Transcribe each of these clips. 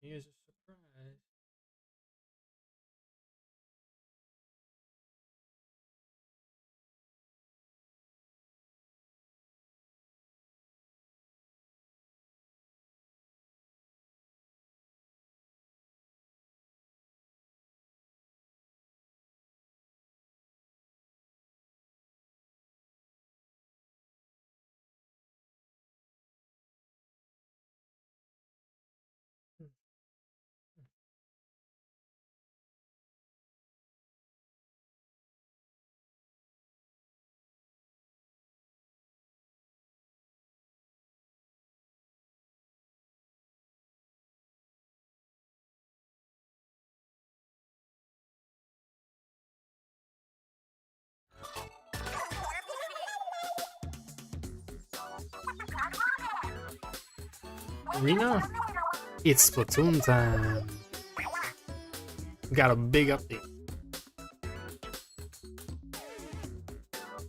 Here's a surprise. Arena, it's Splatoon time. We got a big update.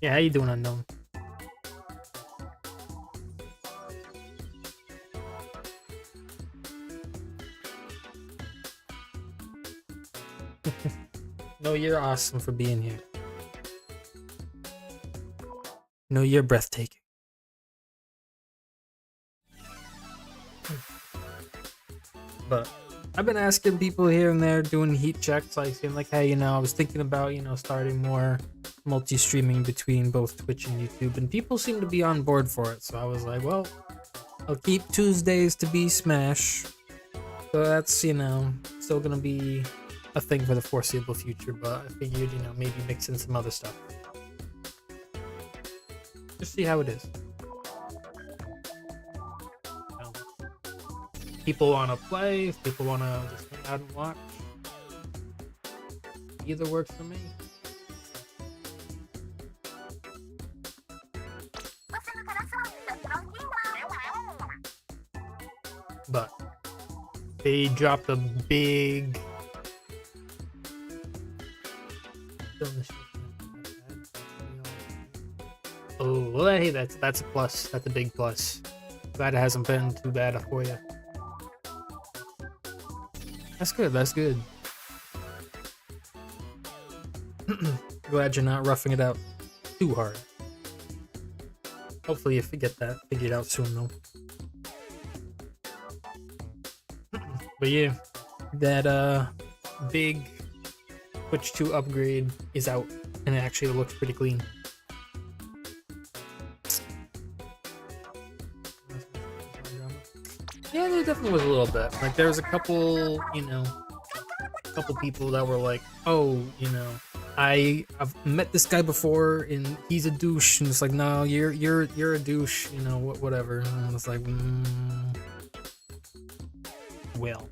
Yeah, how you doing, Unknown? No, you're awesome for being here. No, you're breathtaking. But I've been asking people here and there doing heat checks, like saying like, hey, I was thinking about, starting more multi-streaming between both Twitch and YouTube, and people seem to be on board for it. So I was like, well, I'll keep Tuesdays to be Smash. So that's, still gonna be a thing for the foreseeable future, but I figured, maybe mix in some other stuff. Just see how it is. People want to play, if people want to just hang out and watch, either works for me. But they dropped a big oh, well, hey, that's a plus. That's a big plus. Glad it hasn't been too bad for you. That's good, that's good. Glad you're not roughing it out too hard. Hopefully you get that figured out soon though. But yeah, that big Twitch 2 upgrade is out and it actually looks pretty clean. Yeah, there definitely was a little bit. Like, there was a couple, couple people that were like, oh, I've met this guy before and he's a douche, and it's like, no, you're a douche, whatever. And it's like, well,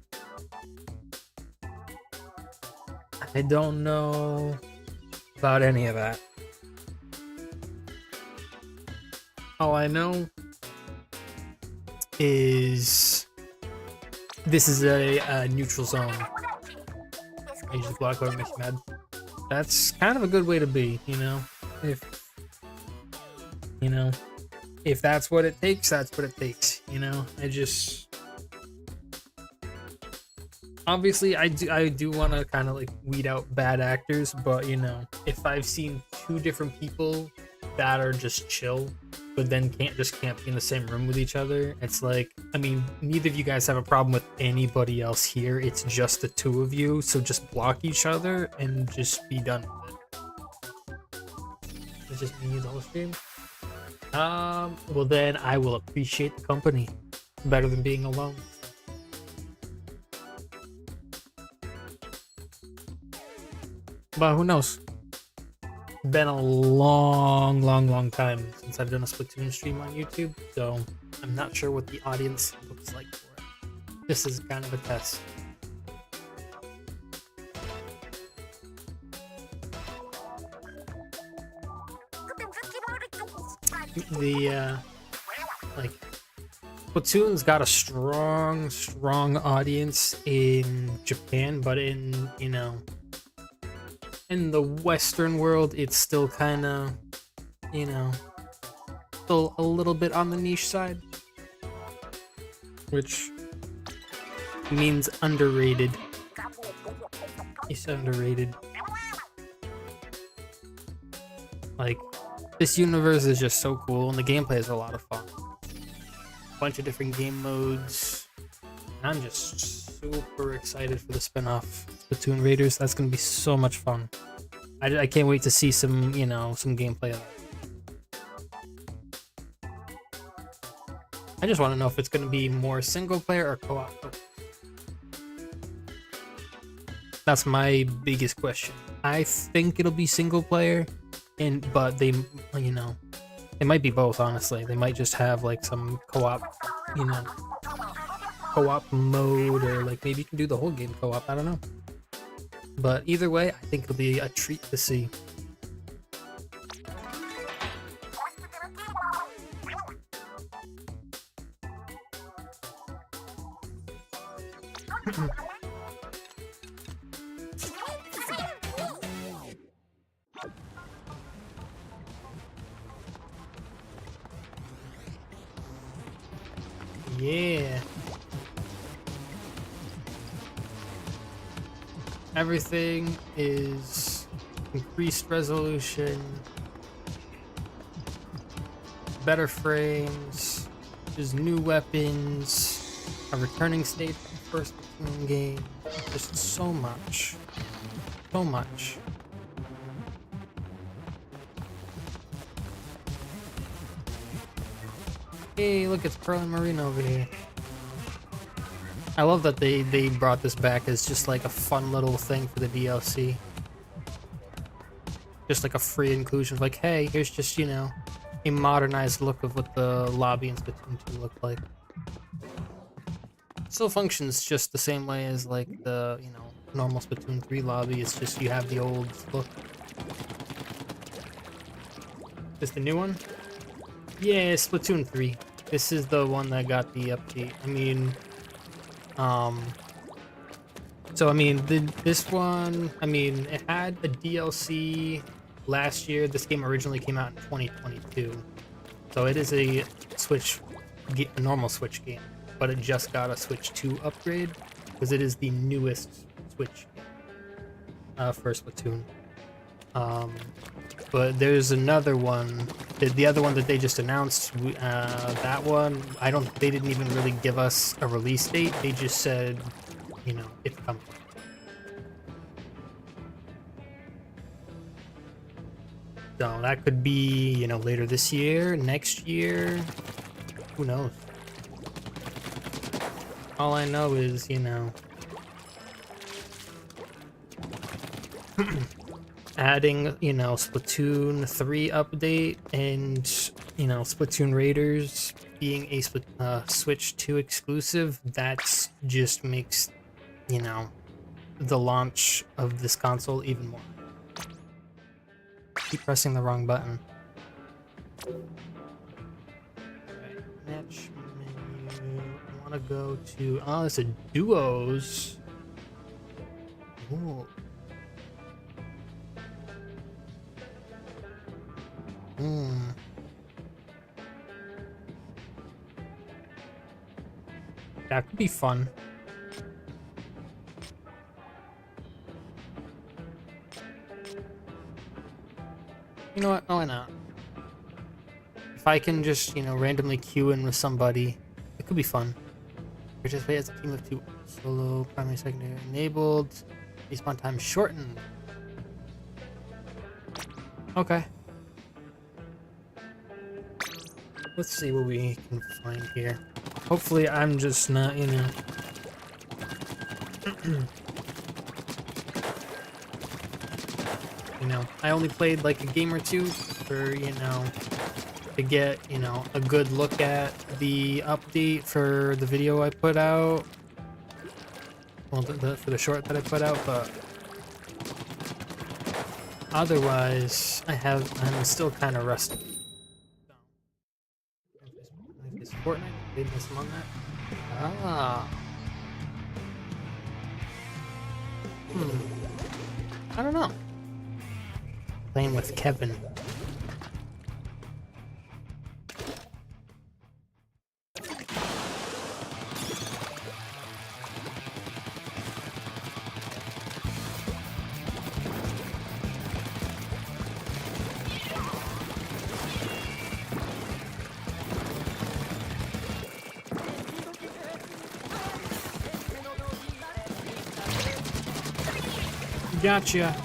I don't know about any of that. All I know is this is a neutral zone. I just block over makes you mad. That's kind of a good way to be, if that's what it takes, that's what it takes, I just obviously I do want to kind of like weed out bad actors, but if I've seen two different people that are just chill but then can't be in the same room with each other, it's like, I mean, neither of you guys have a problem with anybody else here, it's just the two of you, so just block each other and just be done with it. It's just me the whole stream. Well then I will appreciate the company better than being alone. But who knows? Been a long time since I've done a Splatoon stream on YouTube, so I'm not sure what the audience looks like for it. This is kind of a test. The like Splatoon's got a strong audience in Japan, but in in the Western world, it's still kind of, still a little bit on the niche side, which It means underrated. It's underrated. Like, this universe is just so cool, and the gameplay is a lot of fun. Bunch of different game modes. And I'm just super excited for the spin-off Splatoon Raiders. That's gonna be so much fun. I can't wait to see some, you know, some gameplay of that. I just want to know if it's gonna be more single player or co-op. That's my biggest question. I think it'll be single player, but they, you know, it might be both. Honestly, they might just have like some co-op, you know, co-op mode, or like maybe you can do the whole game co-op. I don't know. But either way, I think it'll be a treat to see. Yeah. Everything is increased resolution, better frames, there's new weapons, a returning state from the first game, just so much. So much. Hey, look, it's Pearl and Marine over here. I love that they brought this back as just like a fun little thing for the DLC. Just like a free inclusion of like, hey, here's just, you know, a modernized look of what the lobby in Splatoon 2 looked like. It still functions just the same way as like the, you know, normal Splatoon 3 lobby. It's just you have the old look. Is the new one? Yeah, Splatoon 3. This is the one that got the update. I mean, so I mean, this one, I mean, it had a DLC last year. This game originally came out in 2022. So it is a normal Switch game, but it just got a Switch 2 upgrade because it is the newest Switch game for Splatoon. But there's another one, the other one that they just announced, that one, they didn't even really give us a release date. They just said, you know, it's coming. So that could be, you know, later this year, next year, who knows? All I know is, you know, adding, you know, Splatoon 3 update and, you know, Splatoon Raiders being a Switch 2 exclusive, that just makes, you know, the launch of this console even more. Keep pressing the wrong button. Alright, match menu. I want to go to, oh, it's a duos. Ooh. That could be fun. You know what? Oh, why not? If I can just, you know, randomly queue in with somebody, it could be fun. Participate as a team of 2. Solo, primary, secondary enabled. Respawn time shortened. Okay. Let's see what we can find here. Hopefully I'm just not, you know... you know, I only played like a game or two for, you know, to get, you know, a good look at the update for the video I put out. Well, for the short that I put out, but... otherwise, I'm still kind of rusty. Is Fortnite? They miss him on that? Ah. I don't know. Playing with Kevin. Gotcha.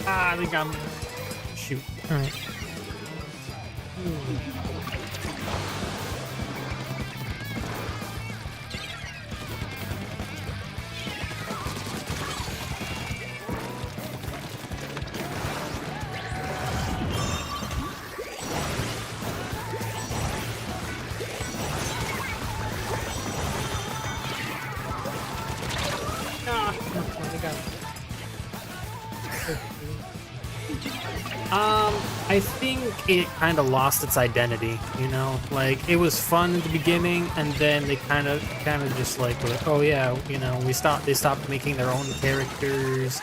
Ah, they got me. Shoot. All right. I think it kind of lost its identity, you know? Like, it was fun at the beginning, and then they kind of just like, oh yeah, you know, they stopped making their own characters.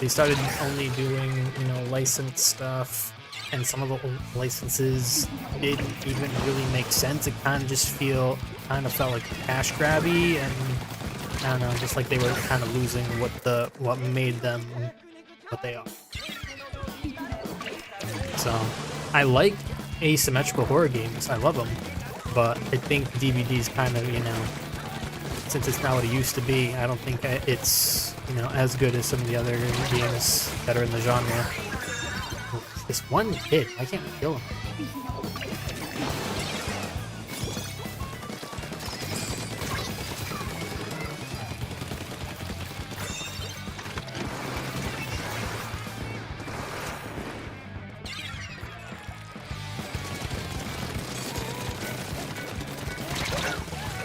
They started only doing, you know, licensed stuff, and some of the licenses didn't even really make sense. It kind of felt like cash grabby, and I don't know, just like they were kind of losing what made them what they are. So, I like asymmetrical horror games. I love them, but I think DVD's kind of, you know, since it's not what it used to be, I don't think it's, you know, as good as some of the other games that are in the genre. This one kid, why can't we kill him?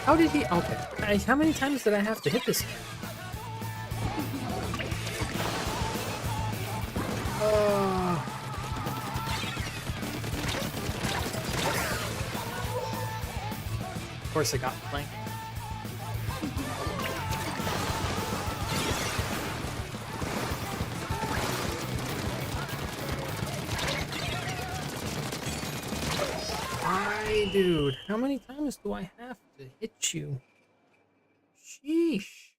How did he? Okay. How many times did I have to hit this guy? Of course I got the plank. Dude, how many times do I have to hit you? Sheesh.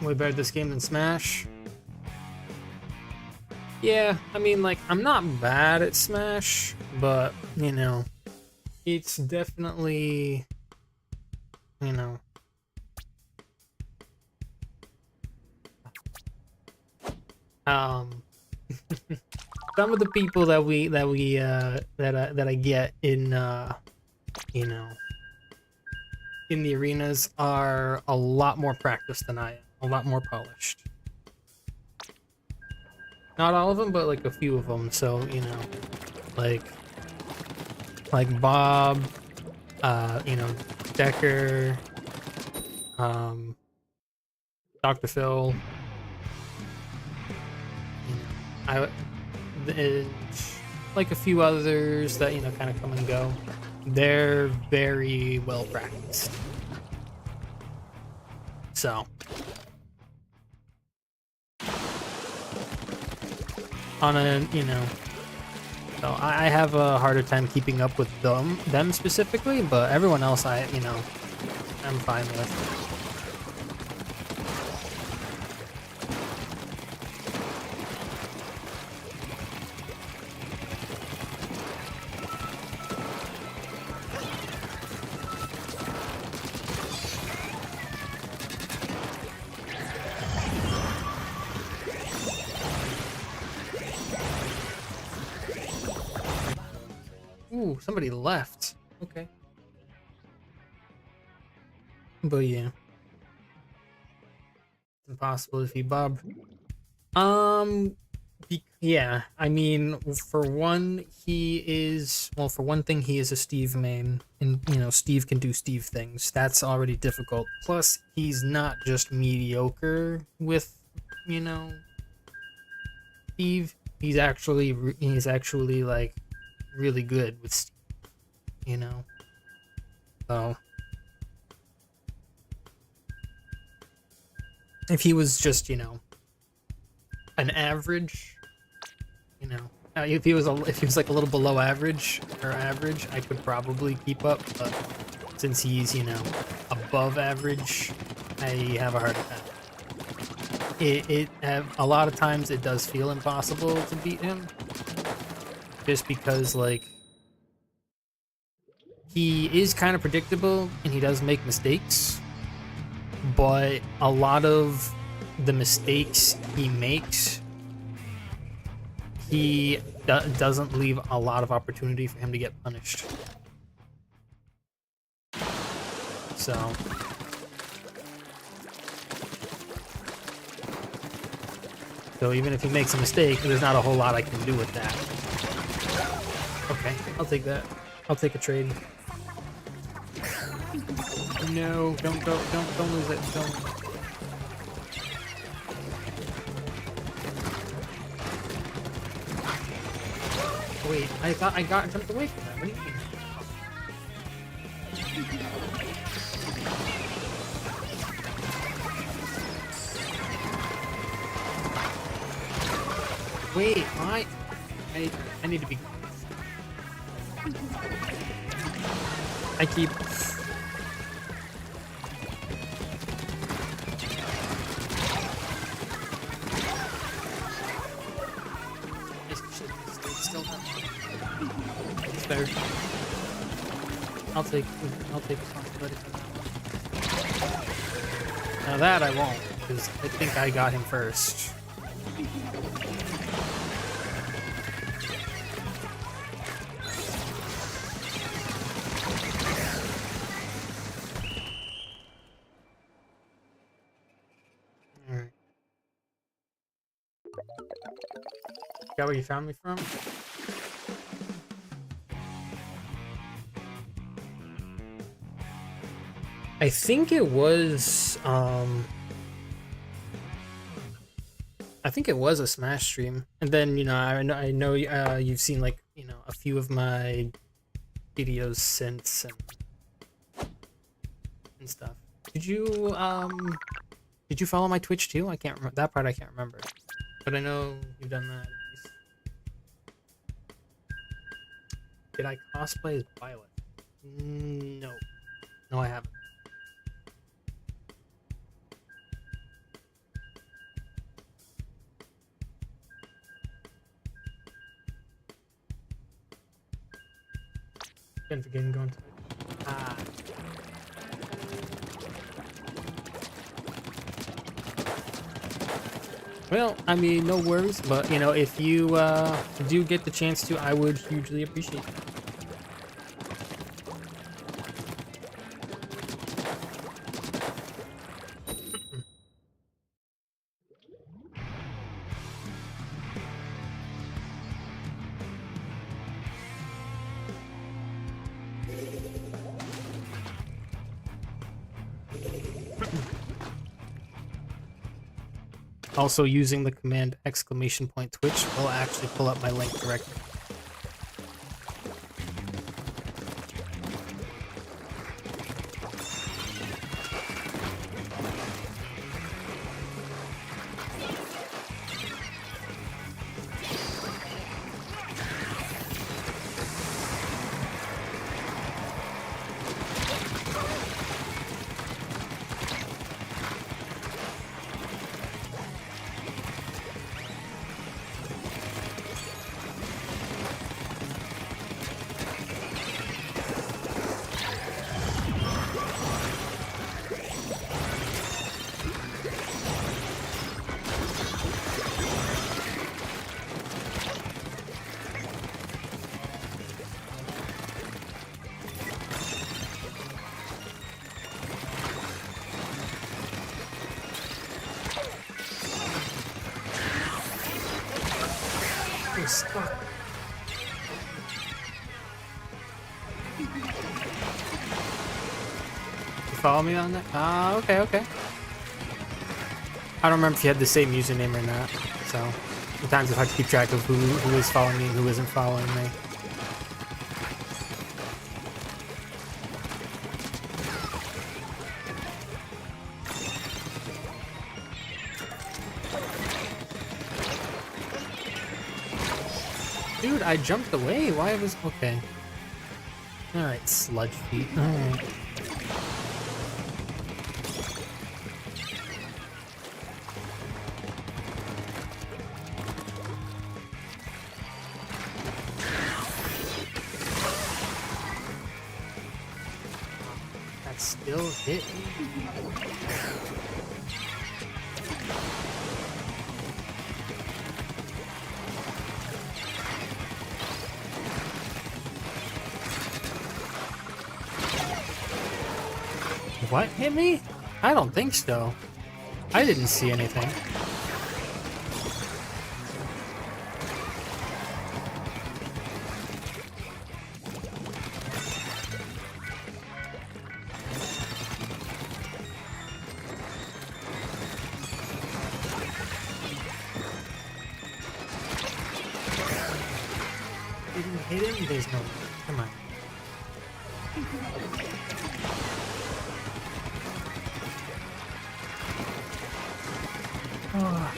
Way better this game than Smash. Yeah, I mean, like, I'm not bad at Smash, but, you know, it's definitely, you know, some of the people that I get in you know, in the arenas are a lot more practiced than I am, a lot more polished. Not all of them, but like a few of them. So, you know, like Bob, you know, Decker, Dr. Phil. You know, like a few others that, you know, kind of come and go. They're very well practiced. So, on a, you know, so I have a harder time keeping up with them specifically, but everyone else you know, I'm fine with. Ooh, somebody left. Okay. But yeah. It's impossible to defeat Bob. Yeah, I mean, for one, for one thing, he is a Steve main, and, you know, Steve can do Steve things. That's already difficult. Plus, he's not just mediocre with, you know, Steve. He's actually like really good with Steve, you know. So if he was just, you know, an average, you know, If he was like a little below average or average, I could probably keep up. But since he's above average, I have a hard time. A lot of times it does feel impossible to beat him, just because like he is kind of predictable and he does make mistakes, but a lot of the mistakes he makes, he doesn't leave a lot of opportunity for him to get punished. So even if he makes a mistake, there's not a whole lot I can do with that. Okay, I'll take that. I'll take a trade. No, don't go, don't lose it. Don't. Wait, I thought I got jumped away from that. What do you mean? Wait, I need to be. I keep. Still not. It's better. I'll take responsibility for that. Now that I won't, because I think I got him first. Got where you found me from? I think it was a Smash stream, and then I know you've seen like a few of my videos since and stuff. Did you follow my Twitch too? I can't remember that part. I can't remember, but I know you've done that. Did I cosplay as Violet? No. No, I haven't. Again, forgetting going to Twitch. Ah. Well, I mean, no worries, but if you do get the chance to, I would hugely appreciate that. Also, using the command !Twitch will actually pull up my link directly. Stuck. You follow me on that? Ah, okay. I don't remember if you had the same username or not, so sometimes it's hard to keep track of who is following me and who isn't following me. Dude, I jumped away. Why was okay? All right, sludge feet. All right. That still hit me. What hit me? I don't think so. I didn't see anything. Didn't hit him? There's no way. Come on. Oh.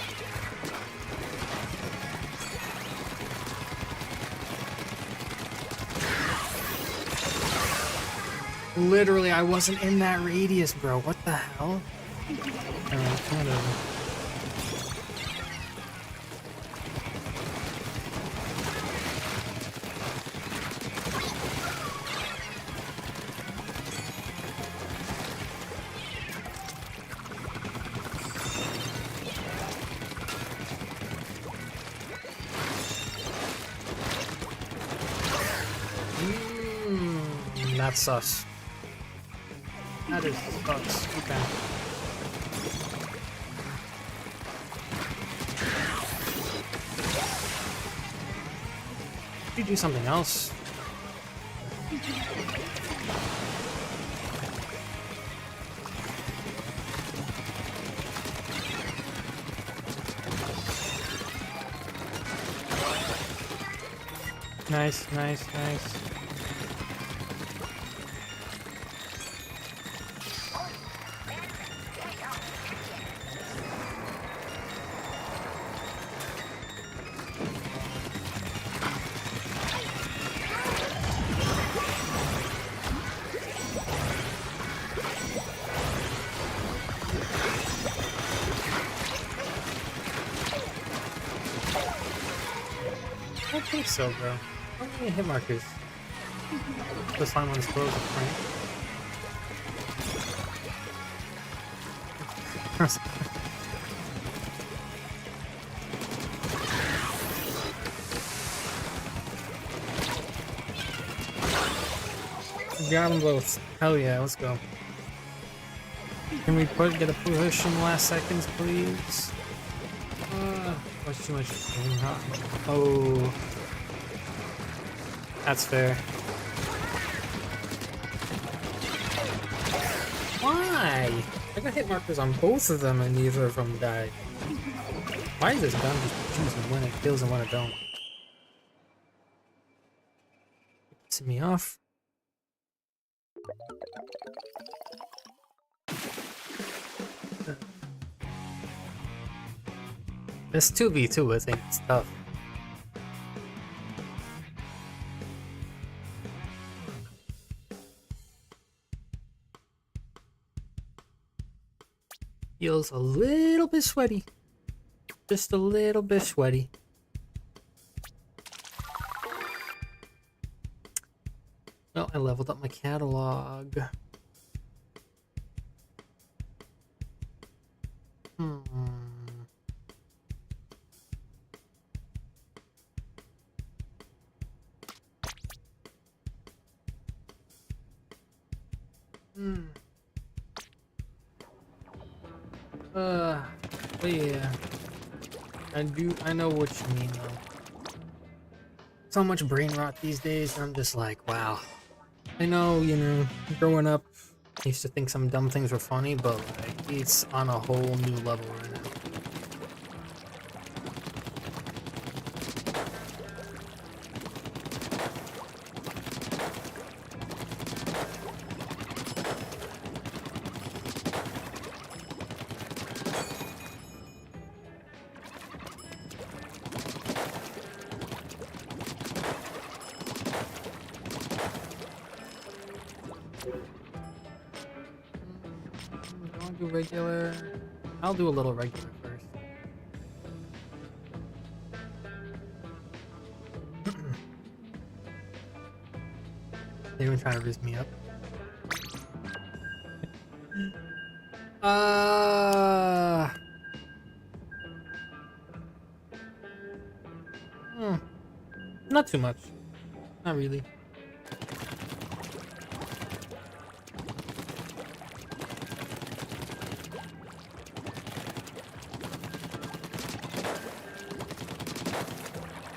Literally, I wasn't in that radius, bro. What the hell? Whatever. That's sus. That is sus. Okay. You do something else. Nice, nice, nice. I don't think so, bro. How many hit markers? The slime one is closed, right? Got them both. Hell yeah, let's go. Can we get a push in the last seconds, please? Much too much. Oh. That's fair. Why? I got hit markers on both of them and neither of them died. Why is this gun just choosing when it kills and when it don't? Pissing me off. This 2v2, I think it's tough. Feels a little bit sweaty. Just a little bit sweaty. Well, I leveled up my catalog. But yeah, I know what you mean though. So much brain rot these days, I'm just like, wow. I know, you know, growing up, I used to think some dumb things were funny, but like, it's on a whole new level right now. do regular? I'll do a little regular first. They even trying to risk me up. Not too much. Not really.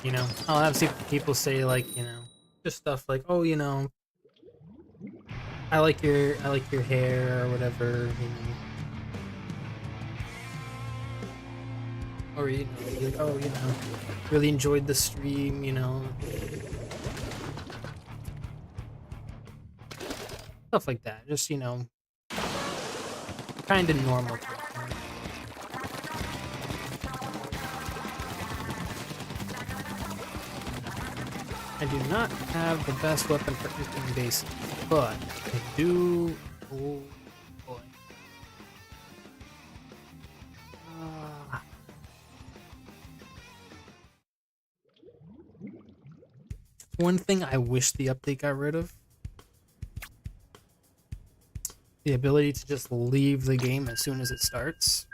You know, I'll have people say like, you know, just stuff like, oh, you know, I like your hair or whatever, you know. Or, you know, like, oh, you know, really enjoyed the stream, you know. Stuff like that. Just, you know, kind of normal. I do not have the best weapon for emptying bases, but I do. Oh boy. One thing I wish the update got rid of: the ability to just leave the game as soon as it starts.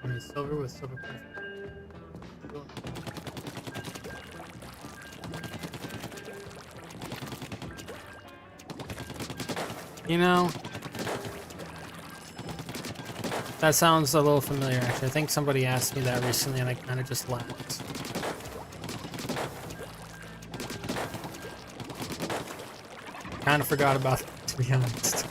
I mean, silver with silver punch. You know, that sounds a little familiar, actually. I think somebody asked me that recently, and I kind of just laughed. Kind of forgot about it, to be honest.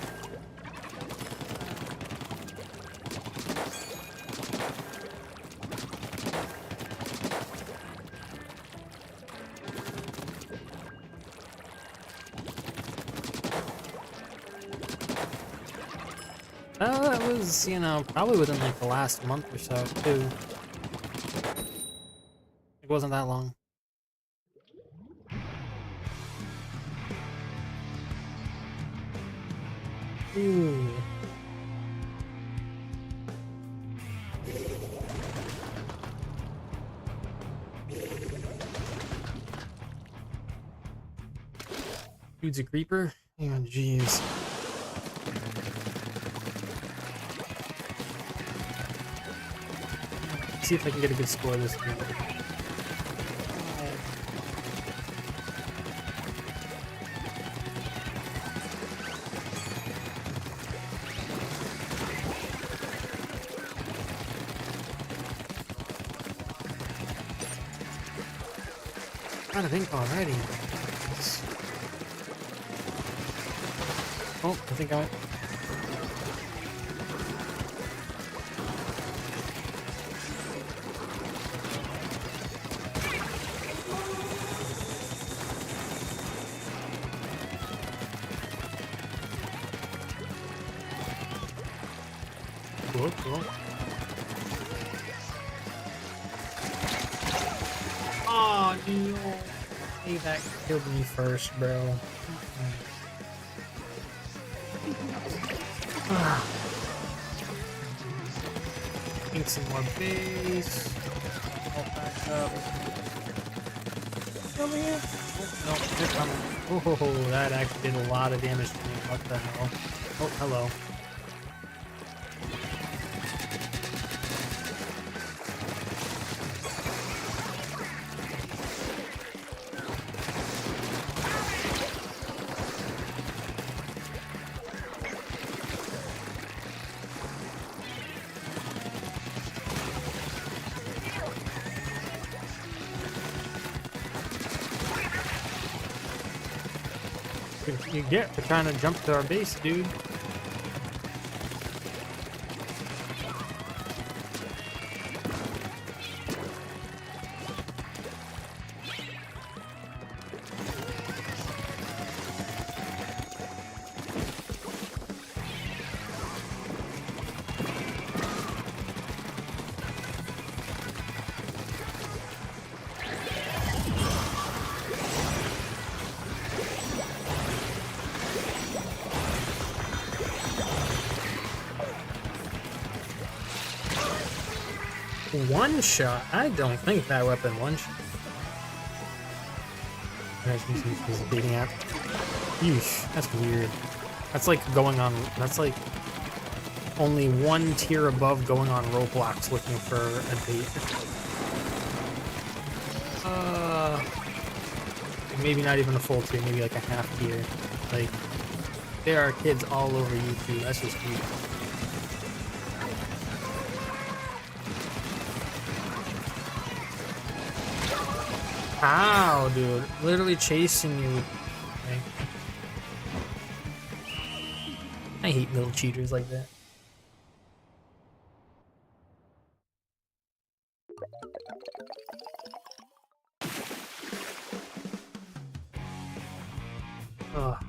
That was, you know, probably within like the last month or so, too. It wasn't that long. Ooh. Dude's a creeper? Oh, jeez. See if I can get a good score this game. I'm trying to think already. Oh, I think I... Cool, cool. Oh, no. Hey, that killed me first, bro. Need some more base. All back up. Over here. Oh, no, they're coming. Oh, that actually did a lot of damage to me. What the hell? Oh, hello. You get for trying to jump to our base, dude. One shot? I don't think that weapon one shot. He's beating out. Yeesh, that's weird. That's like going on. That's like only one tier above going on Roblox looking for a date. Maybe not even a full tier, maybe like a half tier. Like, there are kids all over YouTube. That's just weird. How, dude? Literally chasing you. Okay. I hate little cheaters like that. Ugh.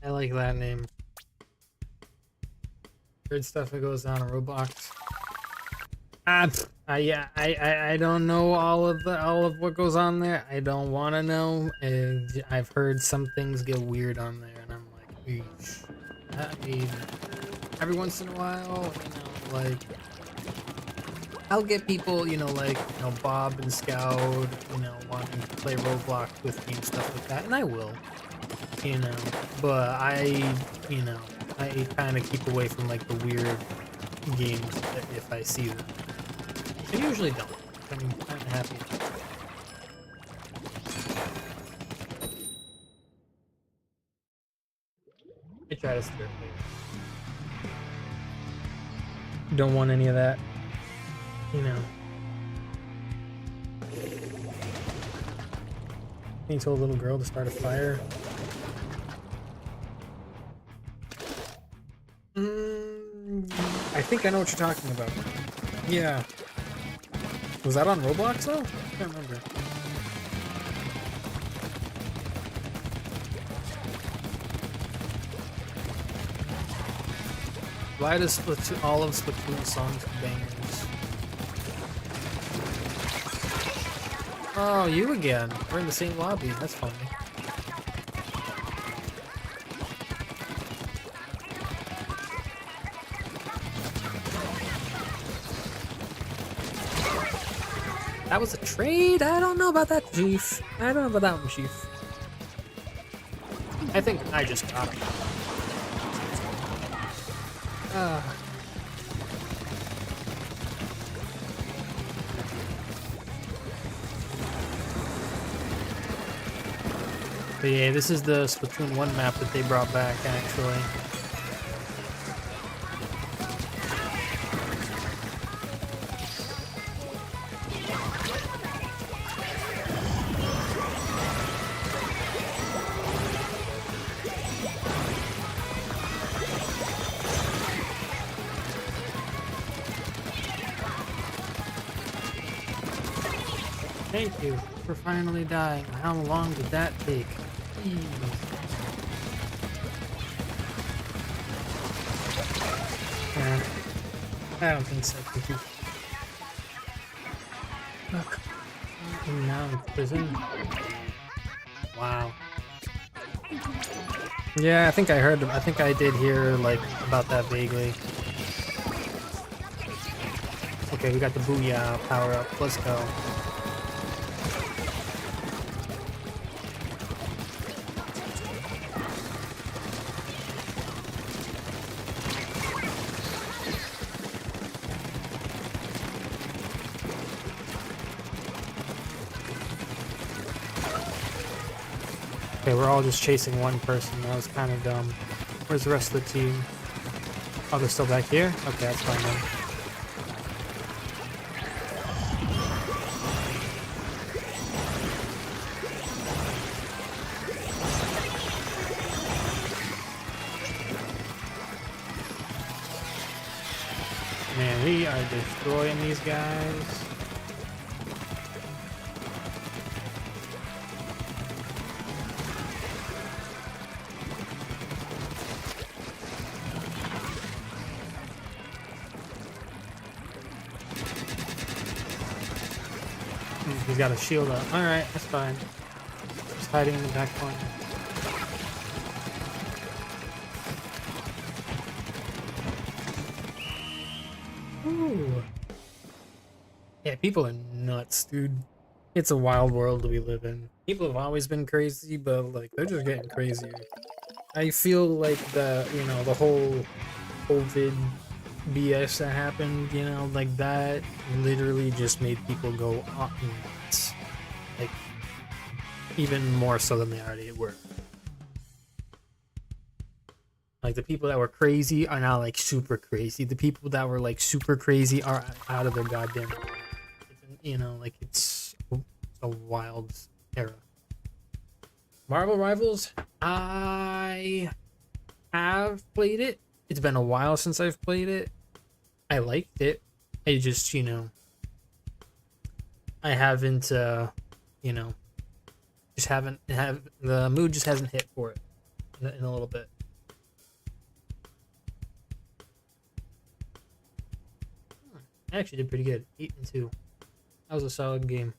I like that name. Weird stuff that goes on in Roblox. Yeah, I don't know all of what goes on there. I don't want to know. I've heard some things get weird on there, and I'm like, eesh. I mean, every once in a while, you know, like, I'll get people, you know, like, you know, Bob and Scout, you know, wanting to play Roblox with me and stuff like that, and I will, you know, but you know, I kind of keep away from, like, the weird games if I see them. I usually don't. I'm kind of happy. I try to steer clear. Don't want any of that, you know. He told a little girl to start a fire. I think I know what you're talking about. Yeah. Was that on Roblox though? I can't remember. Why does all of Splatoon songs bangers? Oh, you again. We're in the same lobby. That's funny. That was a trade? I don't know about that, Chief. I don't know about that one, Chief. I think I just got him. But yeah, this is the Splatoon 1 map that they brought back, actually. Thank you for finally dying. How long did that take? Yeah, I don't think so. Look, I'm now in prison. Wow. Yeah, I think I did hear like about that vaguely. Okay, we got the Booyah power up. Let's go. Okay, we're all just chasing one person. That was kind of dumb. Where's the rest of the team? Oh, they're still back here? Okay, that's fine then. Man, we are destroying these guys. He's got a shield up. Alright, that's fine. hiding in the back corner. Ooh. Yeah, people are nuts, dude. It's a wild world we live in. People have always been crazy, but like they're just getting crazier. I feel like the whole COVID BS that happened, like that literally just made people go nuts. Like even more so than they already were. Like the people that were crazy are now like super crazy. The people that were like super crazy are out of their goddamn mind. Like it's a wild era. Marvel Rivals, I have played it. It's been a while since I've played it. I liked it. I just, I haven't, just haven't the mood just hasn't hit for it in a little bit. I actually did pretty good. 8-2. That was a solid game.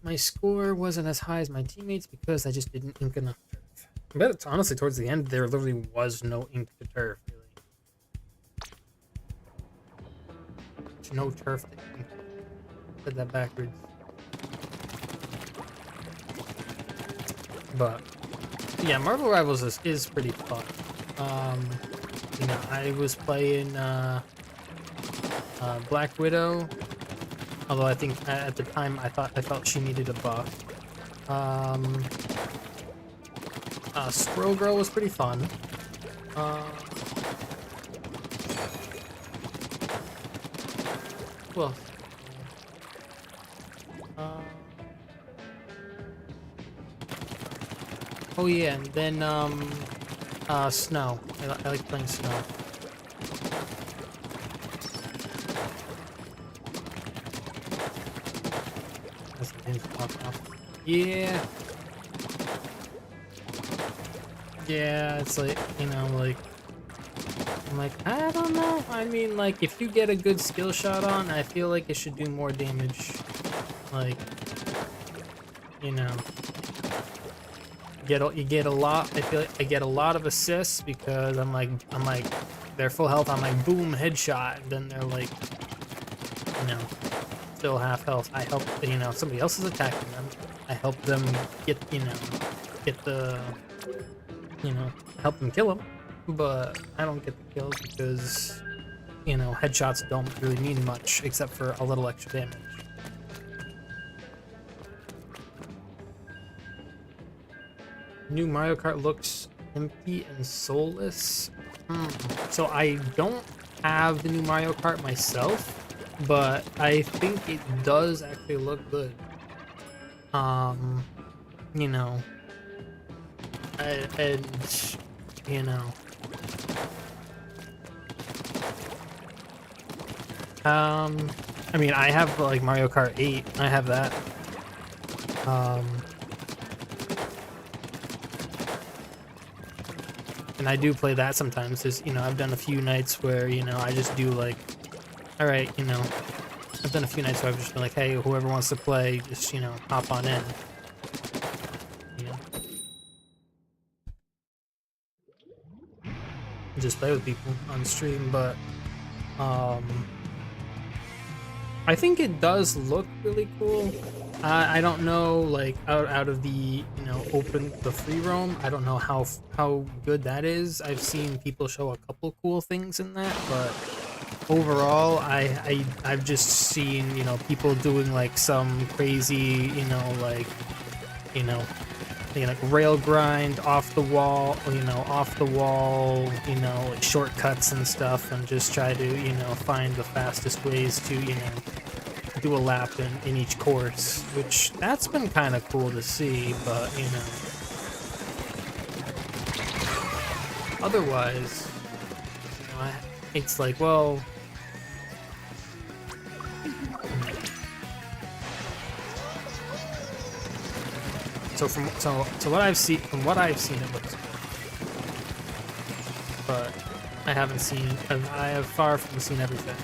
My score wasn't as high as my teammates because I just didn't ink enough turf. But it's honestly towards the end there literally was no ink to turf, really. There's no turf to ink. I said that backwards. But yeah, Marvel Rivals is pretty fun. I was playing Black Widow. Although I think at the time I felt she needed a buff. Squirrel Girl was pretty fun. Well. Oh yeah, and then Snow. I like playing Snow. Yeah. Yeah, it's like, like, I'm like, I don't know. I mean, like, if you get a good skill shot on, I feel like it should do more damage. Like, you get a lot. I feel like I get a lot of assists because I'm like, they're full health. I'm like, boom, headshot. And then they're like, still half health. I help, somebody else is attacking them. I help them get the, help them kill them. But I don't get the kills because, headshots don't really mean much except for a little extra damage. New Mario Kart looks empty and soulless. So I don't have the new Mario Kart myself, but I think it does actually look good. I mean, I have like Mario Kart 8. I have that. And I do play that sometimes. Cause, I've done a few nights where, I just do like, all right, I've done a few nights where I've just been like, hey, whoever wants to play, just, hop on in. Just play with people on stream, but I think it does look really cool. I don't know, like out of the the free roam, I don't know how good that is. I've seen people show a couple cool things in that, but overall I've just seen people doing like some crazy like rail grind off the wall, like shortcuts and stuff, and just try to find the fastest ways to do a lap in each course, which that's been kind of cool to see. But otherwise it's like, well, so what I've seen, it looks good. But I haven't seen, I have far from seen everything.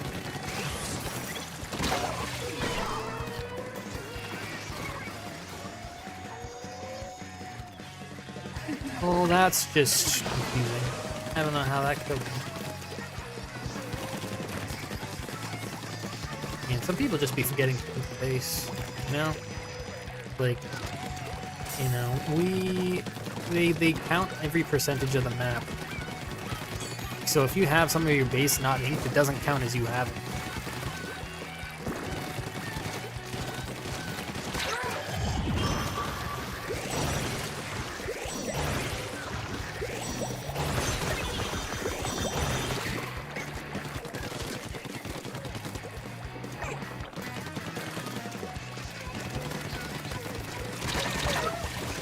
Well, that's just confusing. I don't know how that could be. I mean, some people just be forgetting to put the base, you know? Like, you know, they count every percentage of the map. So if you have some of your base not inked, it doesn't count as you have it.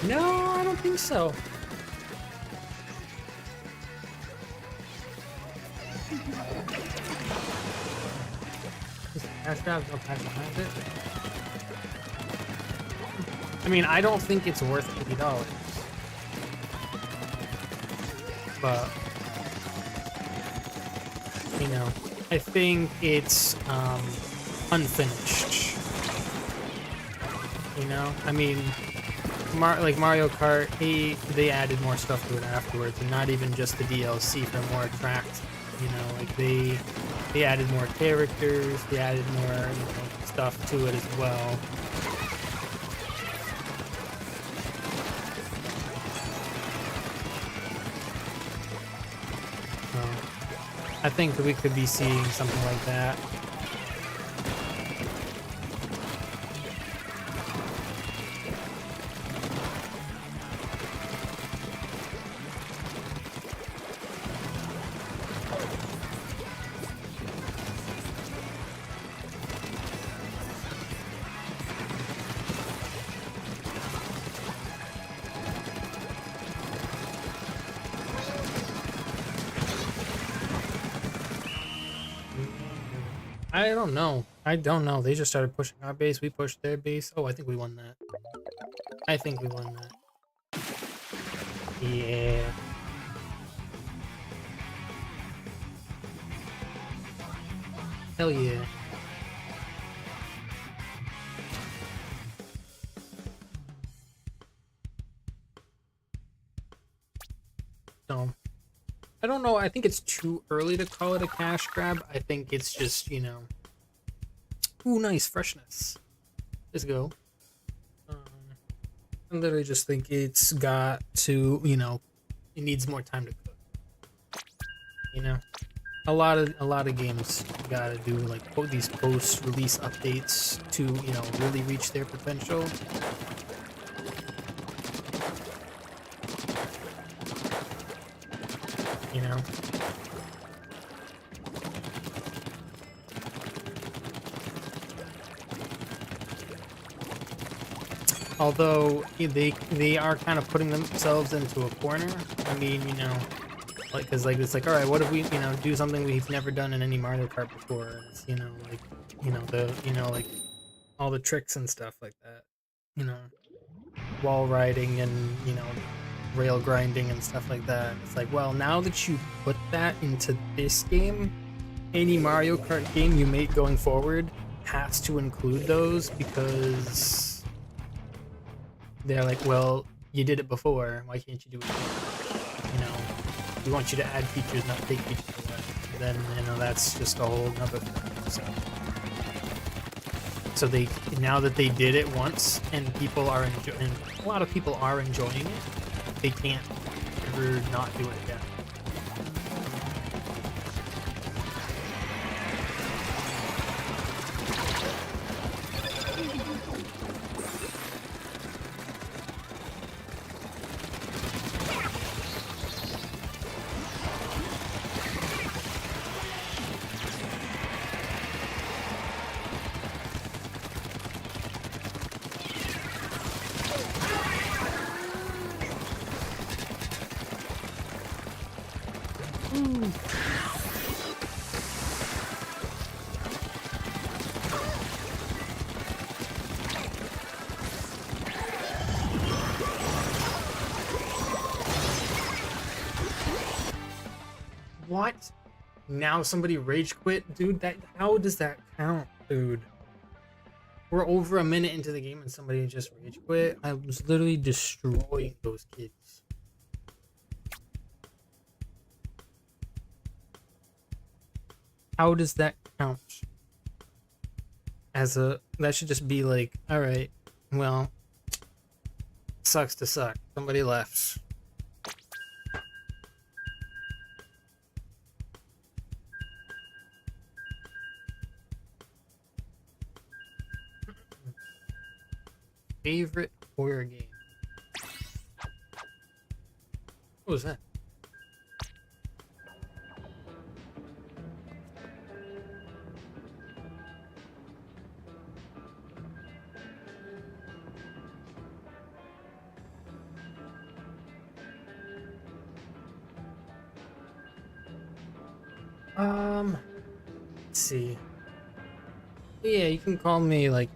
No, I don't think so. Cash grab, no pack behind it. I mean, I don't think it's worth $80. But, you know, I think it's unfinished. You know? I mean, like Mario Kart, they added more stuff to it afterwards, and not even just the DLC for more attract. You know, like they added more characters, they added more, you know, stuff to it as well. So, I think that we could be seeing something like that. I don't know. I don't know. They just started pushing our base. We pushed their base. Oh, I think we won that. I think we won that. Yeah. Hell yeah. So, I don't know. I think it's too early to call it a cash grab. I think it's just, you know... Ooh, nice. Freshness. Let's go. I literally just think it's got to, you know... It needs more time to cook. You know? A lot of games gotta do, like, these post-release updates to, you know, really reach their potential. You know? Although they are kind of putting themselves into a corner. I mean, you know, like, because like it's like, all right, what if we, you know, do something we've never done in any Mario Kart before? And it's, you know, like, you know, like all the tricks and stuff like that. You know, wall riding and, you know, rail grinding and stuff like that. It's like, well, now that you put that into this game, any Mario Kart game you make going forward has to include those, because they're like, well, you did it before, why can't you do it again? You know, we want you to add features, not take features away. And then, you know, that's just a whole nother thing. So they, now that they did it once and people are enjoying, a lot of people are enjoying it, they can't ever not do it again. What? Now somebody rage quit? Dude, that, how does that count, dude? We're over a minute into the game and somebody just rage quit. I was literally destroying those kids. How does that count? As a that should just be like, all right, well, sucks to suck. Somebody left. Favorite horror game. What was that? Let's see. Yeah, you can call me like,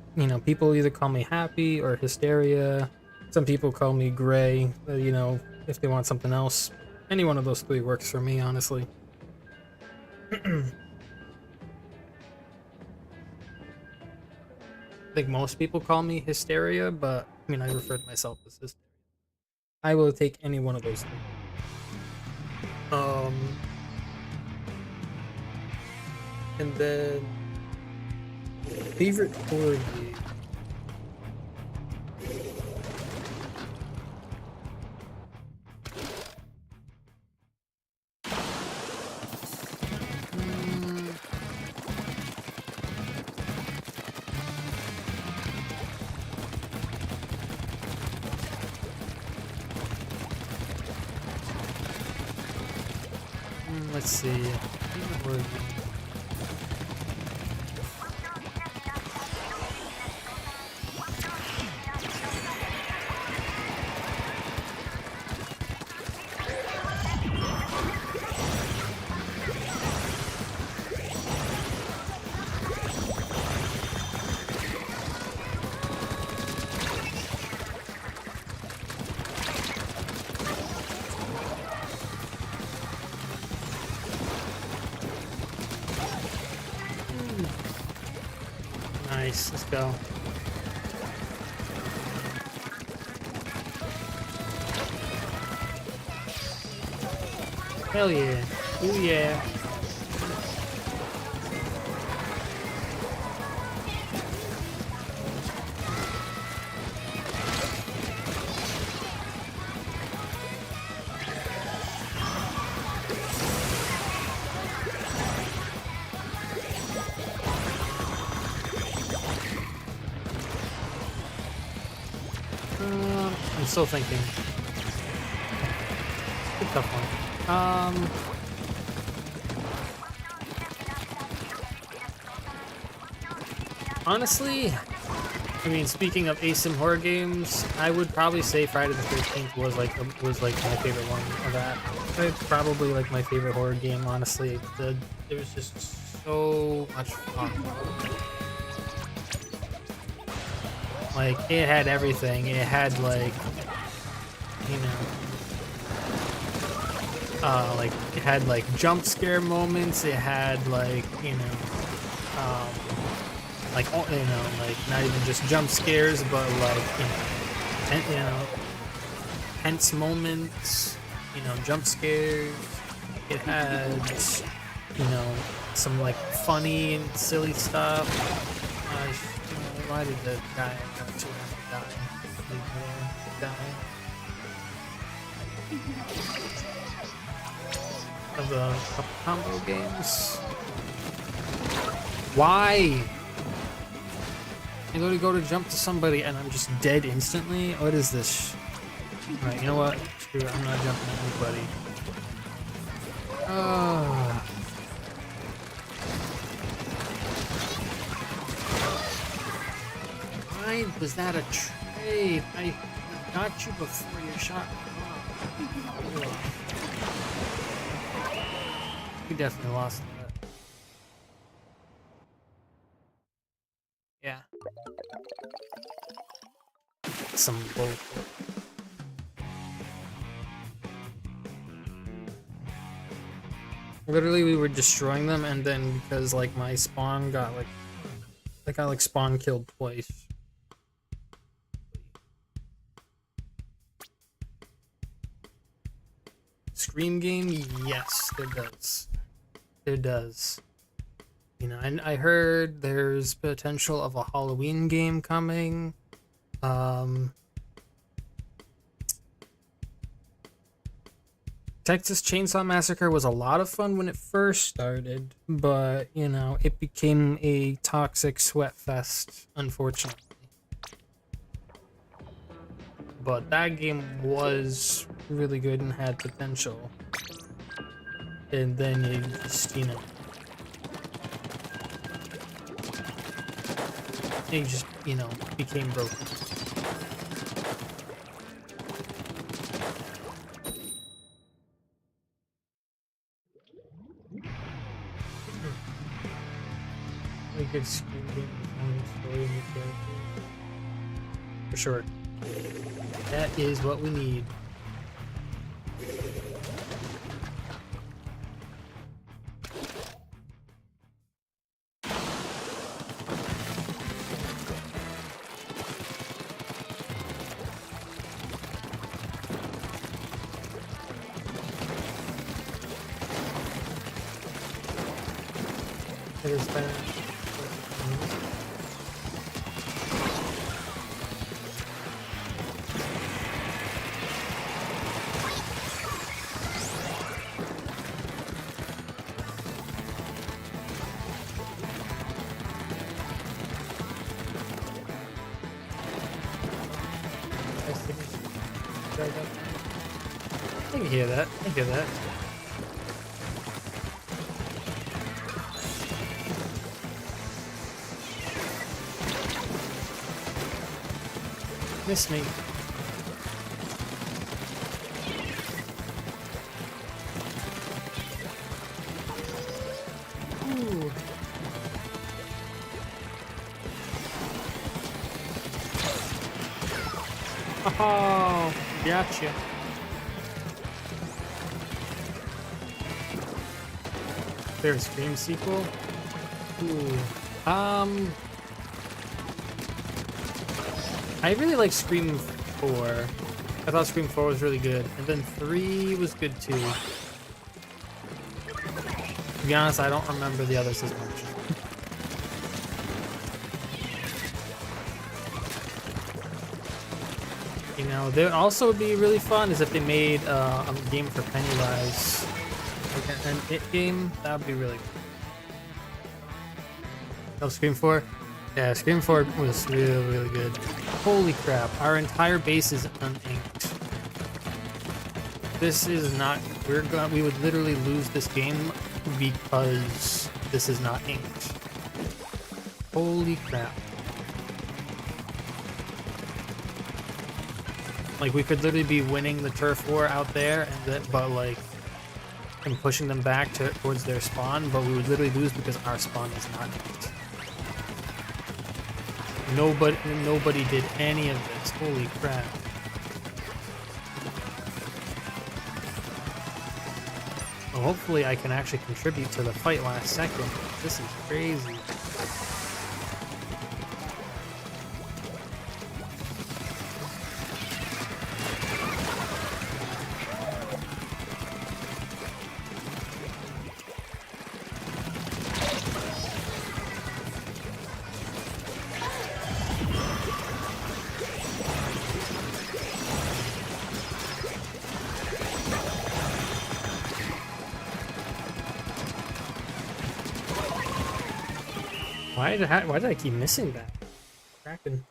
people either call me Happy or Hysteria. Some people call me Gray, if they want something else. Any one of those three works for me, honestly. I think most people call me Hysteria, but I refer to myself as Hysteria. I will take any one of those three. And then favorite horror game. Let's see. Favorite horror game. Nice, let's go. Hell yeah. Ooh yeah. I'm still thinking. It's a tough one. Honestly, speaking of ASIM horror games, I would probably say Friday the 13th was like my favorite one of that. It's probably like my favorite horror game. Honestly, it was just so much fun. Like, it had everything. It had like, it had like jump scare moments. It had like, like not even just jump scares, but like, tense moments, jump scares. It had, some like funny and silly stuff. Why did the guy have to die? Of the combo games. Why? I literally go to jump to somebody and I'm just dead instantly? What is this? Alright, you know what? Screw it, I'm not jumping at anybody. Why was that a trade? I got you before you shot me off. We definitely lost that. Yeah. Some bullshit. Literally, we were destroying them, and then because like my spawn got like spawn killed twice. Scream game? Yes, there does. There does. You know, I heard there's potential of a Halloween game coming. Texas Chainsaw Massacre was a lot of fun when it first started, but, you know, it became a toxic sweat fest, unfortunately. But that game was really good and had potential. And then it just, you know, it just, you know, became broken. A good screen game with story and characters. For sure. That is what we need. There's that. I can hear that. I hear that. Miss me. Ooh. Oh, gotcha. There's Scream sequel. Ooh. I really like Scream 4. I thought Scream 4 was really good, and then 3 was good too. To be honest, I don't remember the others as much. You know, there also would be really fun is if they made a game for Pennywise, like an It game. That would be really good. Oh, Scream 4? Yeah, Scream 4 was really, really good. Holy crap, our entire base is uninked. This is not... we would literally lose this game because this is not inked. Holy crap. Like, we could literally be winning the turf war out there, and pushing them back towards their spawn, but we would literally lose because our spawn is not inked. Nobody did any of this. Holy crap. Well, hopefully I can actually contribute to the fight last second. This is crazy. Why did I keep missing that? Kraken.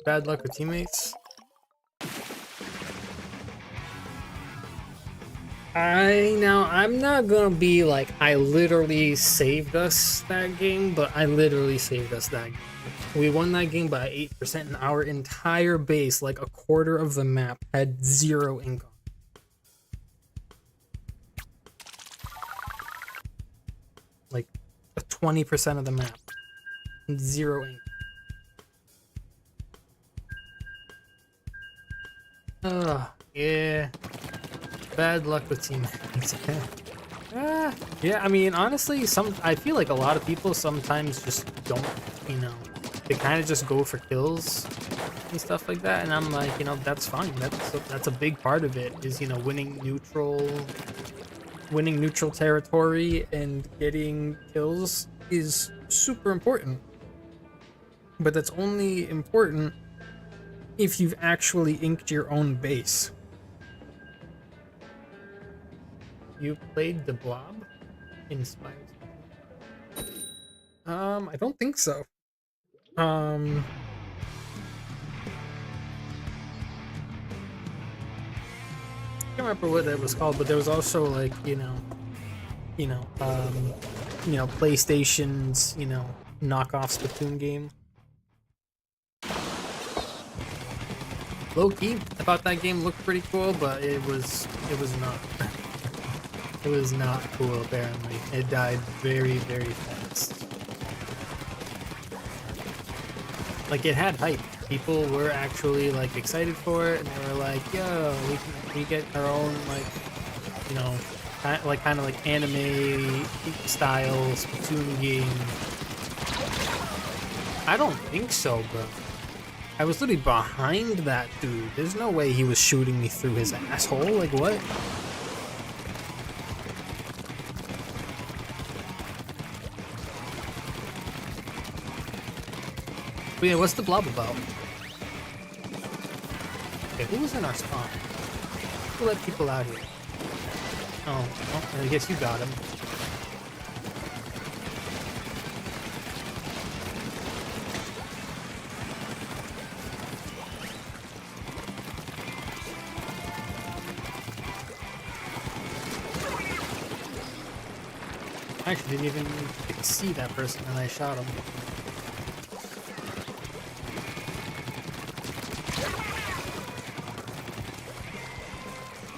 Bad luck with teammates. I'm not gonna be like, I literally saved us that game, but I literally saved us that game. We won that game by 8%, and our entire base, like a quarter of the map, had 0 income. Like 20% of the map. 0 ink. Yeah. Bad luck with teammates. Yeah, I mean, honestly, I feel like a lot of people sometimes just don't, you know, they kind of just go for kills and stuff like that, and I'm like, you know, that's fine. That's a big part of it, is, you know, winning neutral, winning neutral territory and getting kills is super important. But that's only important if you've actually inked your own base. You played the Blob in Spyro? I don't think so. I can't remember what that was called, but there was also like, PlayStation's, knockoff Splatoon game. Low key, I thought that game looked pretty cool, but it was not. It was not cool. Apparently, it died very, very fast. Like, it had hype. People were actually like excited for it, and they were like, "Yo, we get our own kind of like anime style Splatoon game." I don't think so, bro. I was literally behind that dude. There's no way he was shooting me through his asshole. Like, what? But yeah, what's the Blob about? Okay, who was in our spawn? Who let people out here? Oh, well, I guess you got him. I actually didn't even get to see that person and I shot him.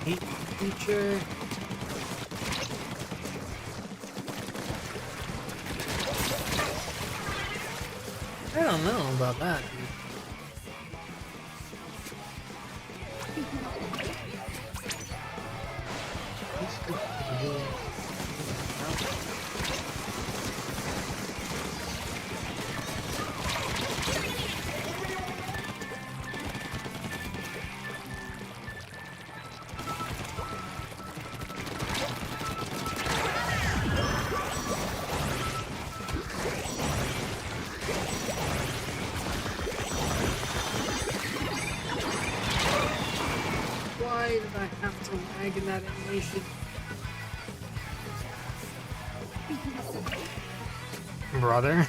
Paint feature. I don't know about that, dude. Why did I have to lag in that animation? Brother?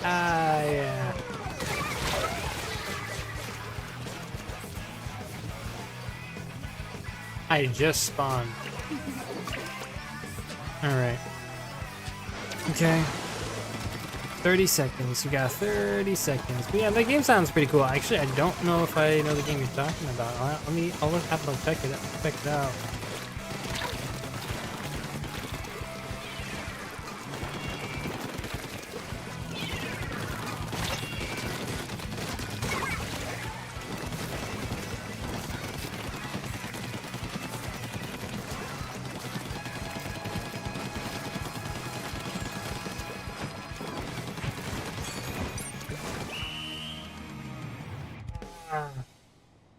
Yeah. I just spawned. Alright. Okay. 30 seconds. We got 30 seconds. But yeah, that game sounds pretty cool. Actually, I don't know if I know the game you're talking about. I'll have to check it out.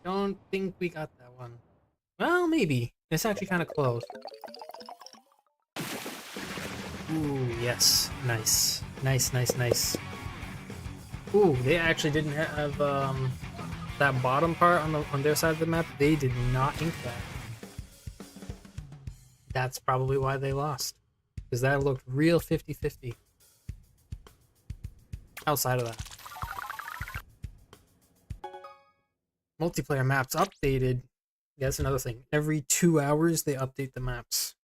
Don't think we got that one. Well, maybe. It's actually kind of close. Ooh, yes. Nice. Nice. Ooh, they actually didn't have that bottom part on their side of the map. They did not ink that. That's probably why they lost. Because that looked real 50-50. Outside of that. Multiplayer maps updated. Yeah, that's another thing. Every 2 hours, they update the maps.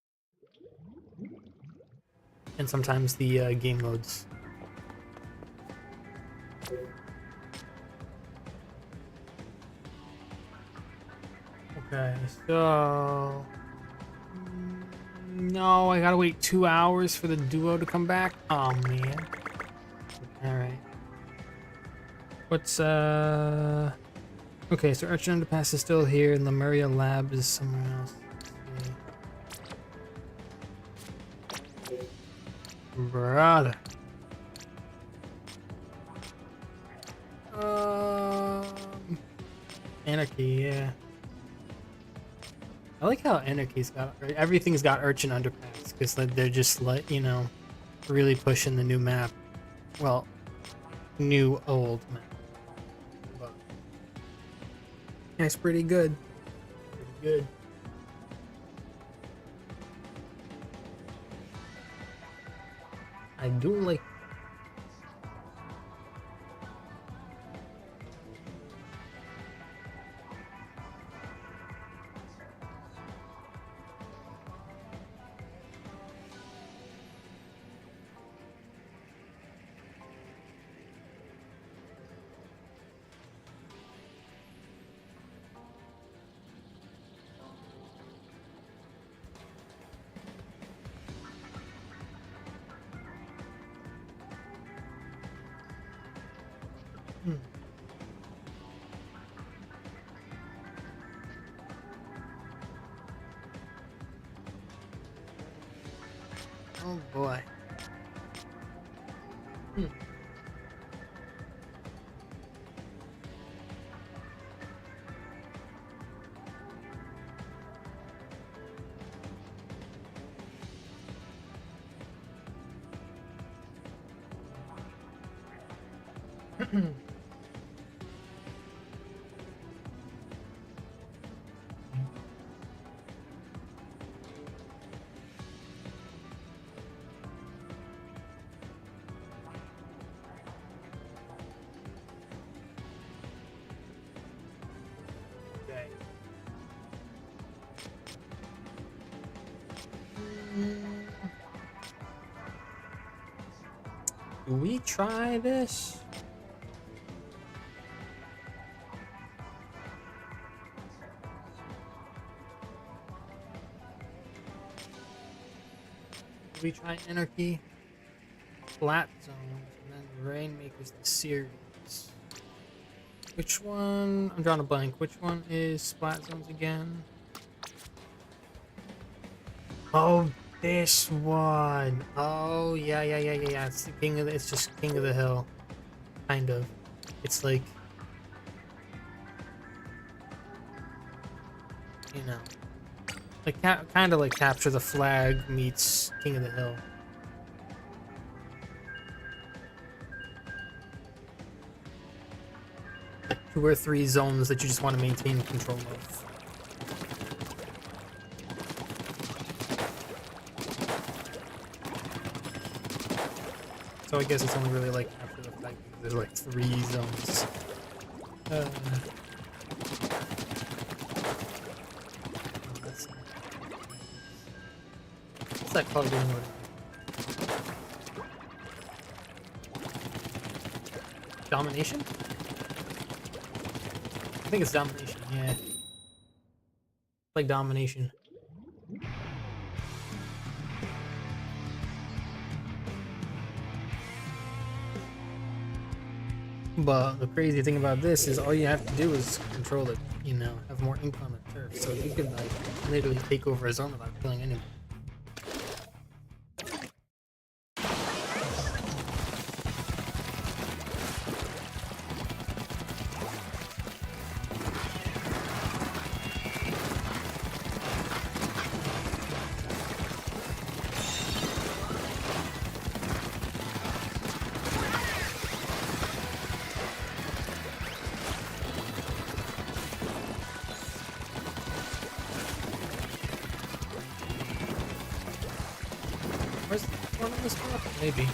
And sometimes the game modes. Okay, so... No, I gotta wait 2 hours for the duo to come back? Oh, man. Alright. What's, Okay, so Archer Underpass is still here, and Lemuria Lab is somewhere else. Brother. Anarchy, yeah. I like how Anarchy's got everything's got Urchin Underpass because they're just like, you know, really pushing the new map. Well, new old map. But it's pretty good. Pretty good. I do like. Oh boy. Okay. Do we try this? Do we try Anarchy? Flat Zones, and then Rainmaker's the series. Which one? I'm drawing a blank. Which one is Splat Zones again? Oh, this one. Oh, yeah. It's the King of the, it's just King of the Hill. Kind of. It's like, you know, like kind of like Capture the Flag meets King of the Hill. Like 2 or 3 zones that you just want to maintain control of. So I guess it's only really like after the fact that there's like 3 zones. What's that called again? Domination? I think it's domination, yeah. Like domination. But the crazy thing about this is all you have to do is control it, you know, have more ink on the turf. So you can like literally take over a zone without killing anyone. Where's one on this map? Maybe.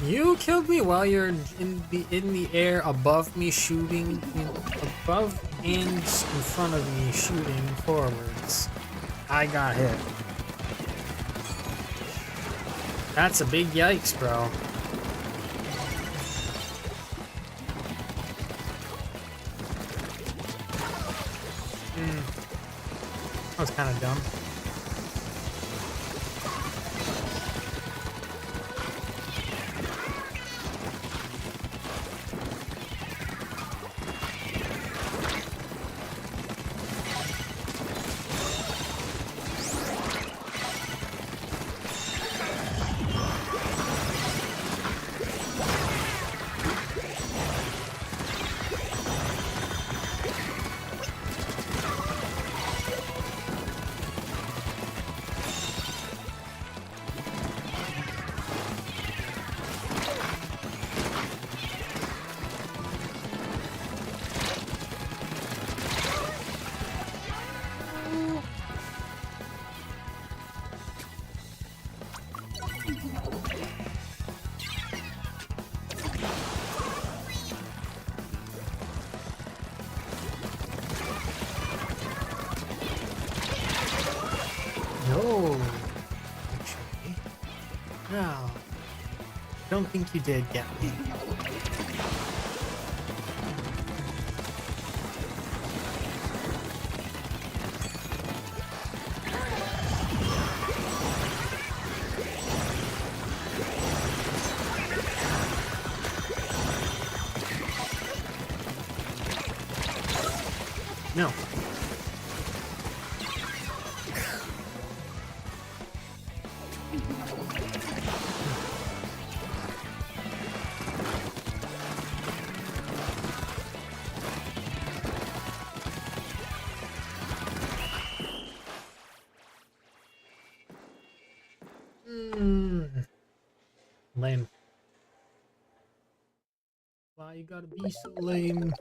You killed me while you're in the air above me shooting, above and in front of me shooting forwards. I got hit. That's a big yikes, bro. That was kind of dumb. No. Actually. No. Don't think you did get me. No. Lame. Why you gotta be so lame?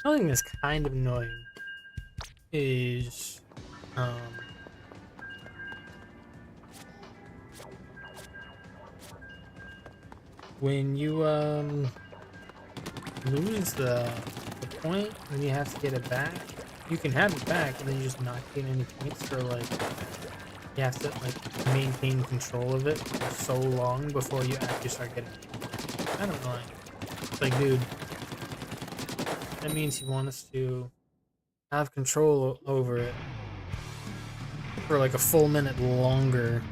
Something that's kind of annoying is when you lose the point and you have to get it back, you can have it back and then you just not gain any points for like you have to like maintain control of it for so long before you actually start getting it. I don't know. It's like, dude, that means you want us to have control over it for like a full minute longer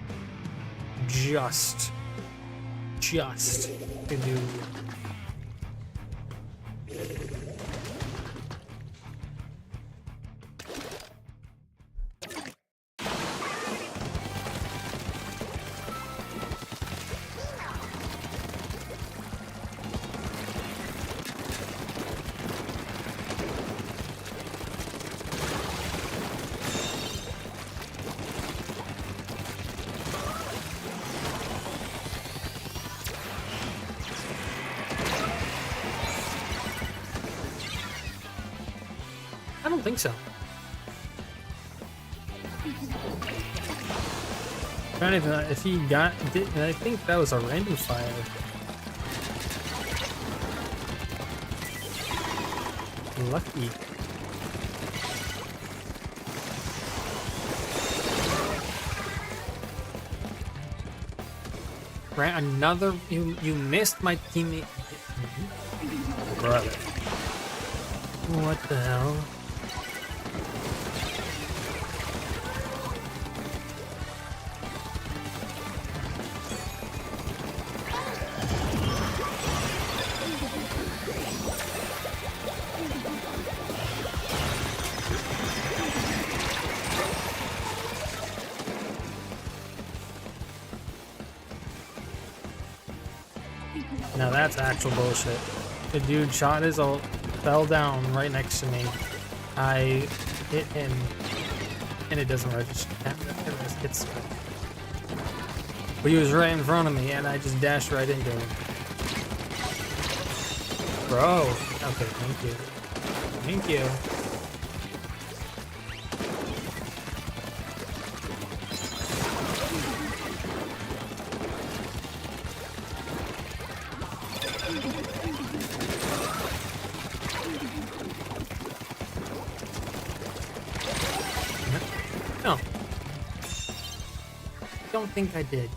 just to do. I don't think so. Trying to if he did, I think that was a random fire. Lucky. Right, another you missed my teammate. Brother. What the hell? Now that's actual bullshit. The dude shot his ult, fell down right next to me. I hit him, and it doesn't register. It's, but he was right in front of me, and I just dashed right into him. Bro. Okay, thank you. Thank you. No. Don't think I did.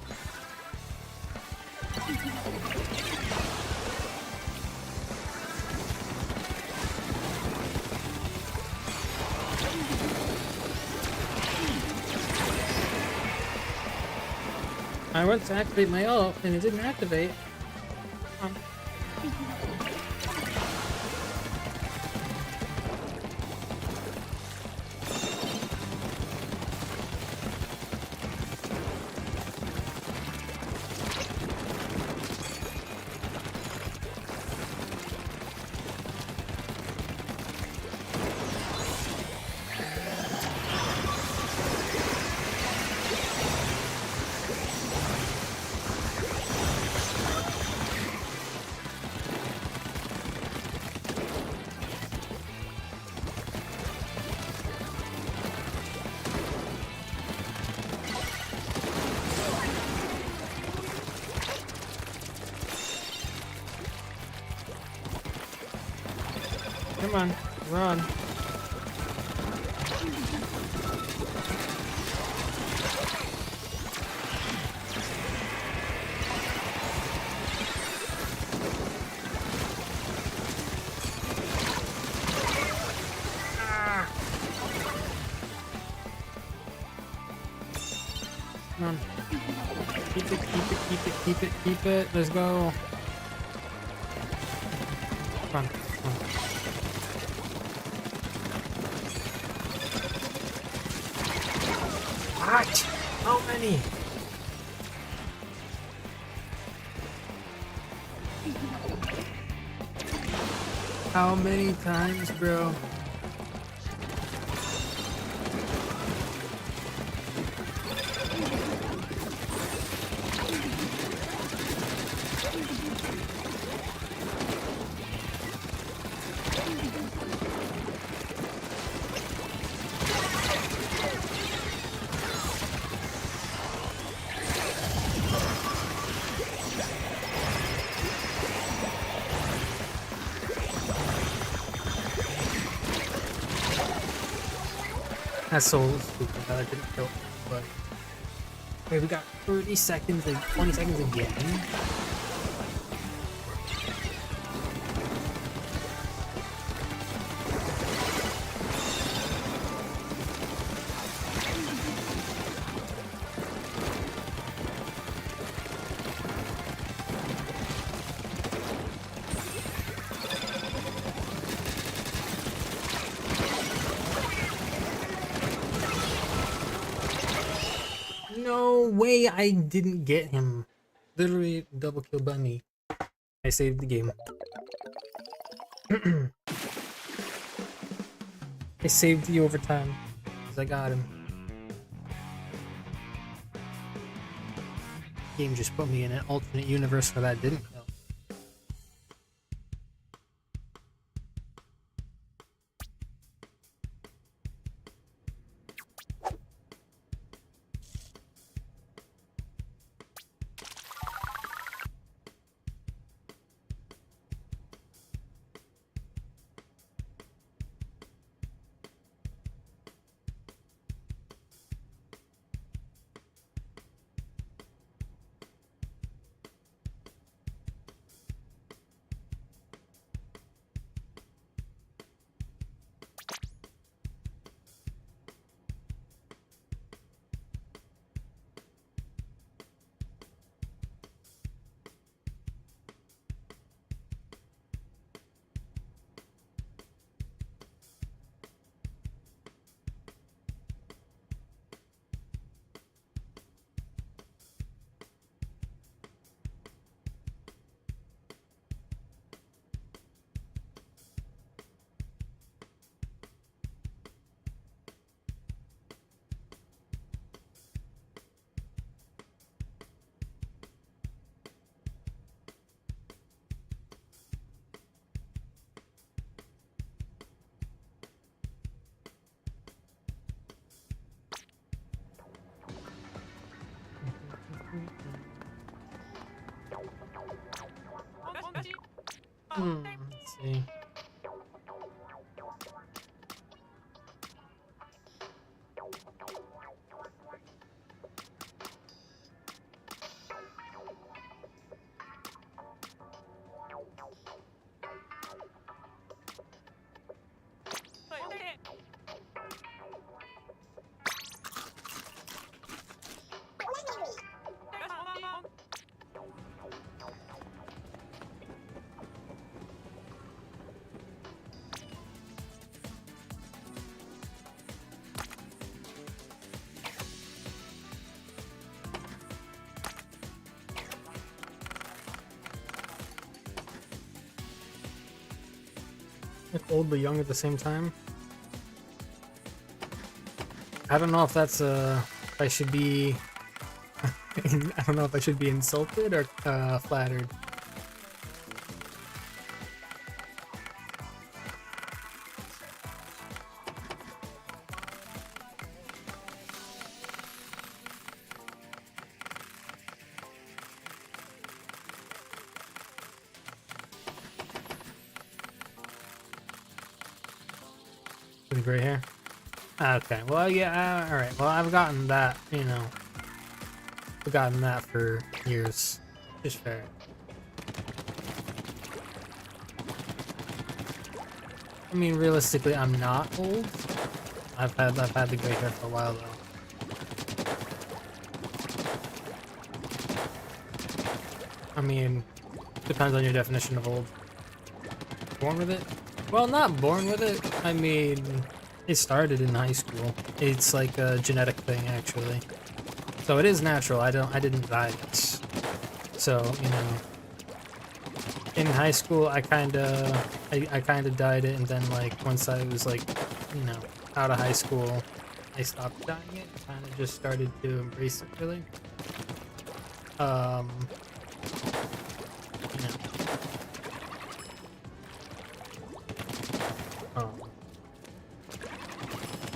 I went to activate my ult and it didn't activate. Come on, run. Come on. Keep it, keep it, keep it, keep it, keep it. Let's go. Come on, come on. What? How many? How many times, bro? That's so stupid that I didn't kill him, but wait, we got 30 seconds and 20 seconds again. No way I didn't get him. Literally double kill by me. I saved the game. I saved the overtime because I got him. Game just put me in an alternate universe where that didn't kill. Let's see. Like old but young at the same time. I don't know if that's I should be I don't know if I should be insulted or flattered. With gray hair. Okay, well, yeah, alright. Well, I've gotten that, you know. I've gotten that for years. Just fair. I mean, realistically, I'm not old. I've had the gray hair for a while, though. I mean, depends on your definition of old. Born with it? Well, not born with it. I mean, it started in high school. It's like a genetic thing, actually. So it is natural. I didn't die this. So, you know, in high school, I kind of dyed it, and then like once I was like, you know, out of high school, I stopped dyeing it. Kind of just started to embrace it, really. You know.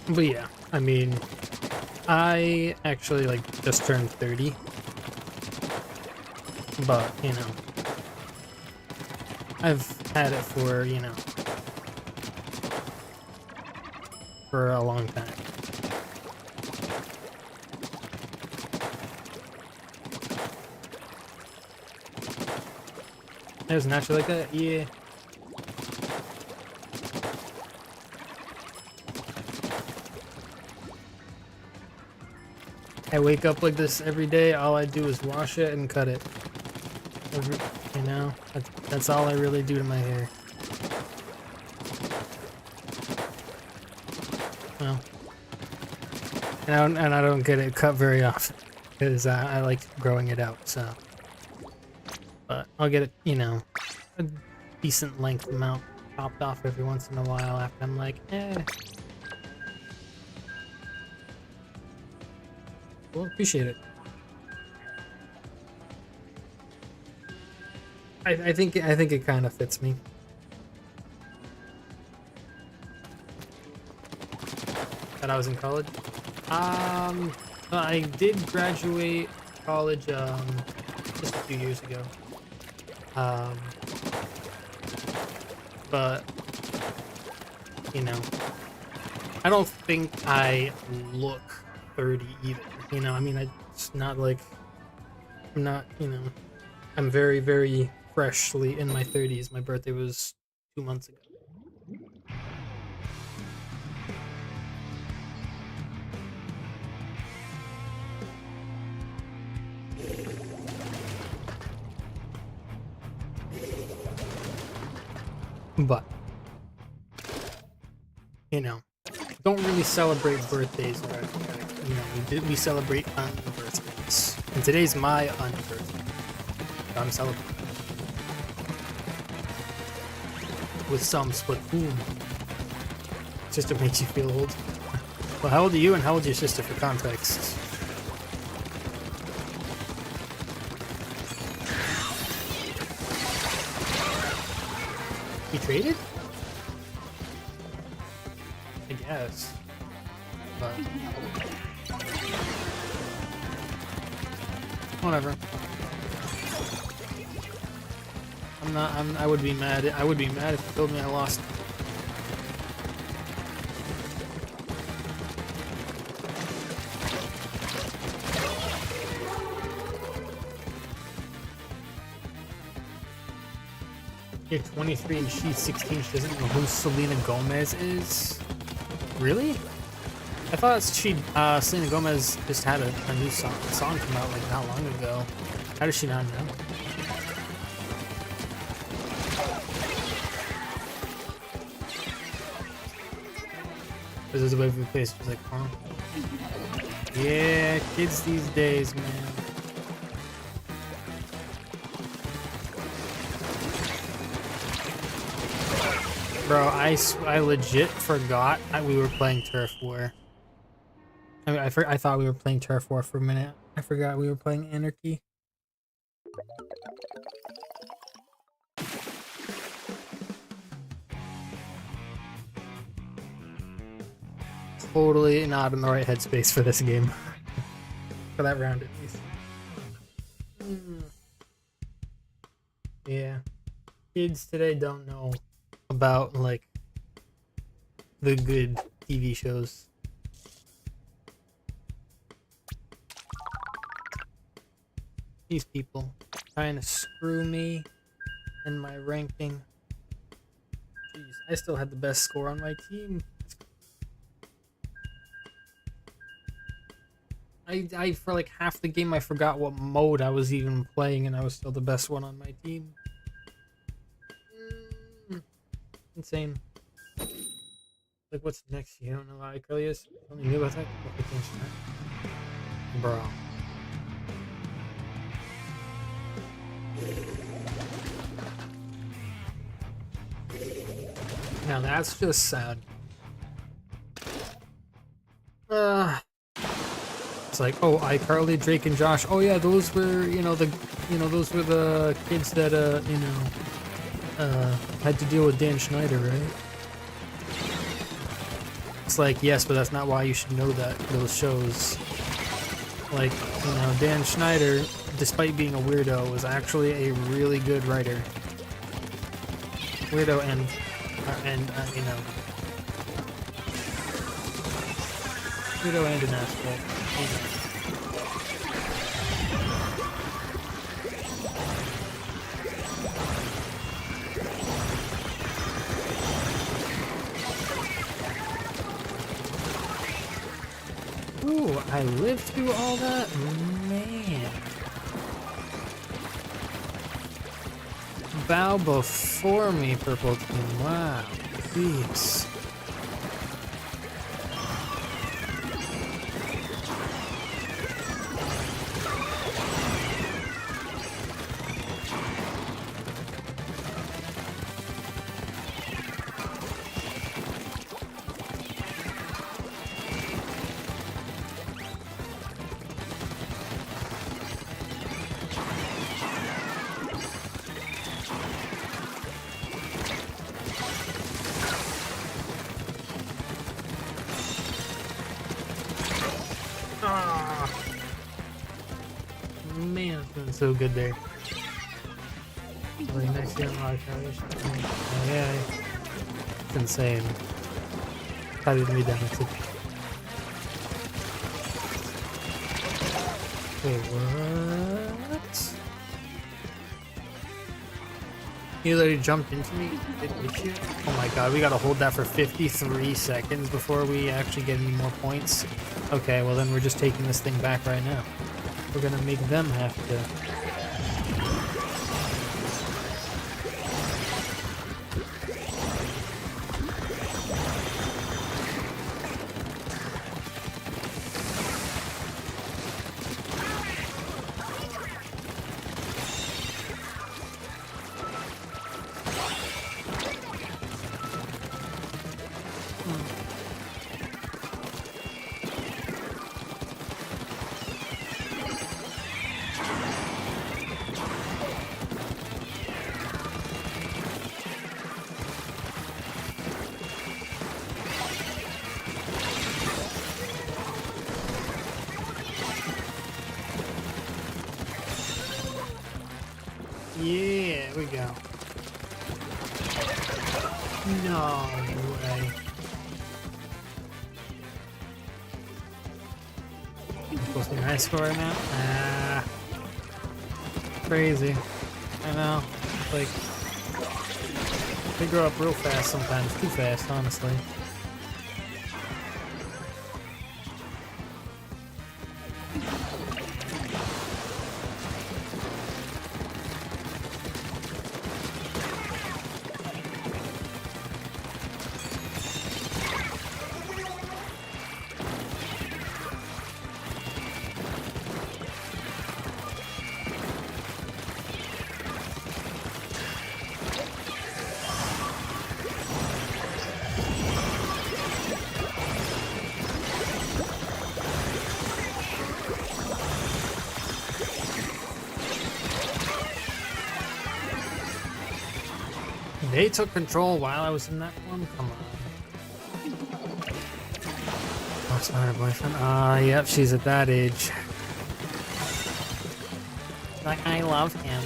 But yeah, I mean, I actually like just turned 30, but you know, I've had it for, you know, for a long time. It was naturally like that, yeah. I wake up like this every day. All I do is wash it and cut it. You know, that's all I really do to my hair. Well, and I don't get it cut very often because I like growing it out. So, but I'll get it, you know, a decent length amount chopped off every once in a while after I'm like, eh. Well, appreciate it. I think it kind of fits me. That I was in college. I did graduate college just a few years ago. But you know, I don't think I look 30 either. You know, I mean, it's not like I'm not, you know, I'm very, very freshly in my 30s. My birthday was 2 months ago. But, you know, don't really celebrate birthdays, or, you know, we celebrate unbirthdays. And today's my unbirthday. I'm celebrating with some Splatoon, just to make you feel old. Well, how old are you, and how old is your sister, for context? You traded? I guess. But whatever. I'm not. I would be mad. I would be mad if you told me I lost. You're 23 and she's 16. She doesn't know who Selena Gomez is. Really? I thought Selena Gomez just had a new song come out like not long ago. How does she not know? This is the way we play. She's like, huh? Yeah, kids these days, man. Bro, I legit forgot we were playing Turf War. I mean, I thought we were playing Turf War for a minute. I forgot we were playing Anarchy. Totally not in the right headspace for this game. For that round, at least. Yeah. Kids today don't know about, like, the good TV shows. These people trying to screw me and my ranking. Jeez, I still had the best score on my team. I for like half the game I forgot what mode I was even playing, and I was still the best one on my team. Insane. Like, what's next? You don't know how iCarly is? You only knew about that? Bro. Now that's just sad. It's like, oh, iCarly, Drake, and Josh. Oh yeah, those were, those were the kids that, had to deal with Dan Schneider, right? It's like, yes, but that's not why you should know that, those shows. Like, Dan Schneider, despite being a weirdo, was actually a really good writer. Weirdo and weirdo and an asshole. Ooh, I lived through all that? Man. Bow before me, Purple Team. Wow. Jeez. Man, it's been so good there. Like next year, oh yeah, it's insane. Probably gonna be done next week. Wait, what? You literally jumped into me? Did you? Oh my god, we gotta hold that for 53 seconds before we actually get any more points. Okay, well then we're just taking this thing back right now. We're gonna make them have to. Yeah, there we go. No way. I'm supposed to be high score right now? Ah. Crazy. I know. Like, they grow up real fast sometimes. Too fast, honestly. They took control while I was in that one? Come on. What's my boyfriend? Yep, she's at that age. Like, I love him.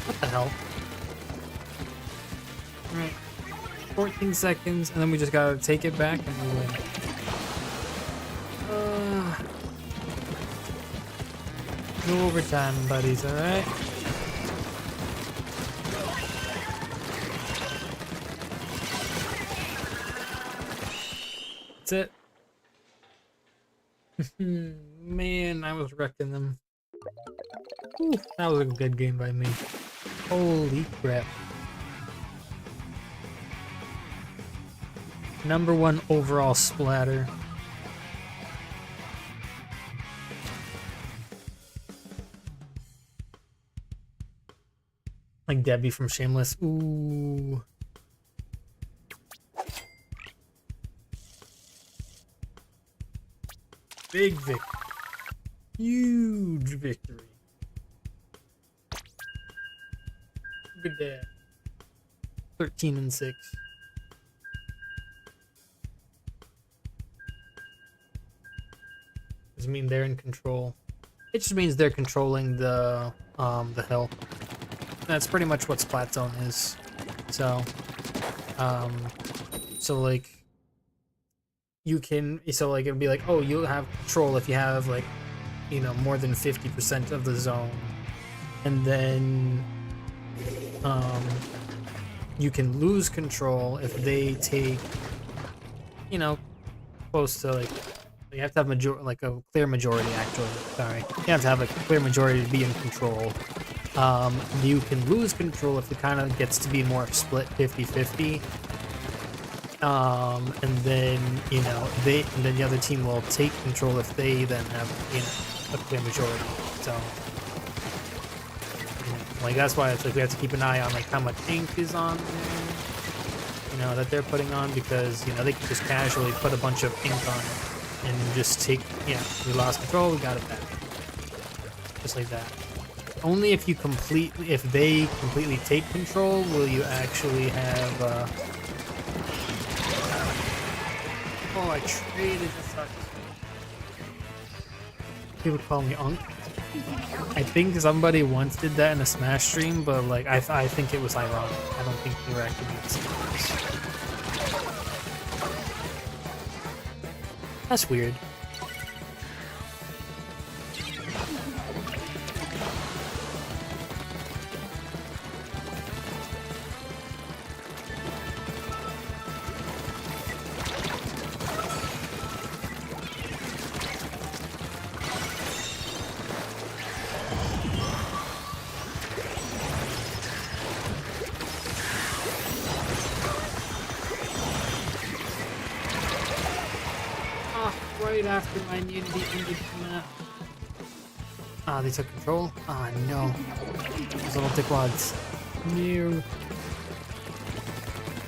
What the hell? Alright. 14 seconds, and then we just gotta take it back and we win. No overtime, buddies, alright? That's it. Man, I was wrecking them. Whew, that was a good game by me. Holy crap. #1 overall splatter. Like Debbie from Shameless. Ooh. Big victory. Huge victory. Good dad. 13-6. Does it mean they're in control? It just means they're controlling the hill. That's pretty much what Splatoon is. So, like, you can, so like it'd be like, oh, you'll have control if you have like, you know, more than 50% of the zone, and then you can lose control if they take, you know, close to like, you have to have a clear majority actually. Sorry, you have to have a clear majority to be in control. You can lose control if it kind of gets to be more split 50-50. And then, you know, then the other team will take control if they then have, you know, a clear majority. So, you know, like, that's why it's like we have to keep an eye on like how much ink is on there, you know, that they're putting on, because, you know, they can just casually put a bunch of ink on it and just take, yeah, we lost control, we got it back. Just like that. Only if they completely take control will you actually have, oh, I traded this sucks. People call me Unk. I think somebody once did that in a Smash stream, but like, I think it was ironic. I don't think they were actually being serious. That's weird. Right after my immunity ended from that. Ah, they took control. Ah, no. Those little dickwads. No.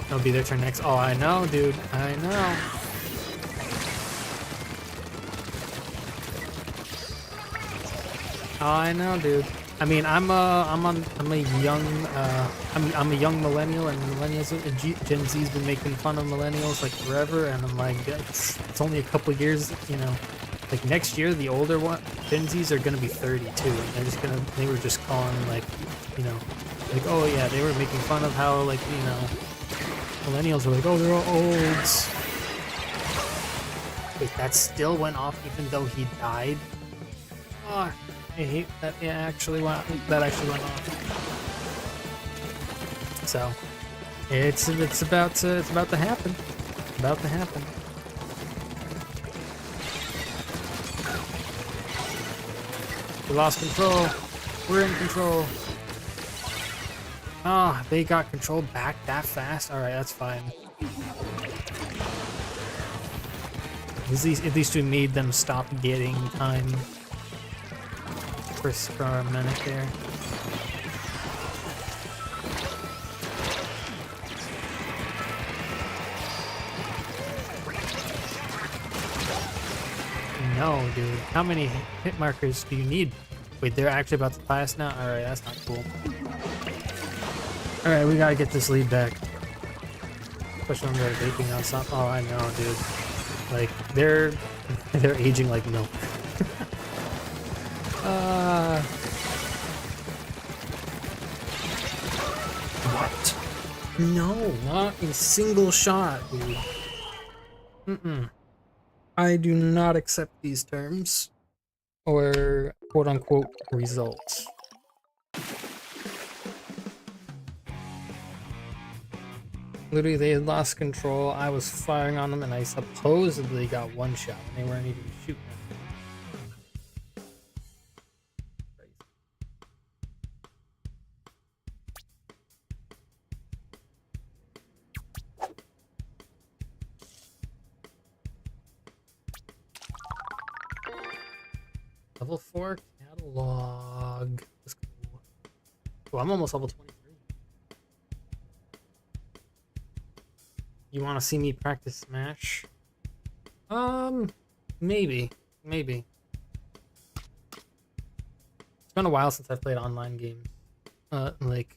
It'll be their turn next. Oh, I know, dude. I know. Oh, I know, dude. I mean, I'm a young millennial, and Gen Z's been making fun of millennials like forever, and I'm like, it's only a couple years, you know. Like next year, the older one Gen Z's are gonna be 32, and they were just calling like, you know, like, oh yeah, they were making fun of how, like, you know, millennials were like, oh, they're all old. Wait, that still went off even though he died. Oh, I hate that. Yeah, that actually went off. So it's about to happen. About to happen. We lost control. We're in control. Ah, oh, they got control back that fast? Alright, that's fine. At least we made them stop getting time for a minute there. No, dude. How many hit markers do you need? Wait, they're actually about to tie us now? Alright, that's not cool. Alright, we gotta get this lead back. Especially when they're vaping on something. Oh, I know, dude. Like, they're aging like milk. What? No, not a single shot, dude. Mm-mm. I do not accept these terms. Or quote-unquote results. Literally, they had lost control. I was firing on them, and I supposedly got one shot, and they weren't even shooting. Level 4 catalog. That's cool. Oh, I'm almost level 23. You want to see me practice Smash? Maybe. Maybe. It's been a while since I've played online games. Like,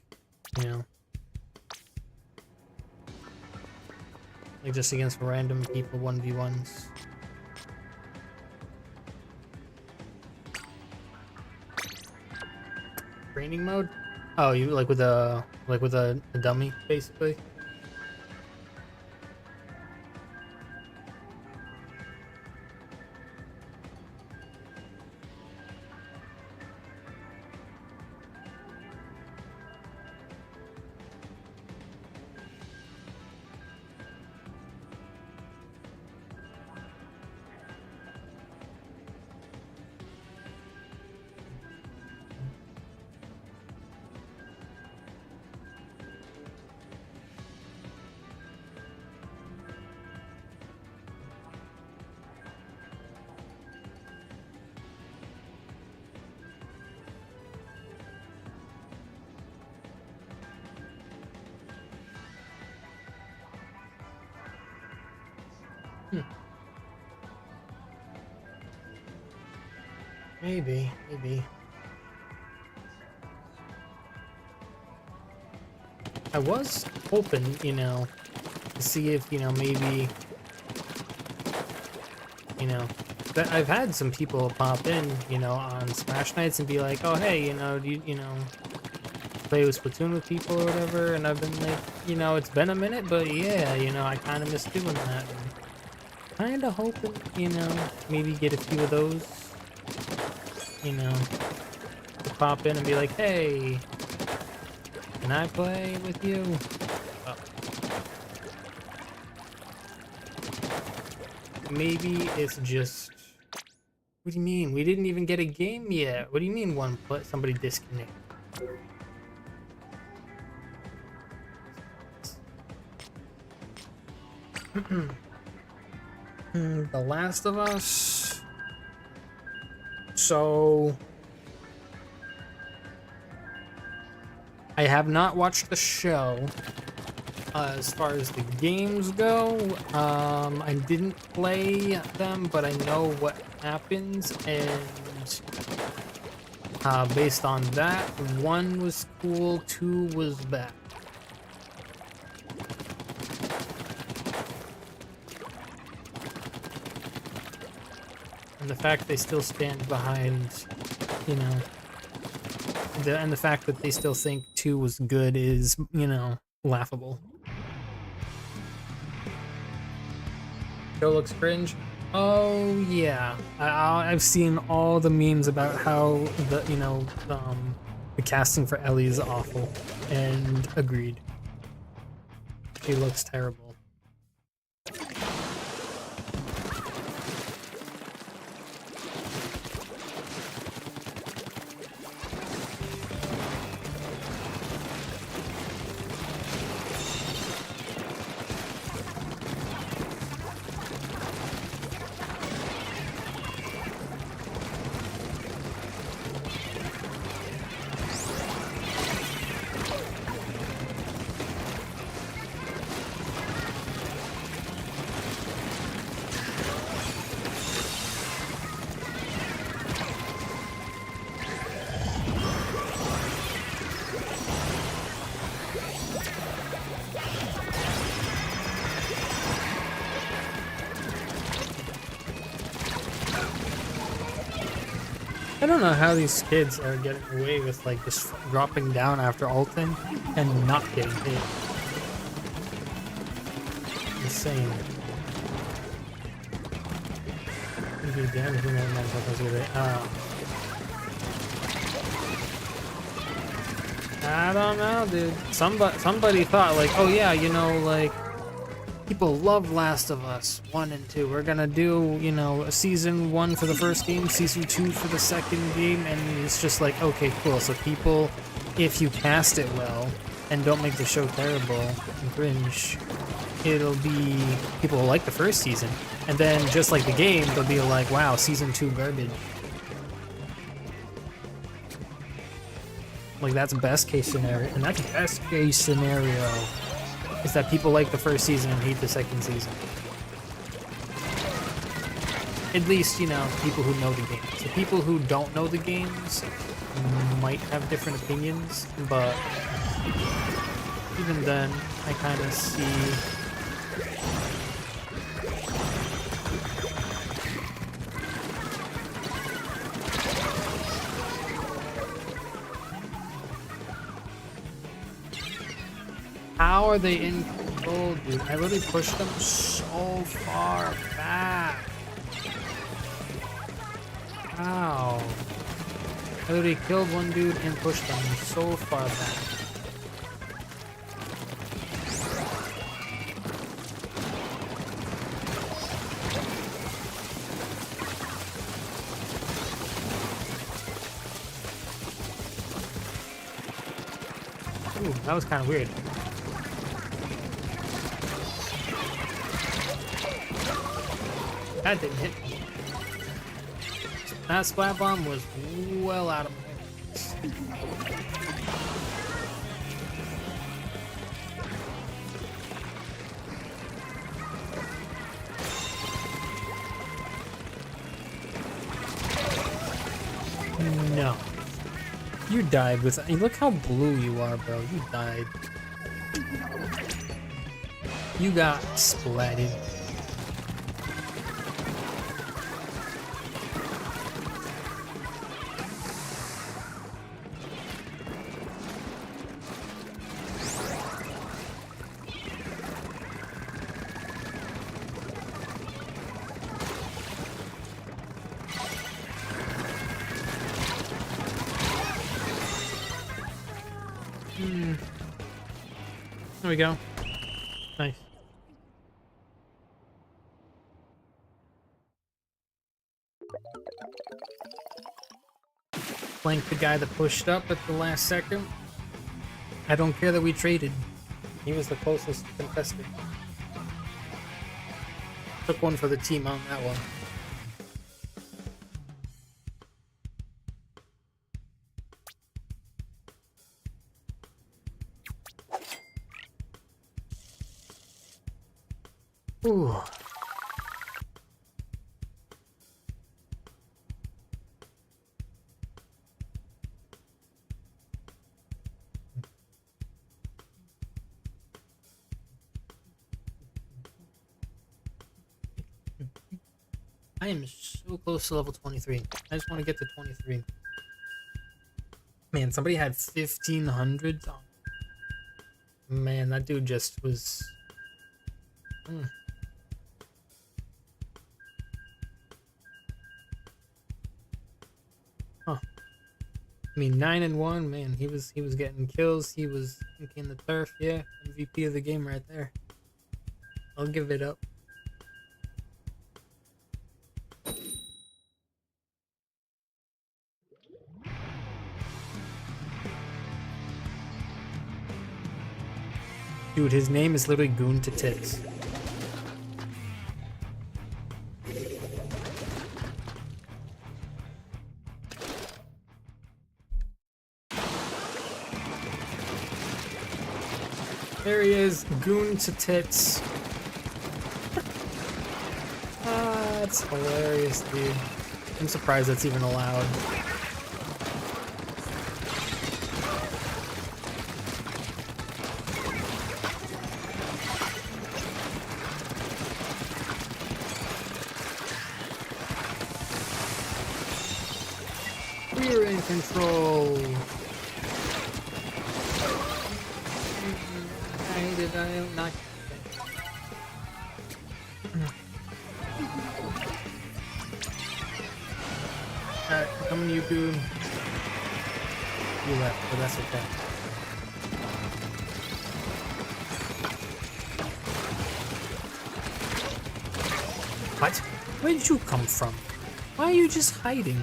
you know. Like, just against random people, 1v1s. Training mode? Oh, you like with a dummy, basically. Maybe. I was hoping, you know, to see if, you know, maybe, you know, that I've had some people pop in, you know, on Smash nights and be like, oh, hey, you know, do you know, play with Splatoon with people or whatever, and I've been like, you know, it's been a minute, but yeah, you know, I kind of miss doing that. Kind of hoping, you know, maybe get a few of those, you know, to pop in and be like, hey, can I play with you? Oh. Maybe it's just, what do you mean? We didn't even get a game yet. What do you mean somebody disconnect? The Last of Us. So I have not watched the show. As far as the games go, I didn't play them, but I know what happens, and based on that, 1 was cool, 2 was bad. And the fact they still stand behind, you know, and the fact that they still think 2 was good is, you know, laughable. Show looks cringe. Oh yeah, I've seen all the memes about how the the casting for Ellie is awful, and agreed. She looks terrible. I don't know how these kids are getting away with like just dropping down after ulting and not getting hit. Insane. I don't know, dude. Somebody thought like, oh yeah, you know, like people love Last of Us 1 and 2. We're gonna do, you know, a season 1 for the first game, season 2 for the second game, and it's just like, okay, cool. So people, if you cast it well and don't make the show terrible and cringe, it'll be people will like the first season, and then just like the game, they'll be like, wow, season 2 garbage. Like that's best case scenario, and that's best case scenario. Is that people like the first season and hate the second season. At least, you know, people who know the games. The people who don't know the games might have different opinions, but even then, I kind of see... How are they in control, dude? I literally pushed them so far back. Wow. I literally killed one dude and pushed them so far back. Ooh, that was kind of weird. That didn't hit me. That splat bomb was well out of my hands. No. You died with... Look how blue you are, bro. You died. You got splatted. There we go. Nice. Flanked the guy that pushed up at the last second. I don't care that we traded. He was the closest contestant. Took one for the team on that one. Ooh. I am so close to level 23. I just want to get to 23. Man, somebody had 1,500. Oh, man, that dude just was... Huh. I mean, 9 and 1, man. He was getting kills. He was thinking the turf. Yeah, MVP of the game right there. I'll give it up. Dude, his name is literally Goon to Tits. There he is, Goon to Tits. Ah, that's hilarious, dude. I'm surprised that's even allowed. We're in control. Did I not? Alright, coming to you, Goon. You left, but that's okay. What? Where did you come from? Why are you just hiding?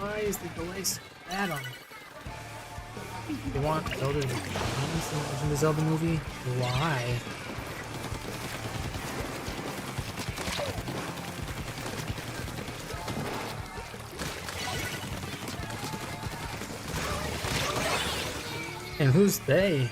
Why is the delay so bad on it? You want Zelda to dance in the Zelda movie? Why? And who's they?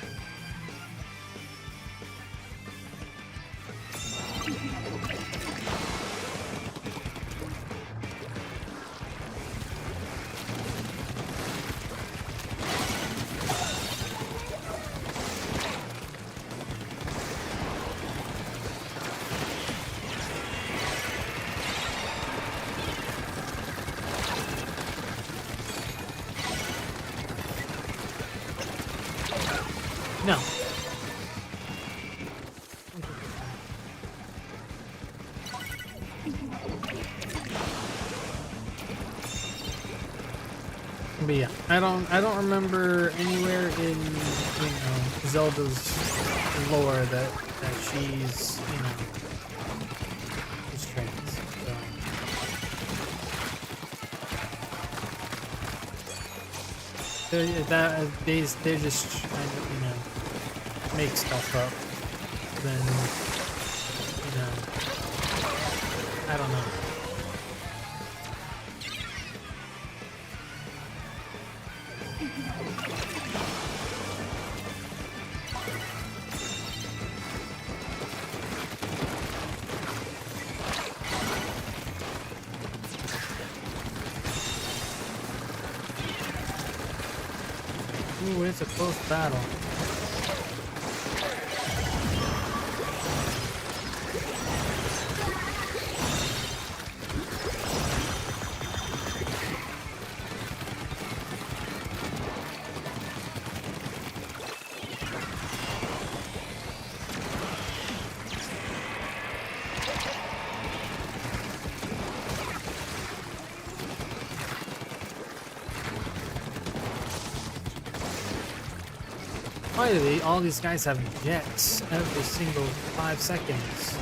No. But yeah, I don't remember anywhere in Zelda's lore that she's she's trans. So they're just trying to make stuff up. Then I don't know. Ooh, it's a close battle. Why do all these guys have jets every single 5 seconds?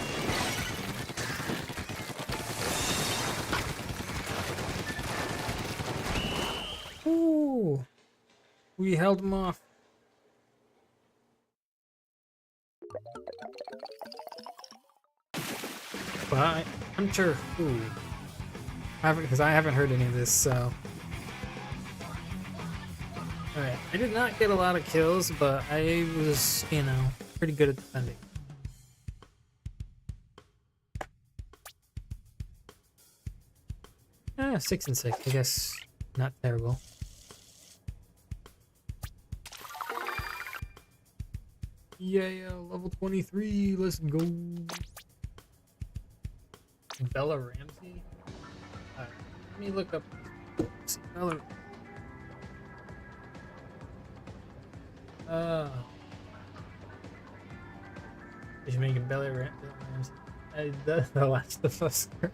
Ooh, we held them off. But Hunter who? Because I haven't heard any of this, so. Alright, I did not get a lot of kills, but I was, you know, pretty good at defending. Ah, 6 and 6, I guess not terrible. Yeah, level 23, let's go. Bella Ramsey? Alright, let me look up. See, Bella. Did you make a Bella Ramsey? The Last of Us girl.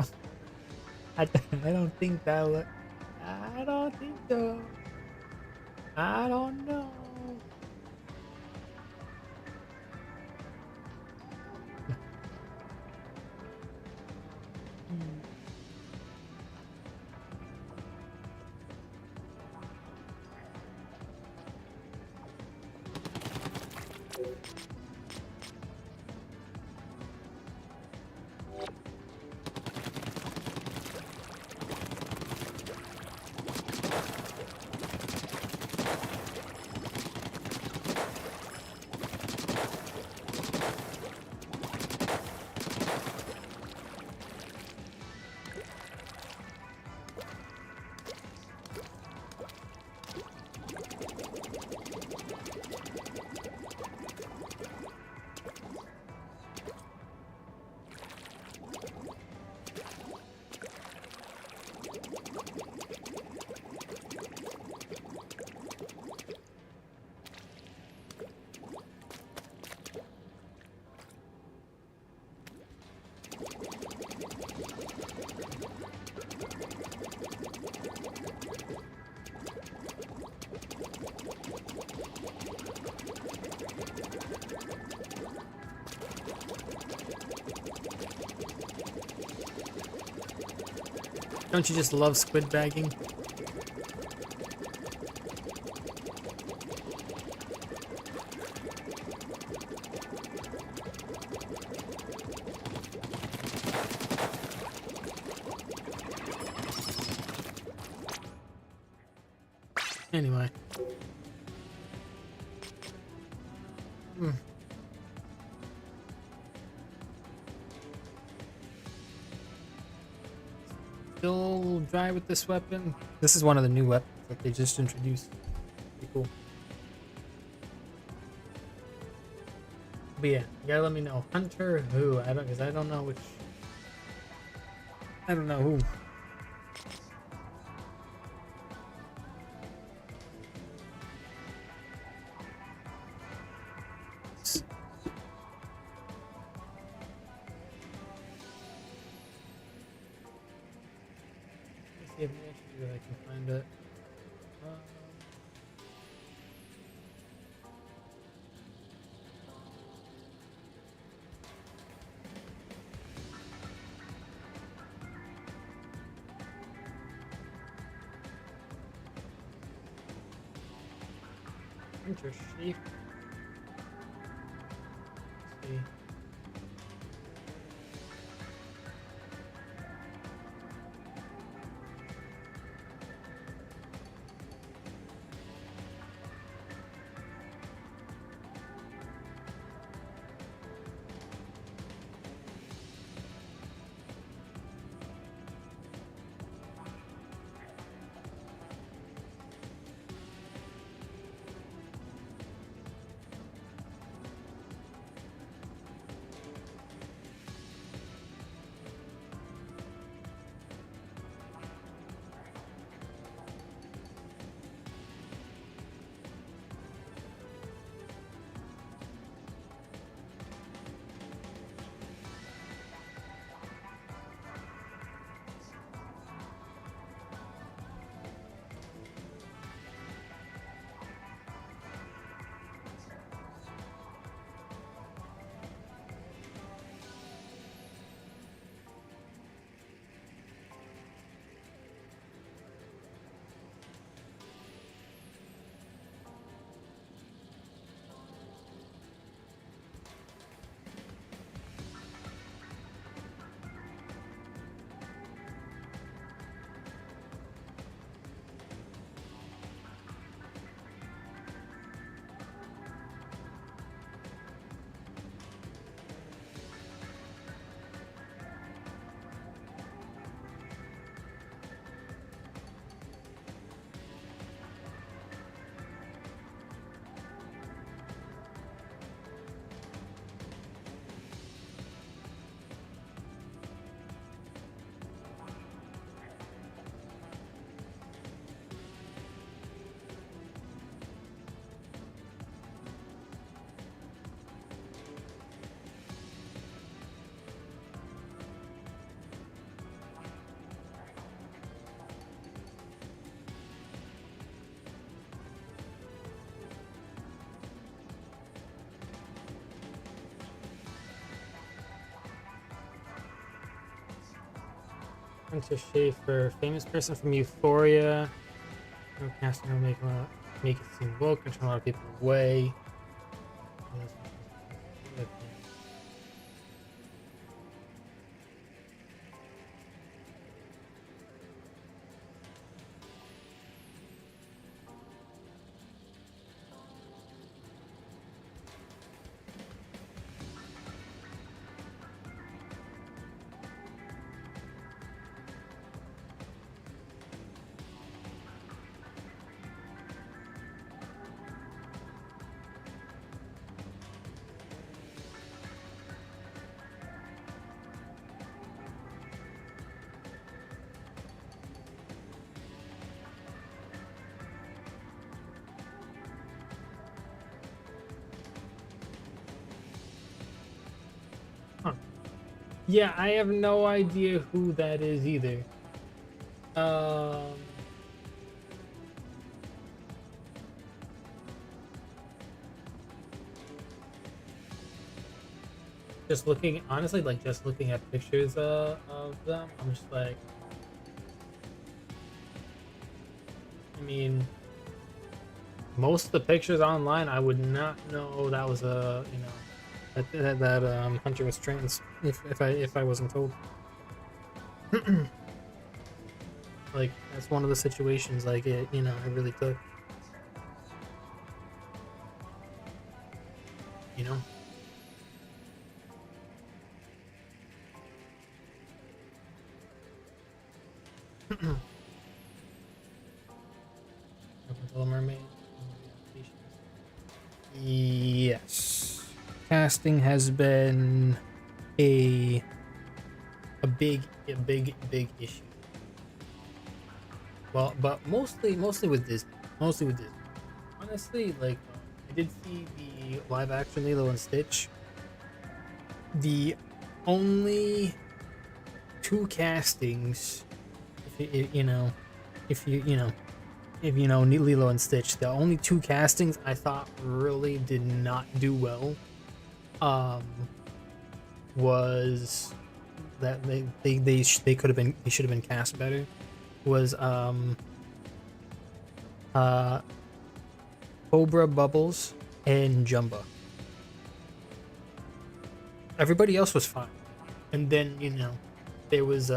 I don't think that would. I don't think so. I don't know. Don't you just love squid bagging? Anyway. Still dry with this weapon. This is one of the new weapons that they just introduced. Pretty cool. But yeah, you gotta let me know. Hunter who? Because I don't know which. I don't know who. See if I can find it. Hunter sheep. Let's see. Hunter Schafer, famous person from Euphoria. No casting will make it seem woke and turn a lot of people away. Huh. Yeah, I have no idea who that is either. Um, just looking, honestly, like just looking at pictures of them, I'm just like, I mean, most of the pictures online, I would not know that was a, you know, that Hunter was trans if I wasn't told. Like that's one of the situations like it, you know, it really took, you know. Little Mermaid. Yes, casting has been a big issue. Well, but mostly with Disney. Mostly with Disney. Honestly, like I did see the live action Lilo and Stitch. The only two castings, if you know, if you know, if you know Lilo and Stitch, the only two castings I thought really did not do well, was that they could have been, they should have been cast better. Was Cobra, Bubbles, and Jumba. Everybody else was fine, and then you know there was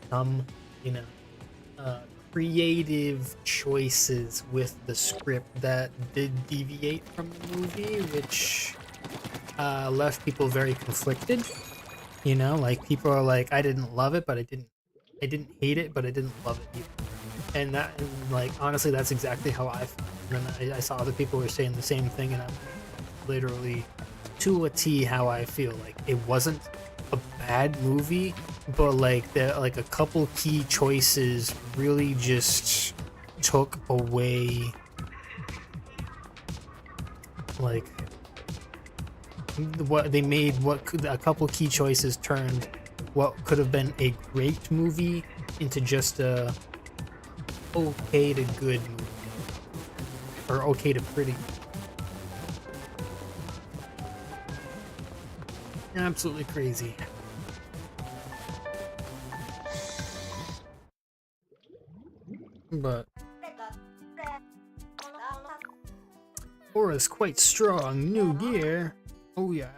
some, you know, creative choices with the script that did deviate from the movie, which left people very conflicted. You know, like people are like, I didn't love it, but I didn't hate it, but I didn't love it either. And that, and like honestly, that's exactly how I felt. And then I saw other people were saying the same thing, and I'm literally to a T how I feel. Like it wasn't a bad movie, but like like a couple key choices really just took away, like what they made, what could, a couple key choices turned what could have been a great movie into just a okay to good movie, or okay to pretty. Absolutely crazy. But Aura's quite strong. New gear. Oh yeah.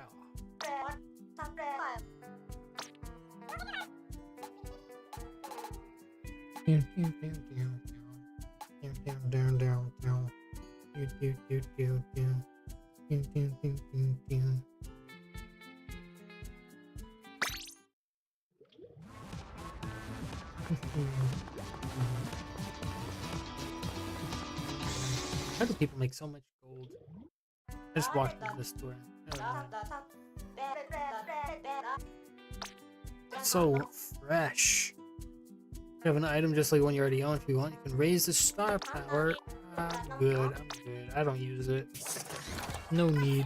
How do people make so much gold? I just walked into the store. So fresh. You have an item just like one you already own. If you want, you can raise the star power. I'm good. I'm good. I don't use it. No need.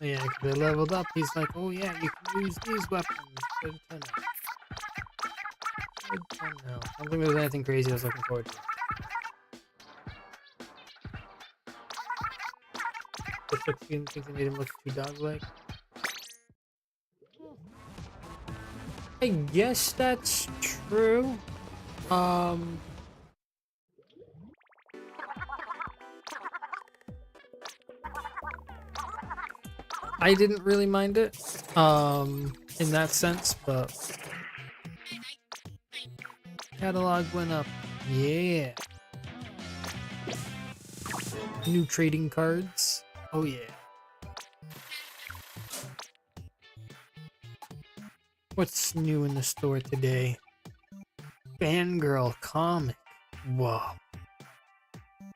Yeah, because they leveled up. He's like, oh yeah, you can use these weapons. Good to know. Good to know. I don't think there's anything crazy I was looking forward to. Thinks it made him look too dog-like. I guess that's true. I didn't really mind it, in that sense, but catalog went up. Yeah. New trading cards. Oh yeah. What's new in the store today? Fangirl comic. Whoa.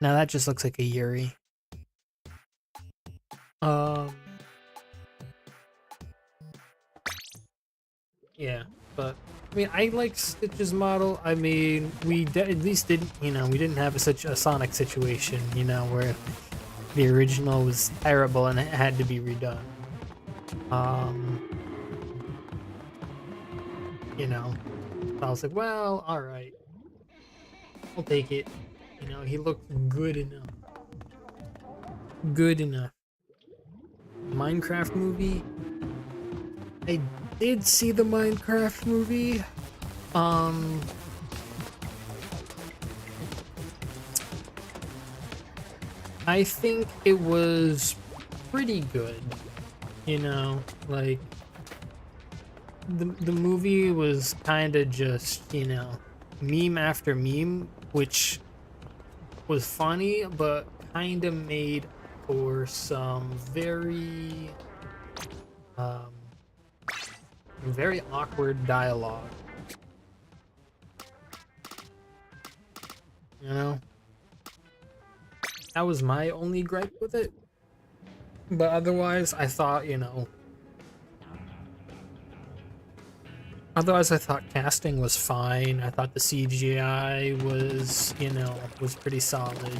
Now that just looks like a Yuri. Yeah, but I mean, I like Stitch's model. I mean, at least didn't, we didn't have such a Sonic situation, where the original was terrible and it had to be redone. I was like, well, all right, I'll take it. He looked good enough. Good enough. Minecraft movie. I did see the Minecraft movie. I think it was pretty good. Like the movie was kind of just, meme after meme, which was funny, but kind of made for some very awkward dialogue. That was my only gripe with it. But otherwise, I thought, casting was fine. I thought the CGI was, was pretty solid.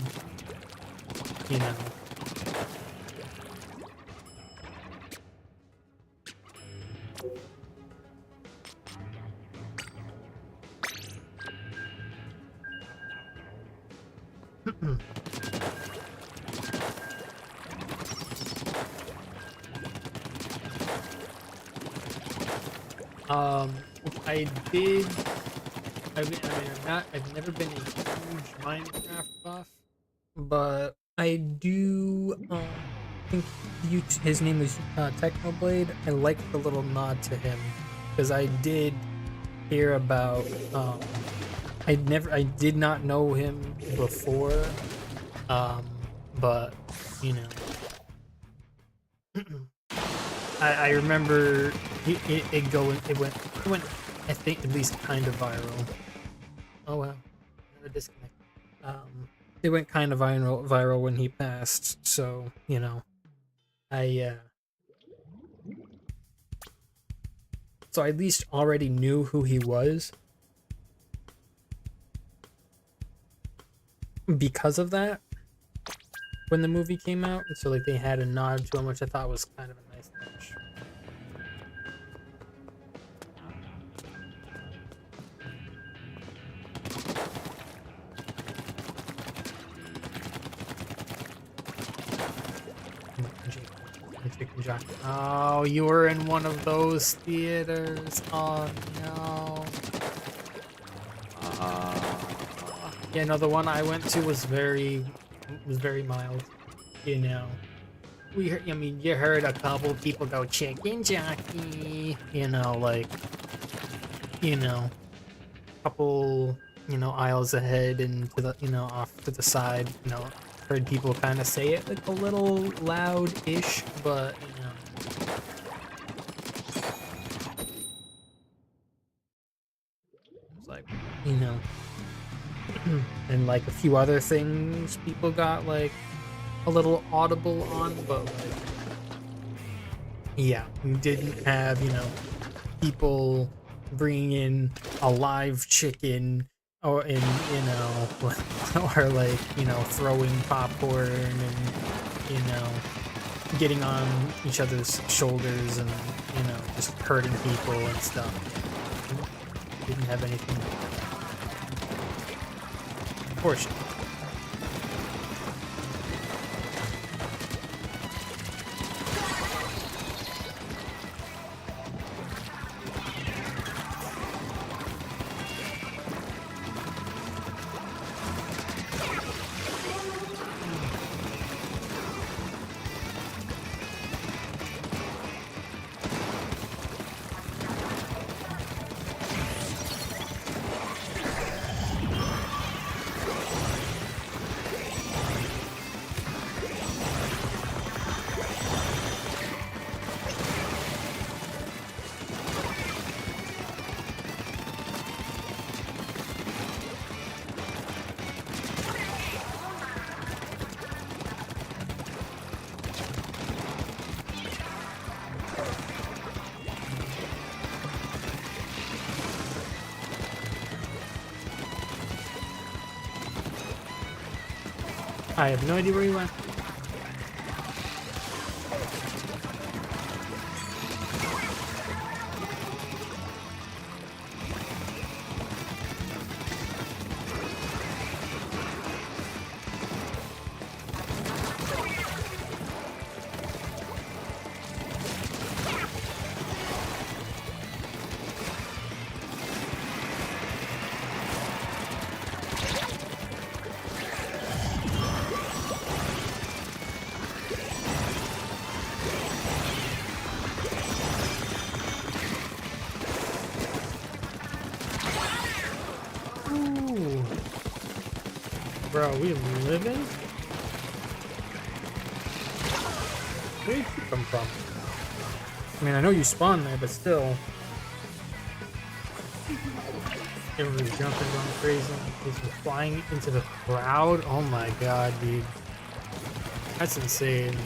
I've never been a huge Minecraft buff, but I do, think his name is Technoblade. I like the little nod to him, because I did hear about, I did not know him before, but, I remember it went, I think, at least kind of viral. Oh wow, another disconnect. It went kind of viral when he passed, so, I so I at least already knew who he was because of that when the movie came out, and so like they had a nod to him, which I thought was kind of a nice touch. Oh, you were in one of those theaters. Oh no. Yeah, no, the one I went to was very mild. You heard a couple people go chicken jockey. Couple, aisles ahead and to the, off to the side. Heard people kind of say it like a little loud-ish, but it's like, and like a few other things people got like a little audible on, but like, yeah, we didn't have, people bringing in a live chicken or or like, throwing popcorn and, getting on each other's shoulders and, just hurting people and stuff. Didn't have anything. Fortunately. I have no idea where he went. Ooh. Bro, we living? Where did you come from? I mean, I know you spawned there, but still. Everybody's jumping, going crazy. He's flying into the crowd. Oh my god, dude. That's insane.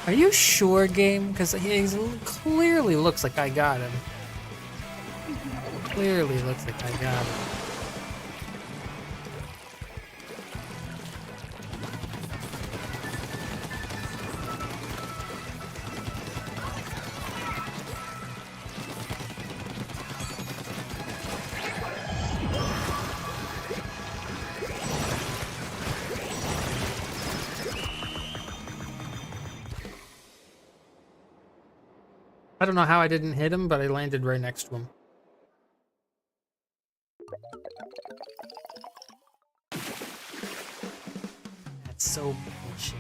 Are you sure, game? Because he clearly looks like I got him. Clearly looks like I got him. I don't know how I didn't hit him, but I landed right next to him. That's so bullshit.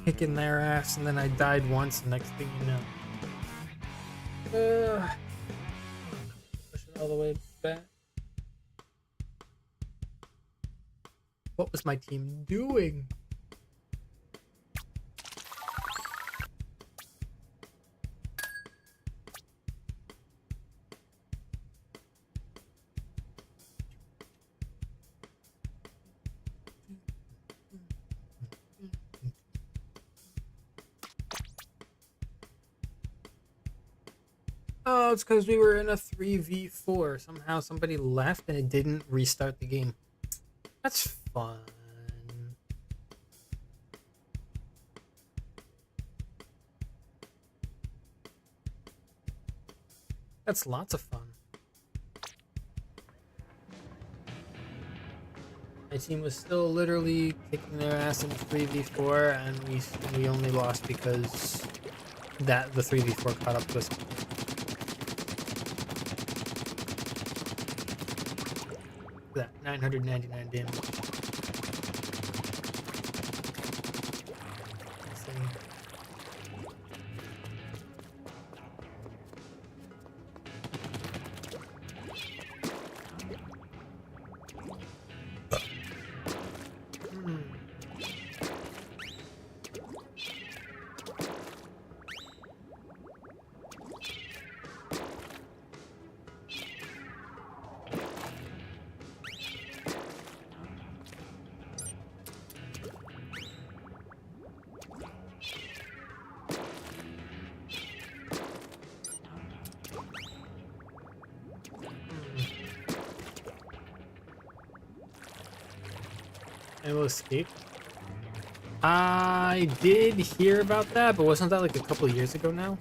Kicking their ass, and then I died once, and next thing you know. Push it all the way back. What was my team doing? Oh, it's because we were in a 3v4. Somehow somebody left and it didn't restart the game. That's fun. That's lots of fun. My team was still literally kicking their ass in 3v4, and we only lost because the 3v4 caught up to us. That 999 damage. Insane. It will escape. I did hear about that, but wasn't that like a couple years ago now?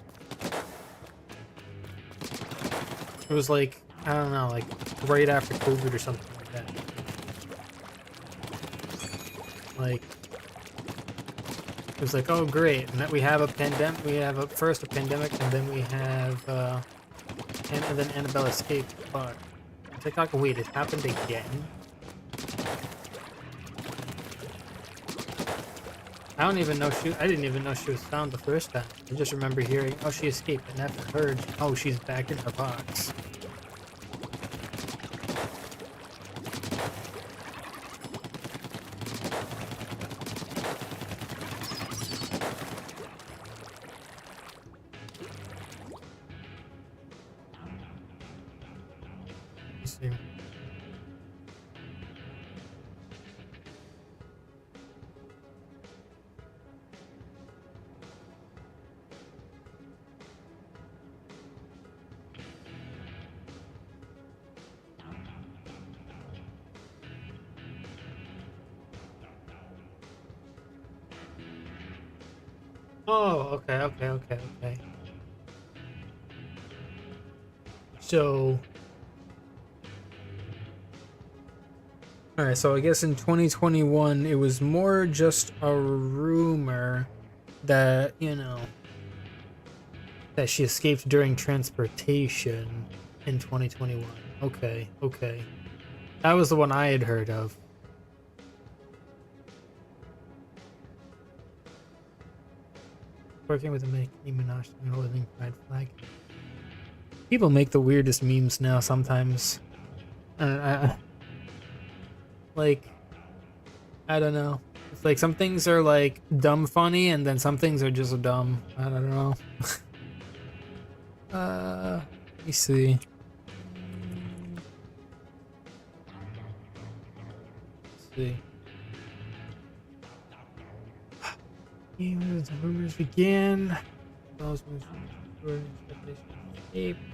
It was like, I don't know, like right after COVID or something like that. Like, it was like, oh great, and that we have a pandemic, first a pandemic, and then we have, and then Annabelle escaped. But TikTok, wait, it happened again? I didn't even know she was found the first time. I just remember hearing, oh, she escaped, and after her, oh, she's back in her box. Let's see. Oh, okay. So, alright, so I guess in 2021, it was more just a rumor that, that she escaped during transportation in 2021. Okay. That was the one I had heard of. Working with a Nicki Minaj and holding pride flag. People make the weirdest memes now sometimes. Like, I don't know. It's like some things are like dumb funny and then some things are just dumb. I don't know. Let me see. Let's see. The rumors began. Stalls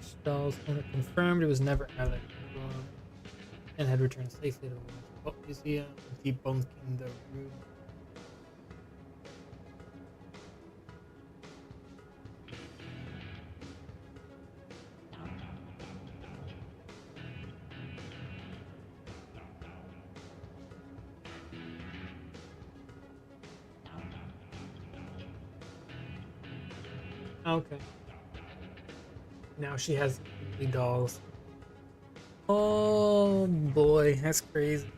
Stalls confirmed it was never Alec and had returned safely to the World Museum, debunking the rumor. Okay. Now she has the dolls. Oh boy, that's crazy.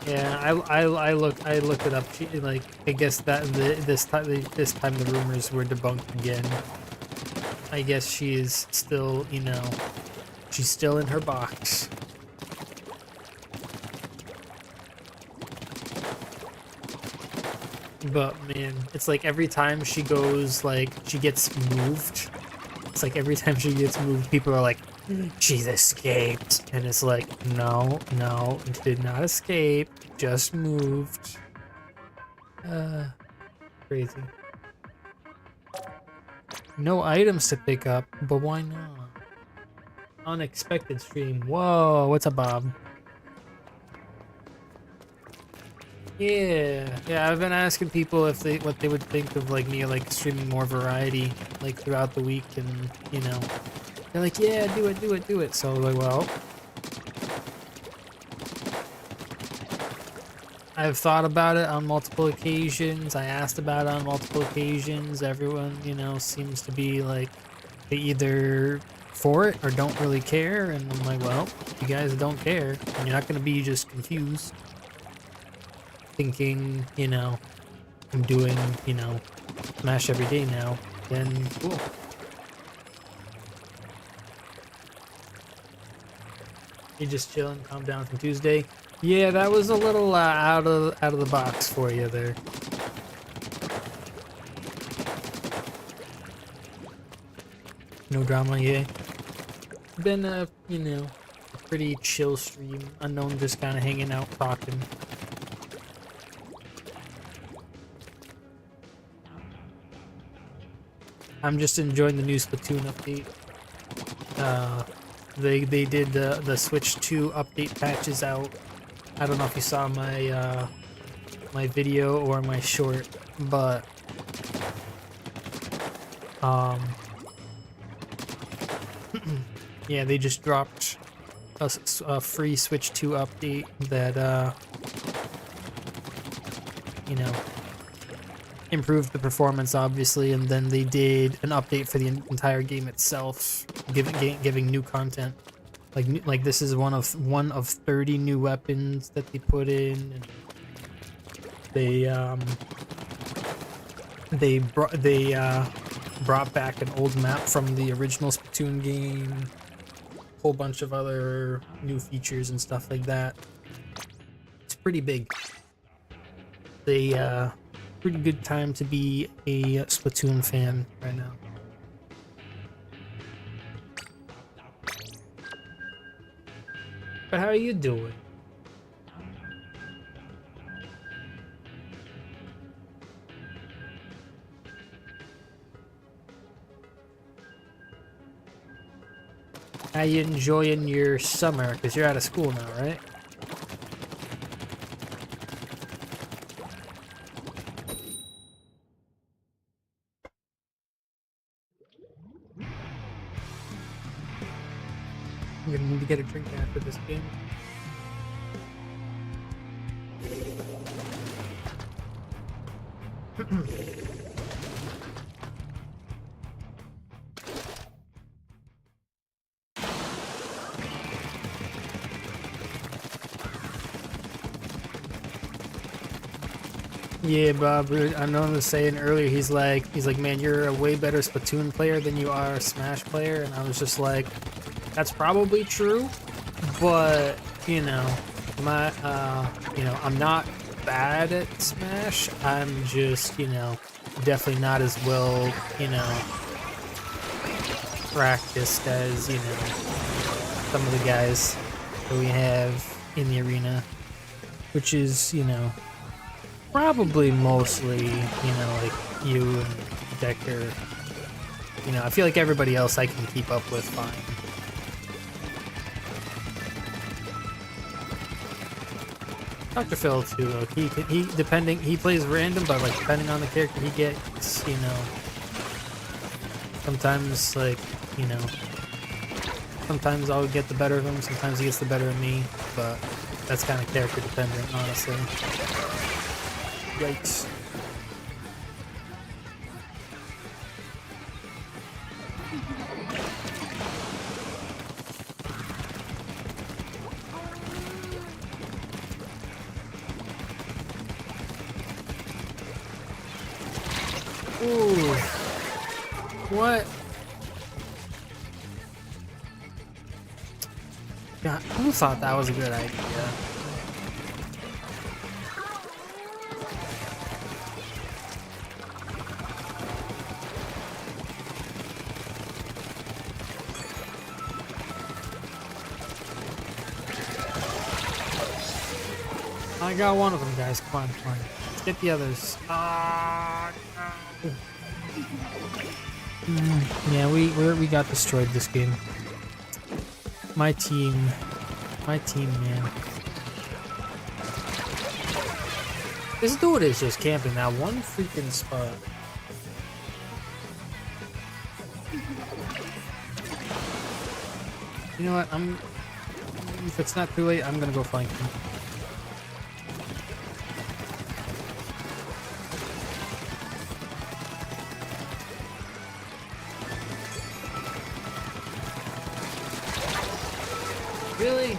Yeah, I looked it up. She, like, I guess that this time the rumors were debunked again. I guess she is still, she's still in her box. But man, it's like every time she goes, like, she gets moved. It's like every time she gets moved, people are like, she's escaped. And it's like, no, did not escape, just moved. Crazy. No items to pick up, but why not? Unexpected stream. Whoa, what's up, Bob? Yeah, I've been asking people if what they would think of like me like streaming more variety like throughout the week, and they're like, yeah, do it. So like, well, I've thought about it on multiple occasions. I asked about it on multiple occasions. Everyone, seems to be like they either for it or don't really care, and I'm like, well, you guys don't care, and you're not gonna be just confused. Thinking, I'm doing, Smash every day now, then cool. You just chilling, calm down from Tuesday. Yeah, that was a little out of the box for you there. No drama, yeah. Been a, a pretty chill stream. Unknown just kind of hanging out, talking. I'm just enjoying the new Splatoon update. They did the Switch 2 update patches out. I don't know if you saw my my video or my short, but yeah, they just dropped a free Switch 2 update that improved the performance, obviously, and then they did an update for the entire game itself, giving new content. Like this is one of 30 new weapons that they put in. And they brought back an old map from the original Splatoon game. A whole bunch of other new features and stuff like that. It's pretty big. Pretty good time to be a Splatoon fan right now. But how are you doing? How you enjoying your summer? Because you're out of school now, right? You're gonna need to get a drink after this game. Yeah, Bob. I know him was saying earlier. He's like, man, you're a way better Splatoon player than you are a Smash player. And I was just like, that's probably true, but you know, I'm not bad at Smash. I'm just, definitely not as well, practiced as some of the guys that we have in the arena, which is, probably mostly, like you and Decker. I feel like everybody else I can keep up with fine. Dr. Phil too, look, he plays random, but like depending on the character he gets, sometimes like, sometimes I'll get the better of him, sometimes he gets the better of me, but that's kind of character dependent, honestly. Yikes. Ooh. What? God, who thought that was a good idea? I got one of them, guys. Come on, come on. Let's get the others. No. Yeah, we got destroyed this game. My team, man. This dude is just camping that one freaking spot. You know what? If it's not too late, I'm gonna go flank him. Really?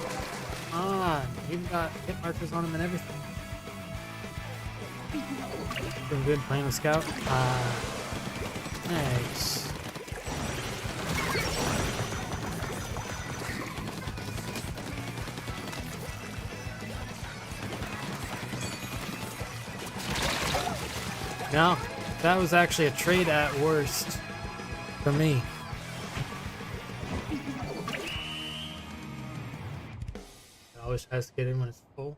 Ah, even got hit markers on him and everything. Doing good playing with Scout. Nice. No, that was actually a trade at worst for me. Always has to get in when it's full.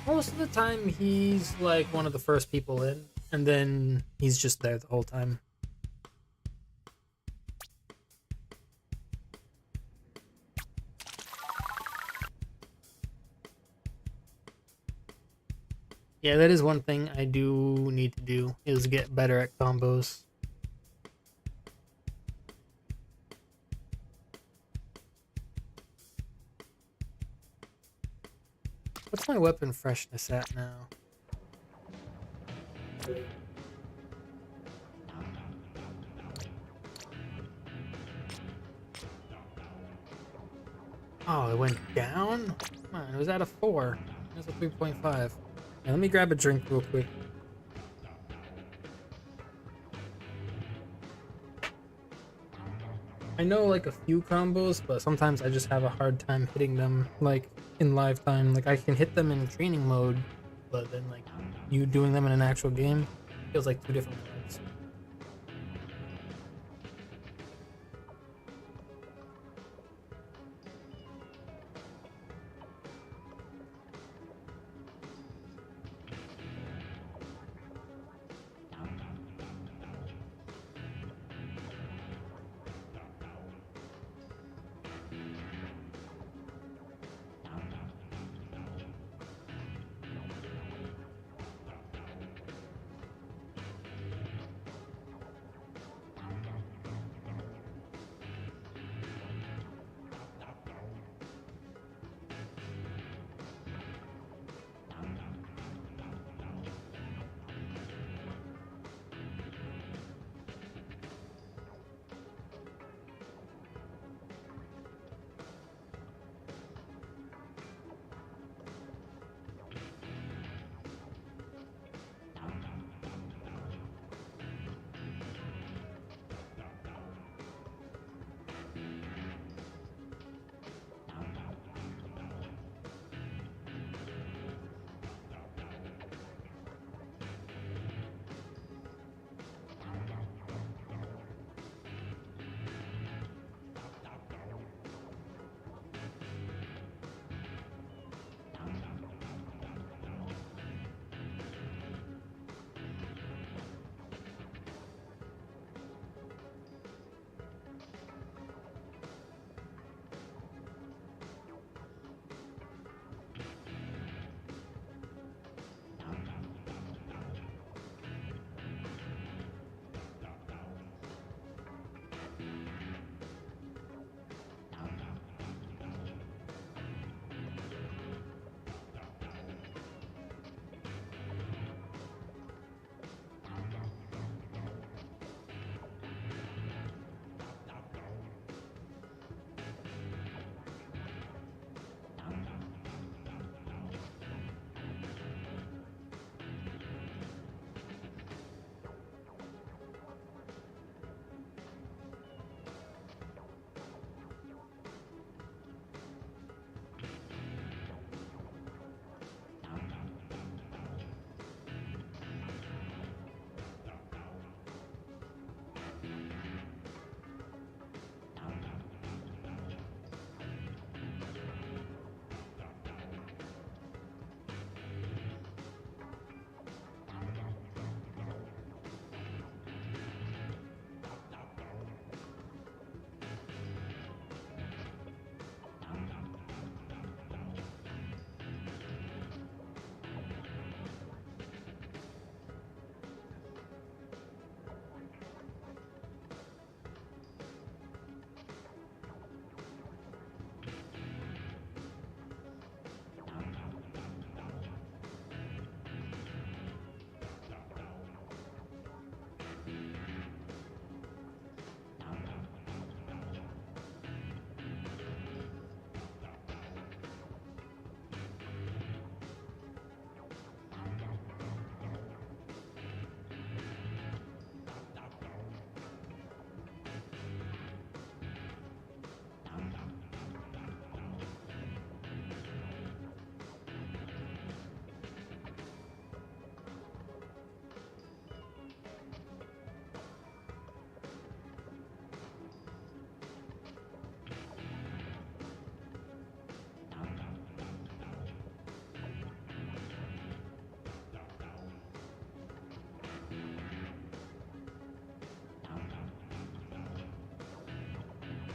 Most of the time, he's like one of the first people in, and then he's just there the whole time. Yeah, that is one thing I do need to do, is get better at combos. What's my weapon freshness at now? Oh, it went down? Come on, it was at a 4. It was a 3.5. Yeah, let me grab a drink real quick. I know like a few combos, but sometimes I just have a hard time hitting them like in live time. Like I can hit them in training mode, but then like you doing them in an actual game feels like two different worlds.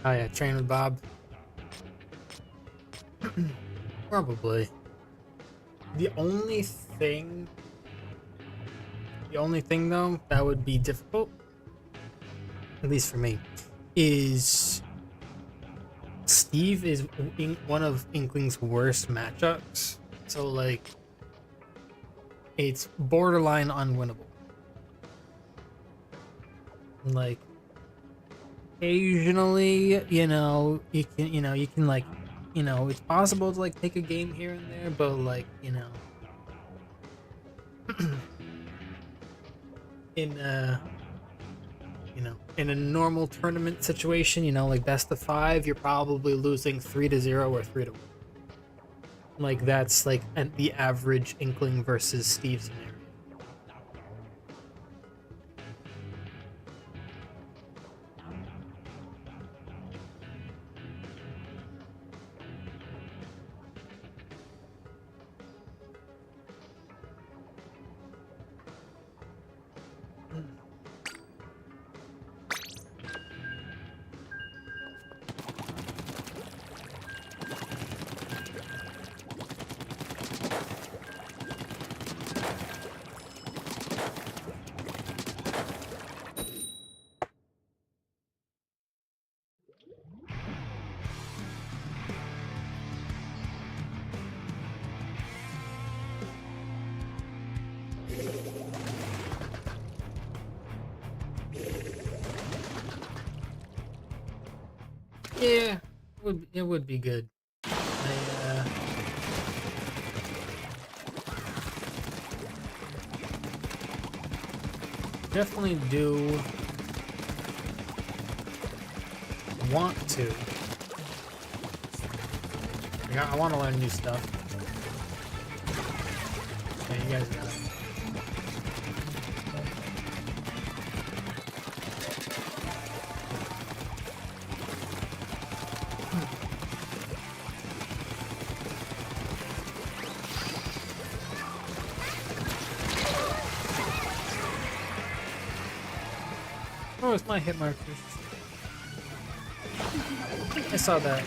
Oh yeah, train with Bob. Probably. The only thing though that would be difficult, at least for me, is Steve is one of Inkling's worst matchups. So like, it's borderline unwinnable. Like, occasionally, you can like, it's possible to like take a game here and there, but like, in in a normal tournament situation, like best of 5, you're probably losing 3-0 or 3-1. Like that's like the average Inkling versus Steve scenario. Yeah, it would be good. Definitely do want to. I want to learn new stuff. Yeah, you guys got it. Oh, it's my hit markers. I saw that.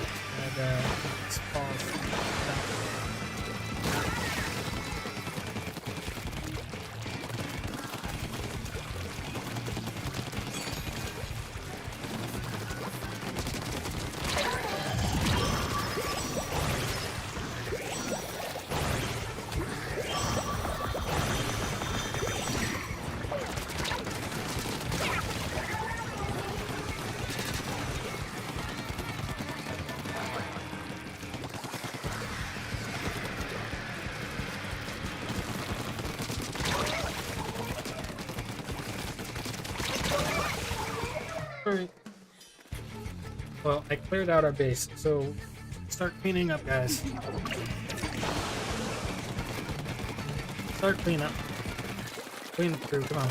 Alright. Well, I cleared out our base, so start cleaning up, guys. Start cleaning up. Clean through, come on.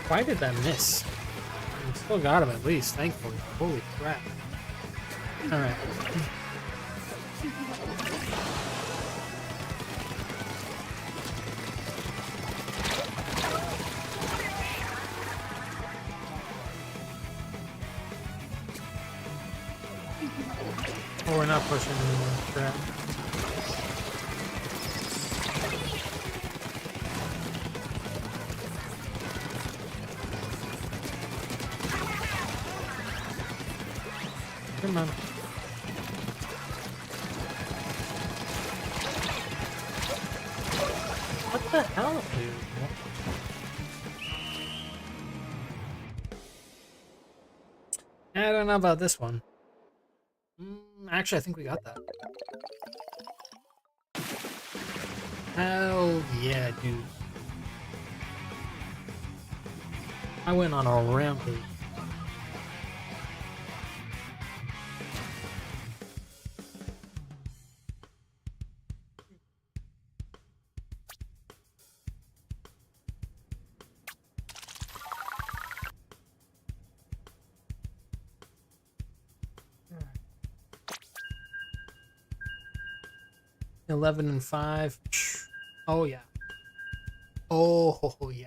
Why did that miss? I still got him at least, thankfully. Holy crap. Alright. Oh, we're not pushing anymore. Crap. Come on. What the hell, dude? I don't know about this one. Actually, I think we got that. Hell yeah, dude. I went on a rampage. Hmm. 11-5. Oh yeah. Oh yeah.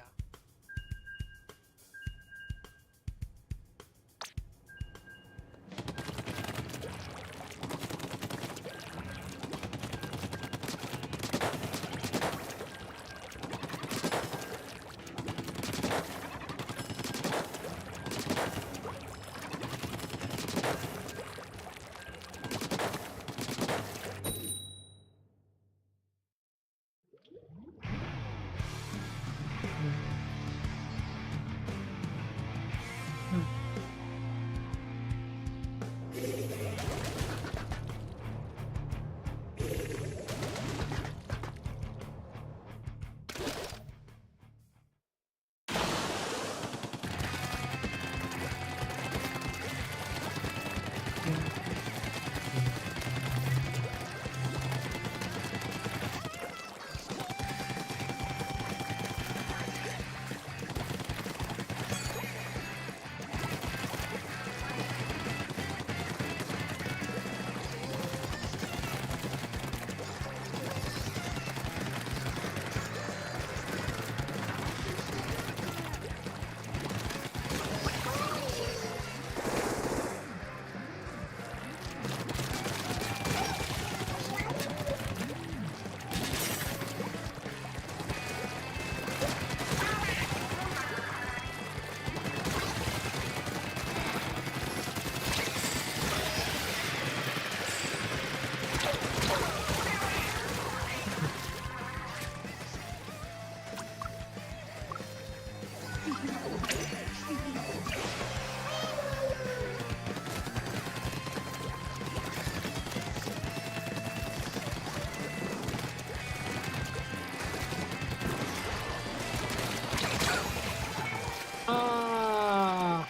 Ah,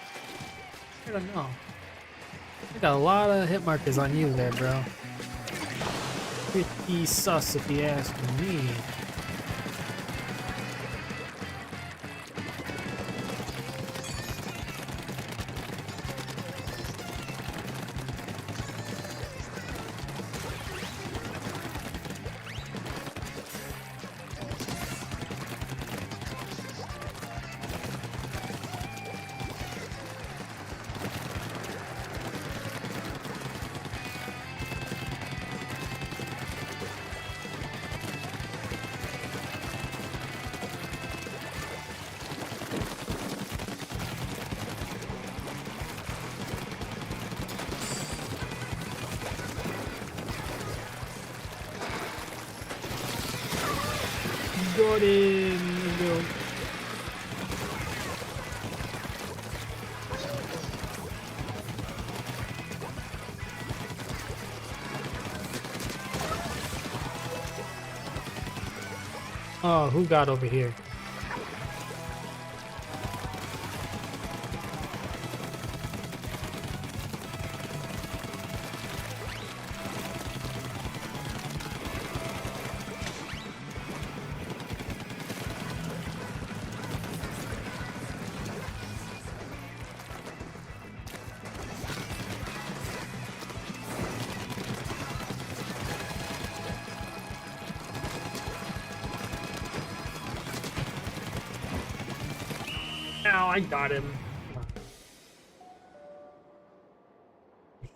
I don't know. I got a lot of hit markers on you there, bro. Pretty sus if you ask me. Got him. Let's go. Oh, who got over here? Ow, I got him. Come on.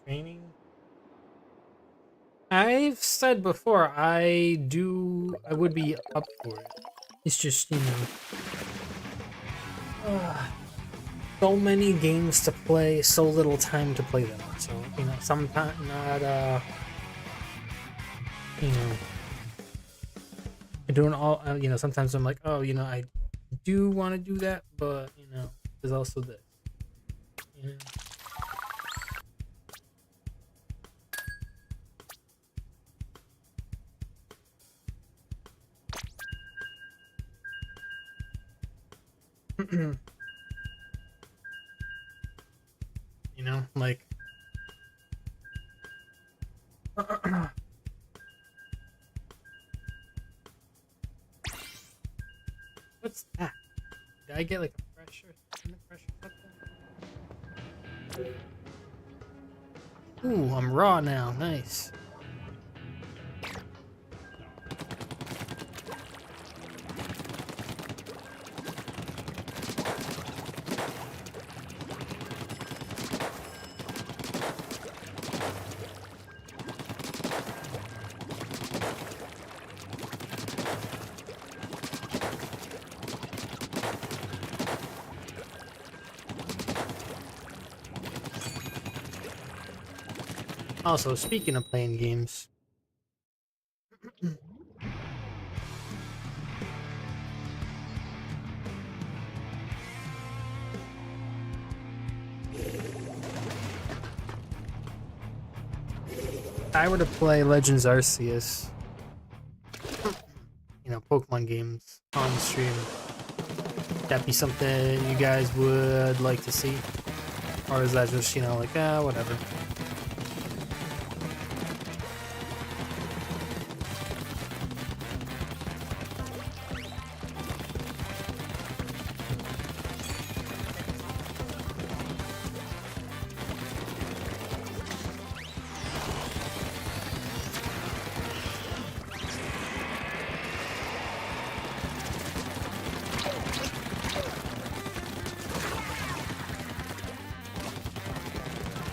Training. I've said before, I would be up for it. It's just, so many games to play, so little time to play them. So, sometimes not, you know, doing all, sometimes I'm like, oh, I do want to do that, but, there's also this. You know? You know, like. What's that? Did I get like a pressure? Something? Ooh, I'm raw now. Nice. Also, speaking of playing games, if I were to play Legends Arceus, you know, Pokemon games on stream, that be something you guys would like to see? Or is that just, you know, like, whatever?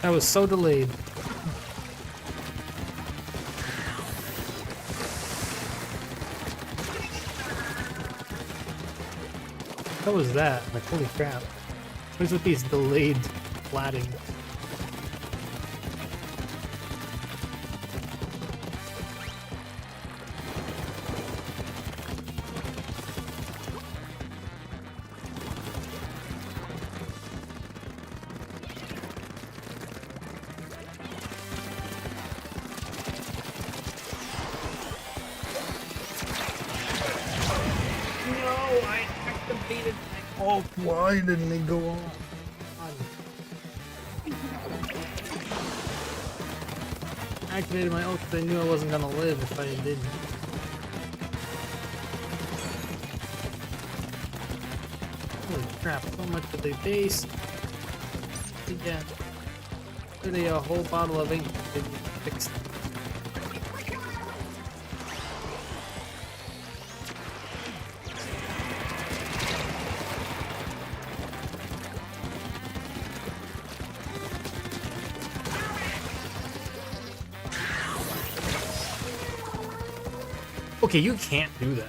That was so delayed. What was that? Like, holy crap. What is with these delayed flatting? Why didn't it go on? I activated my ult because I knew I wasn't gonna live if I didn't. Holy crap, so much that they base. Yeah. Literally a whole bottle of ink to fix them. Okay, you can't do that.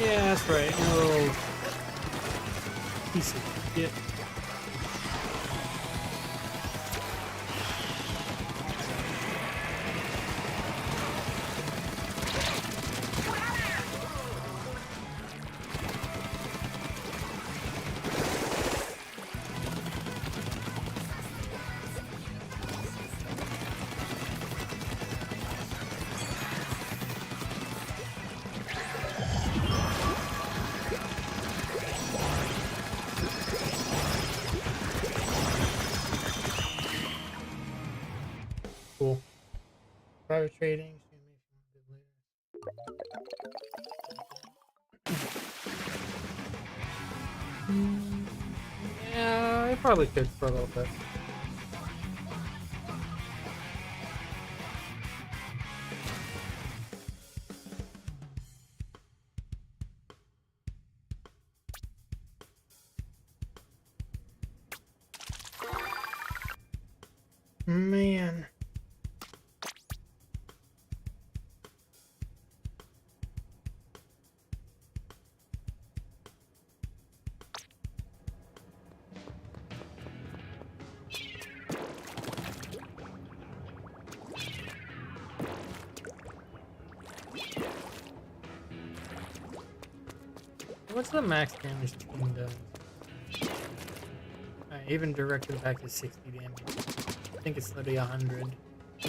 Yeah, that's right. No. Piece of shit. Cool. Private trading. Yeah, I probably could for a little bit. Man. What's the max damage this thing does? I even directed it back to 60 damage. I think it's literally 100. So.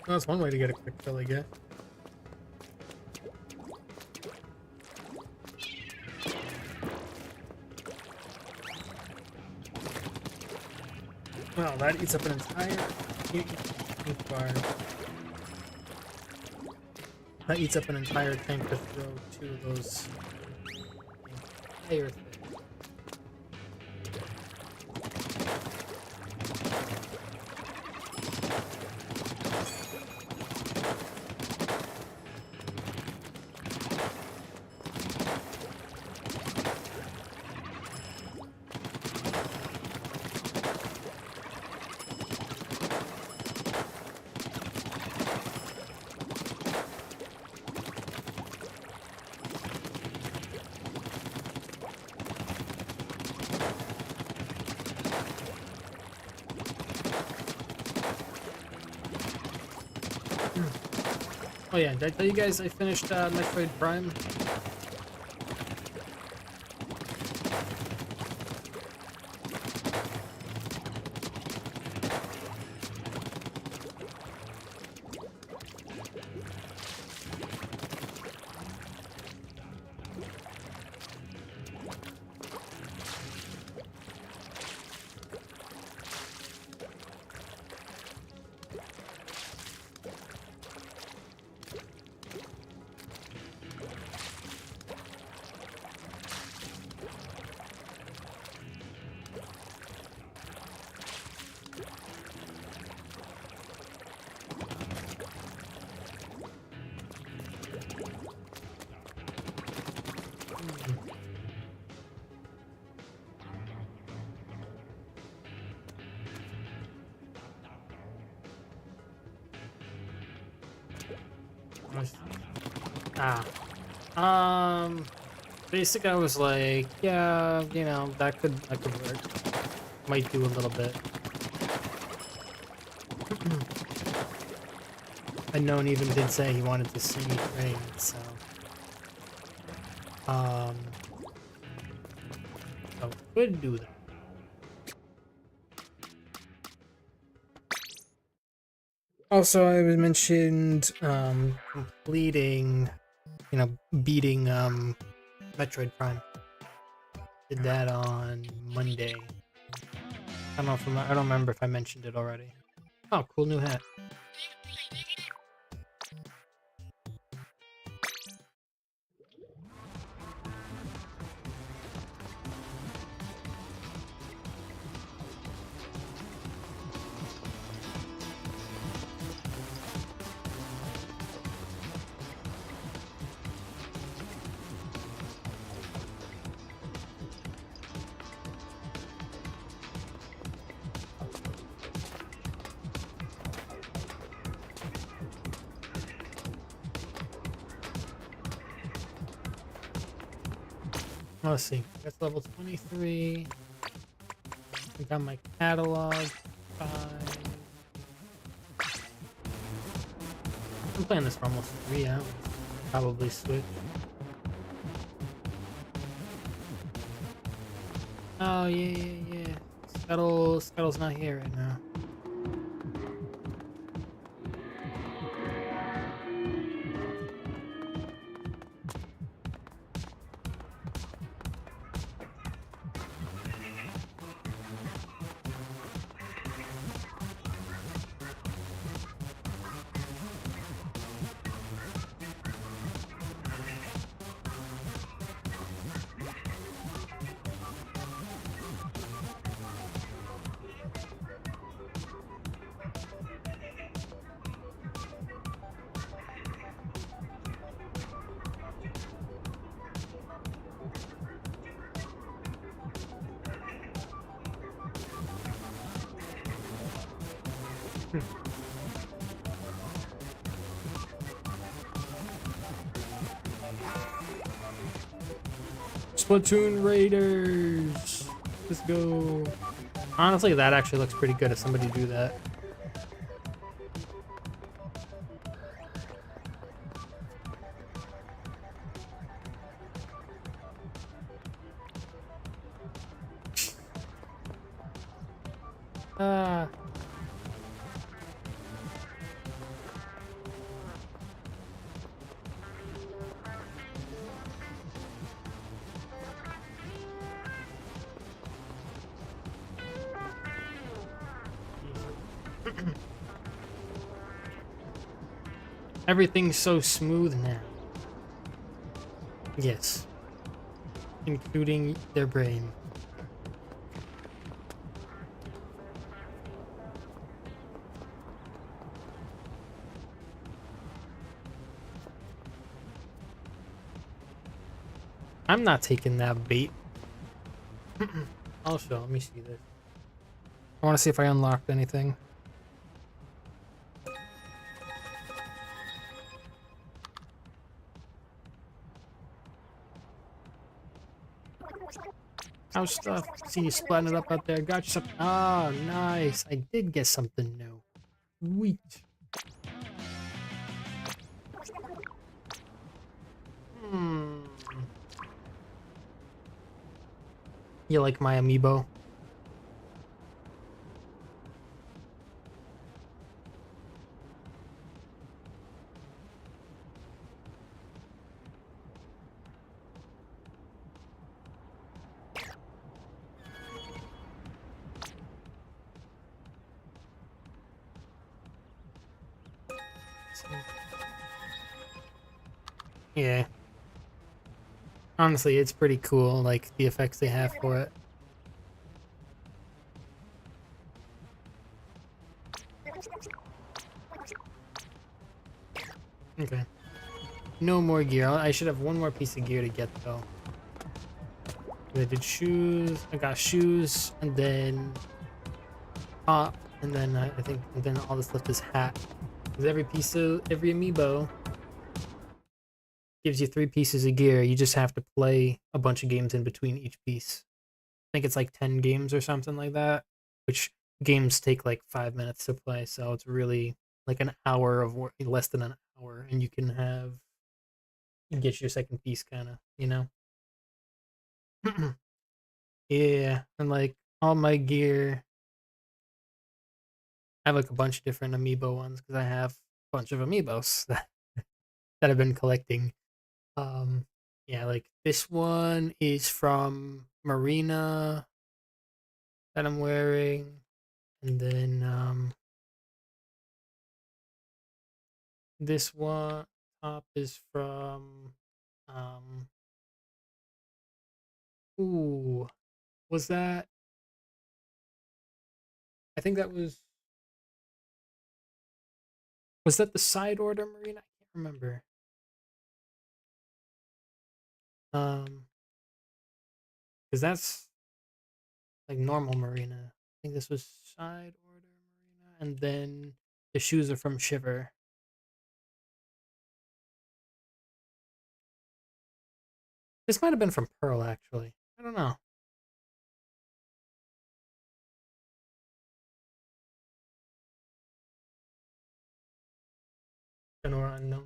Well, that's one way to get a quick kill, I guess. Well, that eats up an entire bar. That eats up an entire tank to throw two of those entire things. Oh yeah, did I tell you guys I finished Metroid Prime? Basic, I was like, yeah, you know, that could work. Might do a little bit. Unknown even did say he wanted to see me train, so so could do that. Also, I was mentioned completing, you know, beating Metroid Prime. Did that on Monday. I don't know if I don't remember if I mentioned it already. Oh, cool new hat. Let's see. That's level 23. I got my catalog. 5. I'm playing this for almost 3 hours. Probably switch. Oh yeah. Scuttle's not here right now. Splatoon Raiders. Let's go. Honestly, that actually looks pretty good if somebody do that. Ah. Everything's so smooth now. Yes. Including their brain. I'm not taking that bait. Also, let me see this. I want to see if I unlocked anything. How's stuff? See you splatting it up out there. Got you something. Oh, nice. I did get something new. Sweet. Hmm. You like my amiibo? Yeah. Honestly, it's pretty cool, like, the effects they have for it. Okay. No more gear. I should have one more piece of gear to get, though. I did shoes. I got shoes, and then top, and then I think, and then all that's left is hat. Because every amiibo gives you 3 pieces of gear. You just have to play a bunch of games in between each piece. I think it's like 10 games or something like that, which games take like 5 minutes to play, so it's really like an hour of work, less than an hour, and you can get your second piece, kind of, you know? Yeah, and like all my gear, I have like a bunch of different amiibo ones because I have a bunch of amiibos that I've been collecting. Um, yeah, like this one is from Marina that I'm wearing, and then this one top is from um ooh, was that, I think that was that the side order Marina? I can't remember. Um, because that's like normal Marina. I think this was side order Marina, and then the shoes are from Shiver. This might have been from Pearl, actually. I don't know. Or unknown.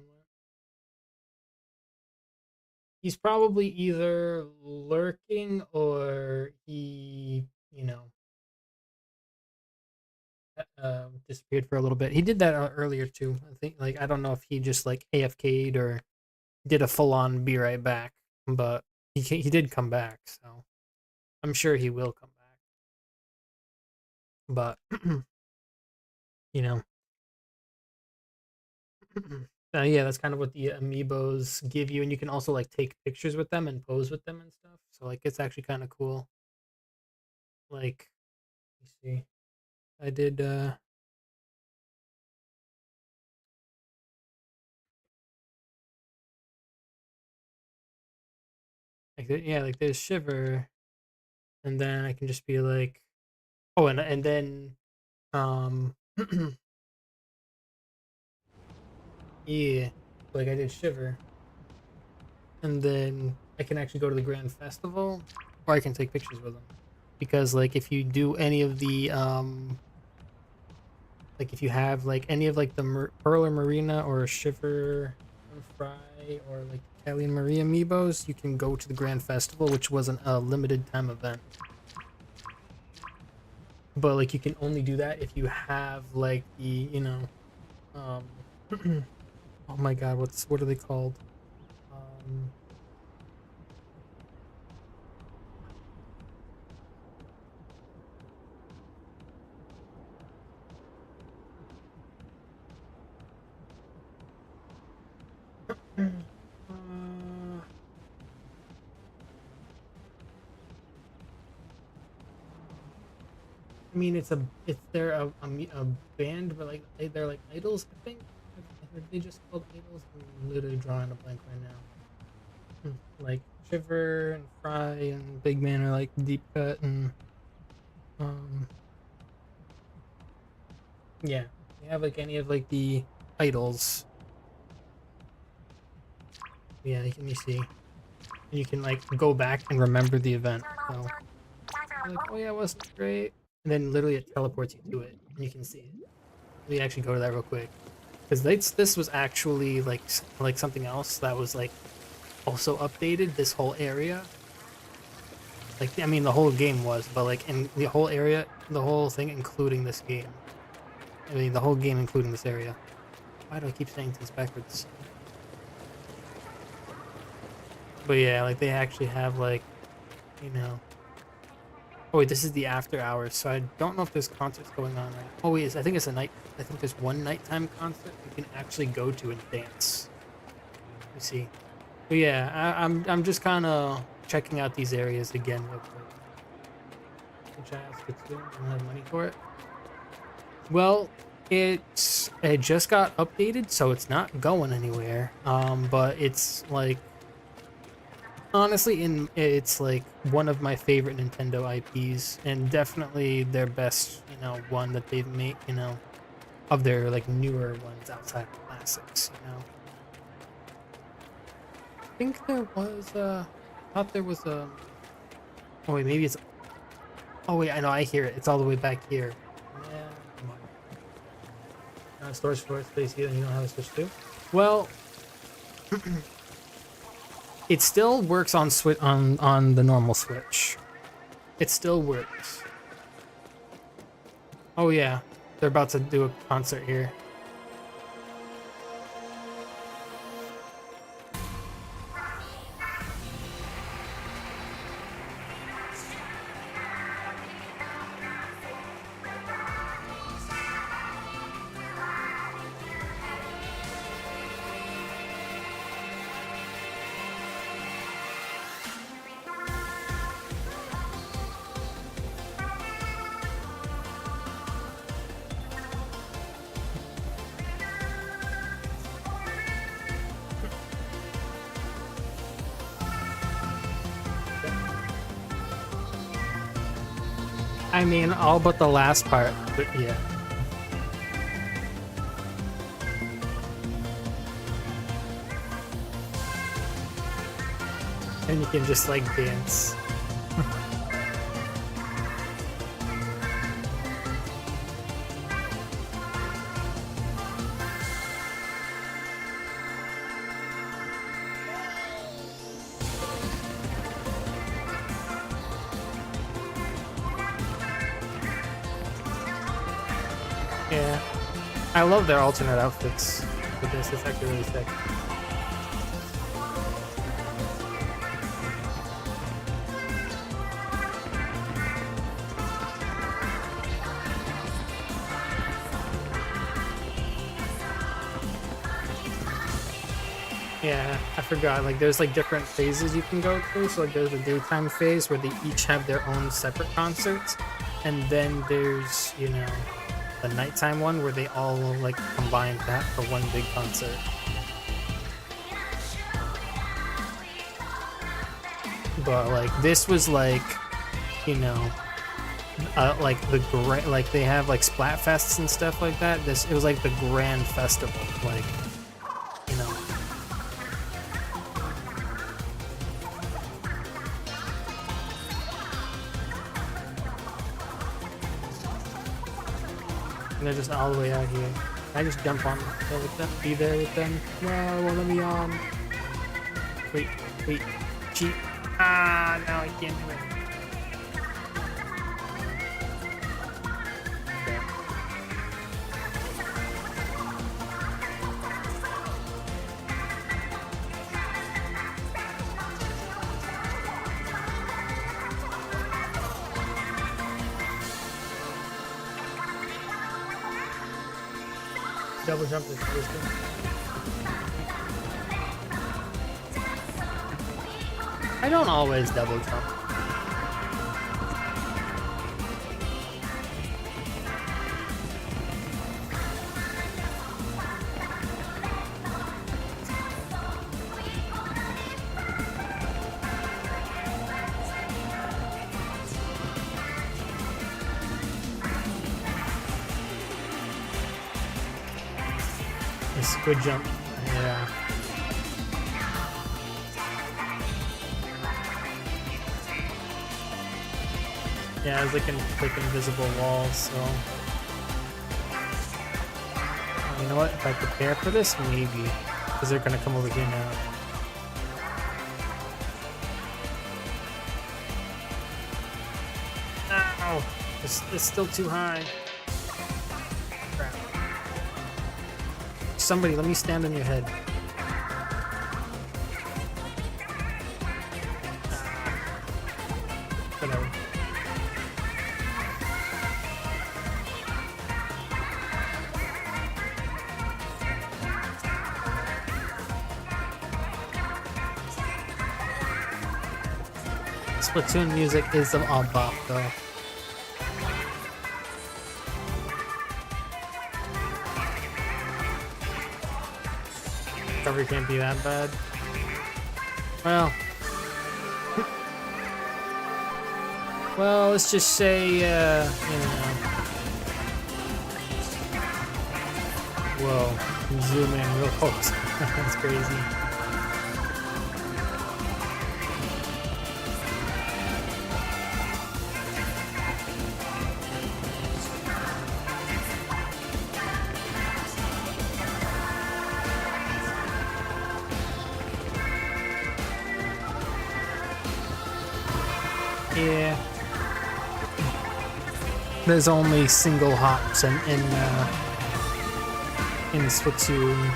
He's probably either lurking or he, disappeared for a little bit. He did that earlier too. I think, like, I don't know if he just like AFK'd or did a full on be right back, but he did come back, so I'm sure he will come back. But you know, yeah, that's kind of what the amiibos give you, and you can also like take pictures with them and pose with them and stuff. So like, it's actually kind of cool. Like, let me see, I did like yeah, like there's Shiver, and then I can just be like, oh, and then um yeah, like I did Shiver, and then I can actually go to the Grand Festival, or I can take pictures with them. Because like if you do any of the like if you have like any of like the Pearl or Marina or Shiver or Fry or like Kelly and Marie amiibos, you can go to the Grand Festival, which was a limited time event. But like you can only do that if you have like the, you know, um oh my god, what are they called? Um I mean, they're a band, but like they're like idols, I think. Are they just called idols? I'm literally drawing a blank right now. Like Shiver and Fry and Big Man are like deep cut and um yeah. They have like any of like the idols. Yeah, let me see. And you can like go back and remember the event. So like, oh yeah, it wasn't great. And then literally it teleports you to it and you can see it. Let me actually go to that real quick. Because this was actually like something else that was like also updated, this whole area. Like, I mean, the whole game was, but like in the whole area, the whole thing including this game. I mean, the whole game including this area. Why do I keep saying things backwards? But yeah, like they actually have like, you know. Oh wait, this is the after hours, so I don't know if there's concerts going on right now. Oh wait, I think it's a night. I think there's one nighttime concert you can actually go to and dance. Let me see. But yeah, I'm just kind of checking out these areas again real quick. Which I asked it to. I don't have money for it. Well, it just got updated, so it's not going anywhere. But it's like honestly, it's like one of my favorite Nintendo IPs, and definitely their best, you know, one that they've made, you know, of their like newer ones outside of classics, you know. I think there was thought there was a. Oh wait, maybe it's. Oh wait, I know, I hear it. It's all the way back here. Yeah, come on. Storage floor space here, and you don't have a switch too. Well. It still works on on the normal Switch. It still works. Oh yeah, they're about to do a concert here. I mean, all but the last part, but yeah. And you can just like dance. Yeah, I love their alternate outfits for this. It's actually really sick. Yeah, I forgot. Like, there's like different phases you can go through. So like, there's the daytime phase where they each have their own separate concerts, and then there's, you know, the nighttime one where they all like combine that for one big concert. But like this was like, you know, like like they have like Splatfests and stuff like that. It was like the grand festival, like, you know. And they're just all the way out here. Can I just jump on with them? Be there with them? No, it won't let me on. Wait, cheat. Ah, now I can't do it. Double jump is wisdom. I don't always double jump. A squid jump, yeah. Yeah, it's like invisible walls, so. Oh, you know what? If I prepare for this, maybe. Because they're gonna come over here now. Ow! It's still too high. Crap. Somebody, let me stand on your head. Whatever. Splatoon music is all bop though. Cover can't be that bad. Well, let's just say, you know. Whoa, zoom in real close. That's crazy. Yeah. There's only single hops in Splatoon.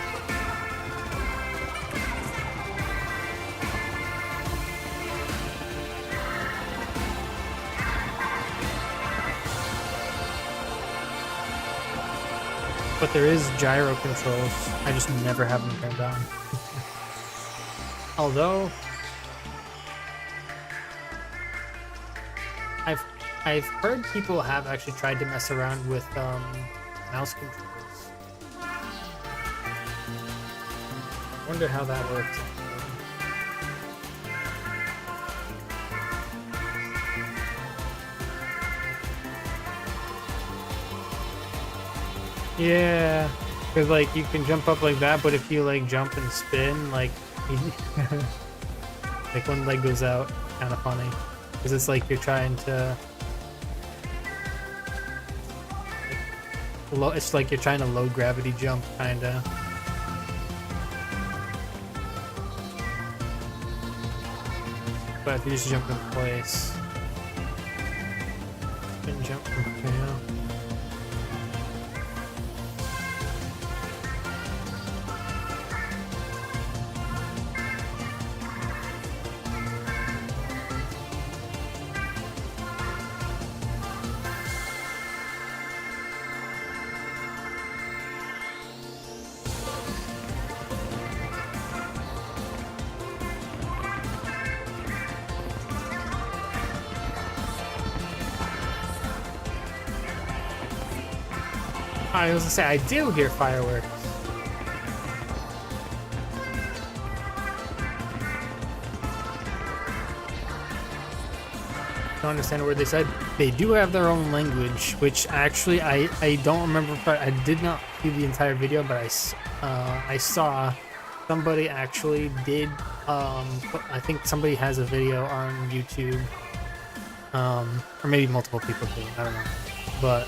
But there is gyro controls. I just never have them turned on. Although I've heard people have actually tried to mess around with mouse controls. I wonder how that works. Yeah, because like you can jump up like that, but if you like jump and spin, like like one leg goes out, kind of funny, because it's like you're trying to. It's like you're trying to low gravity jump, kinda. But if you just jump in place, and jump from here. I was gonna say, I do hear fireworks. Don't understand a word they said. They do have their own language, which actually I don't remember. I did not see the entire video, but I saw somebody actually did. I think somebody has a video on YouTube, or maybe multiple people do. I don't know, but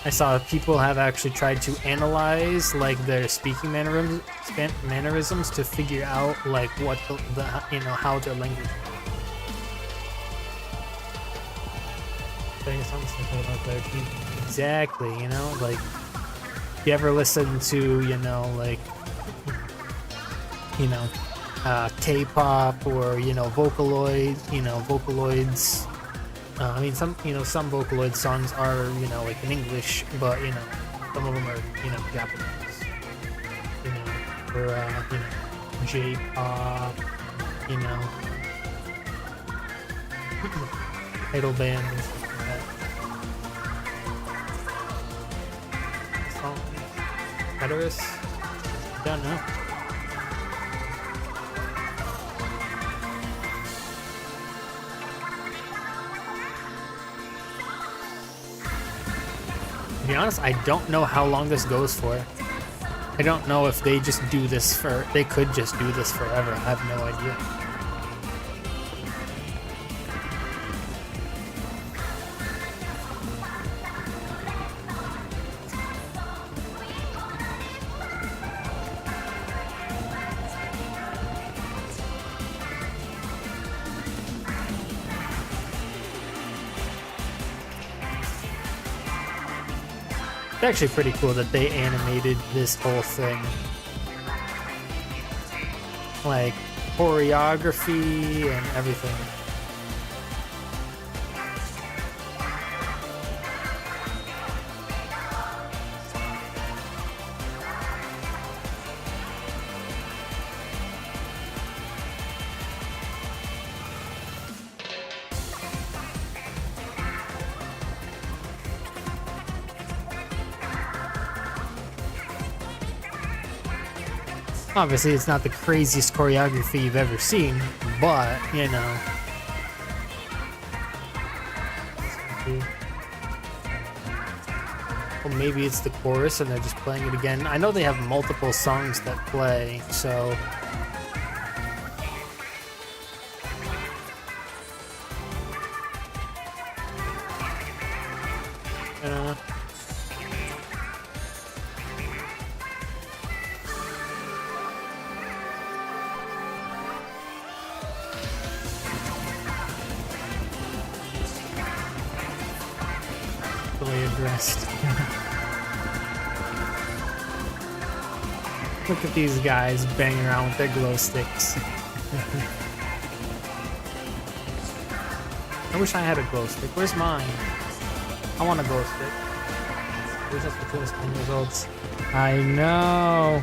I saw people have actually tried to analyze like their speaking mannerisms to figure out like what the you know how their language. Exactly, you know, like if you ever listen to K-pop or Vocaloids. I mean, some Vocaloid songs are like in English, but some of them are Japanese. Or J-pop. Idol band and stuff like that. Song Preterus? Don't know. To be honest, I don't know how long this goes for. I don't know if they just do this they could just do this forever. I have no idea. It's actually pretty cool that they animated this whole thing. Like, choreography and everything. Obviously, it's not the craziest choreography you've ever seen, but, Well, maybe it's the chorus and they're just playing it again. I know they have multiple songs that play, so... addressed. Look at these guys banging around with their glow sticks. I wish I had a glow stick. Where's mine? I want a glow stick. Where's the coolest end results? I know.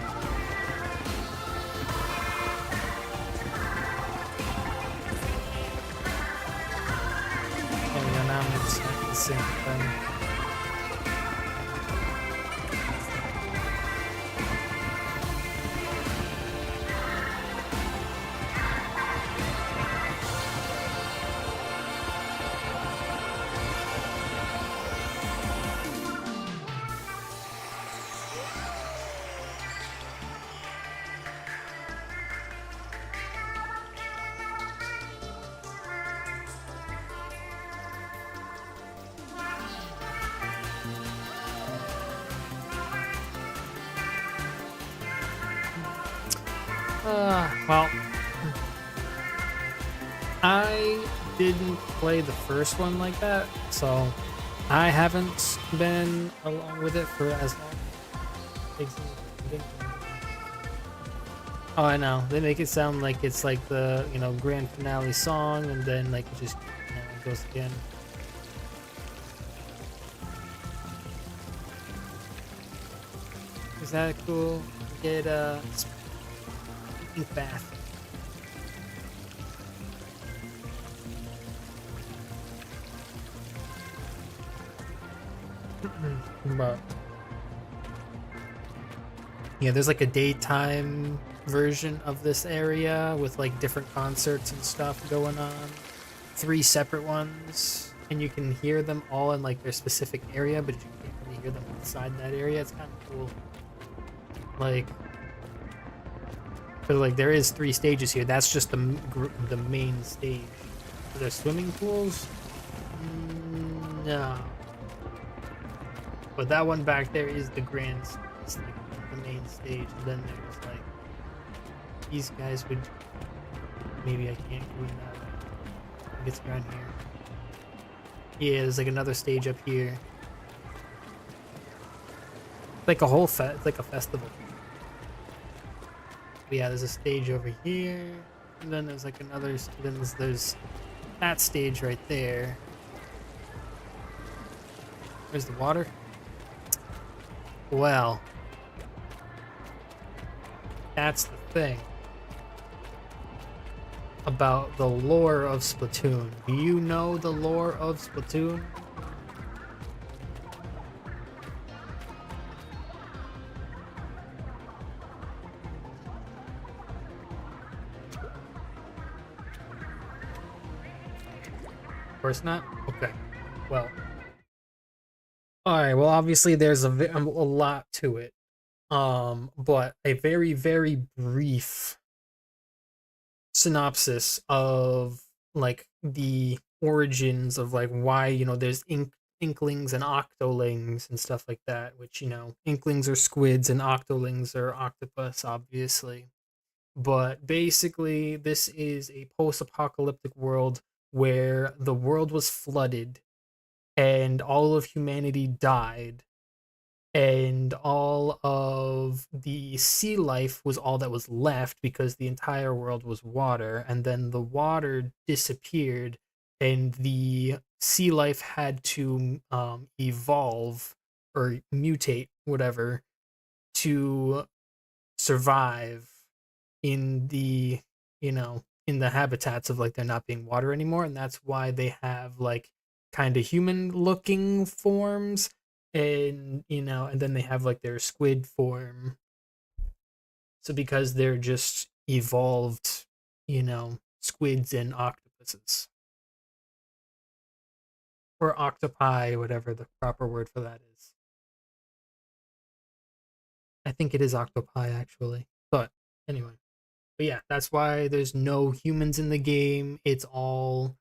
Oh, yeah, now it's the same thing. Well, I didn't play the first one like that, so I haven't been along with it for as long. Oh, I know. They make it sound like it's like the, grand finale song, and then like it just it goes again. Is that cool? Get bath. But yeah, there's like a daytime version of this area with like different concerts and stuff going on. 3 separate ones, and you can hear them all in like their specific area, but you can't really hear them inside that area. It's kind of cool. Like there is 3 stages here. That's just the main stage. Are there swimming pools? No. But that one back there is the grand stage, like the main stage. And then there's like these guys would maybe I can't go in that way. I think it's around here. Yeah, there's like another stage up here. Like a whole it's like a festival. But yeah, there's a stage over here, and then there's like another. Then there's that stage right there. Where's the water? Well, that's the thing about the lore of Splatoon. Do you know the lore of Splatoon? Of course not? Okay. Well. Alright, well obviously there's a lot to it. But a very, very brief synopsis of like the origins of like why, you know, there's inklings and octolings and stuff like that, which, you know, inklings are squids and octolings are octopus, obviously. But basically, this is a post-apocalyptic world where the world was flooded and all of humanity died, and all of the sea life was all that was left because the entire world was water, and then the water disappeared and the sea life had to evolve or mutate, whatever, to survive in the, you know, in the habitats of like there not being water anymore. And that's why they have like kind of human looking forms, and you know, and then they have like their squid form. So because they're just evolved, you know, squids and octopuses, or octopi, whatever the proper word for that is. I think it is octopi actually, but anyway. But yeah, that's why there's no humans in the game. It's all,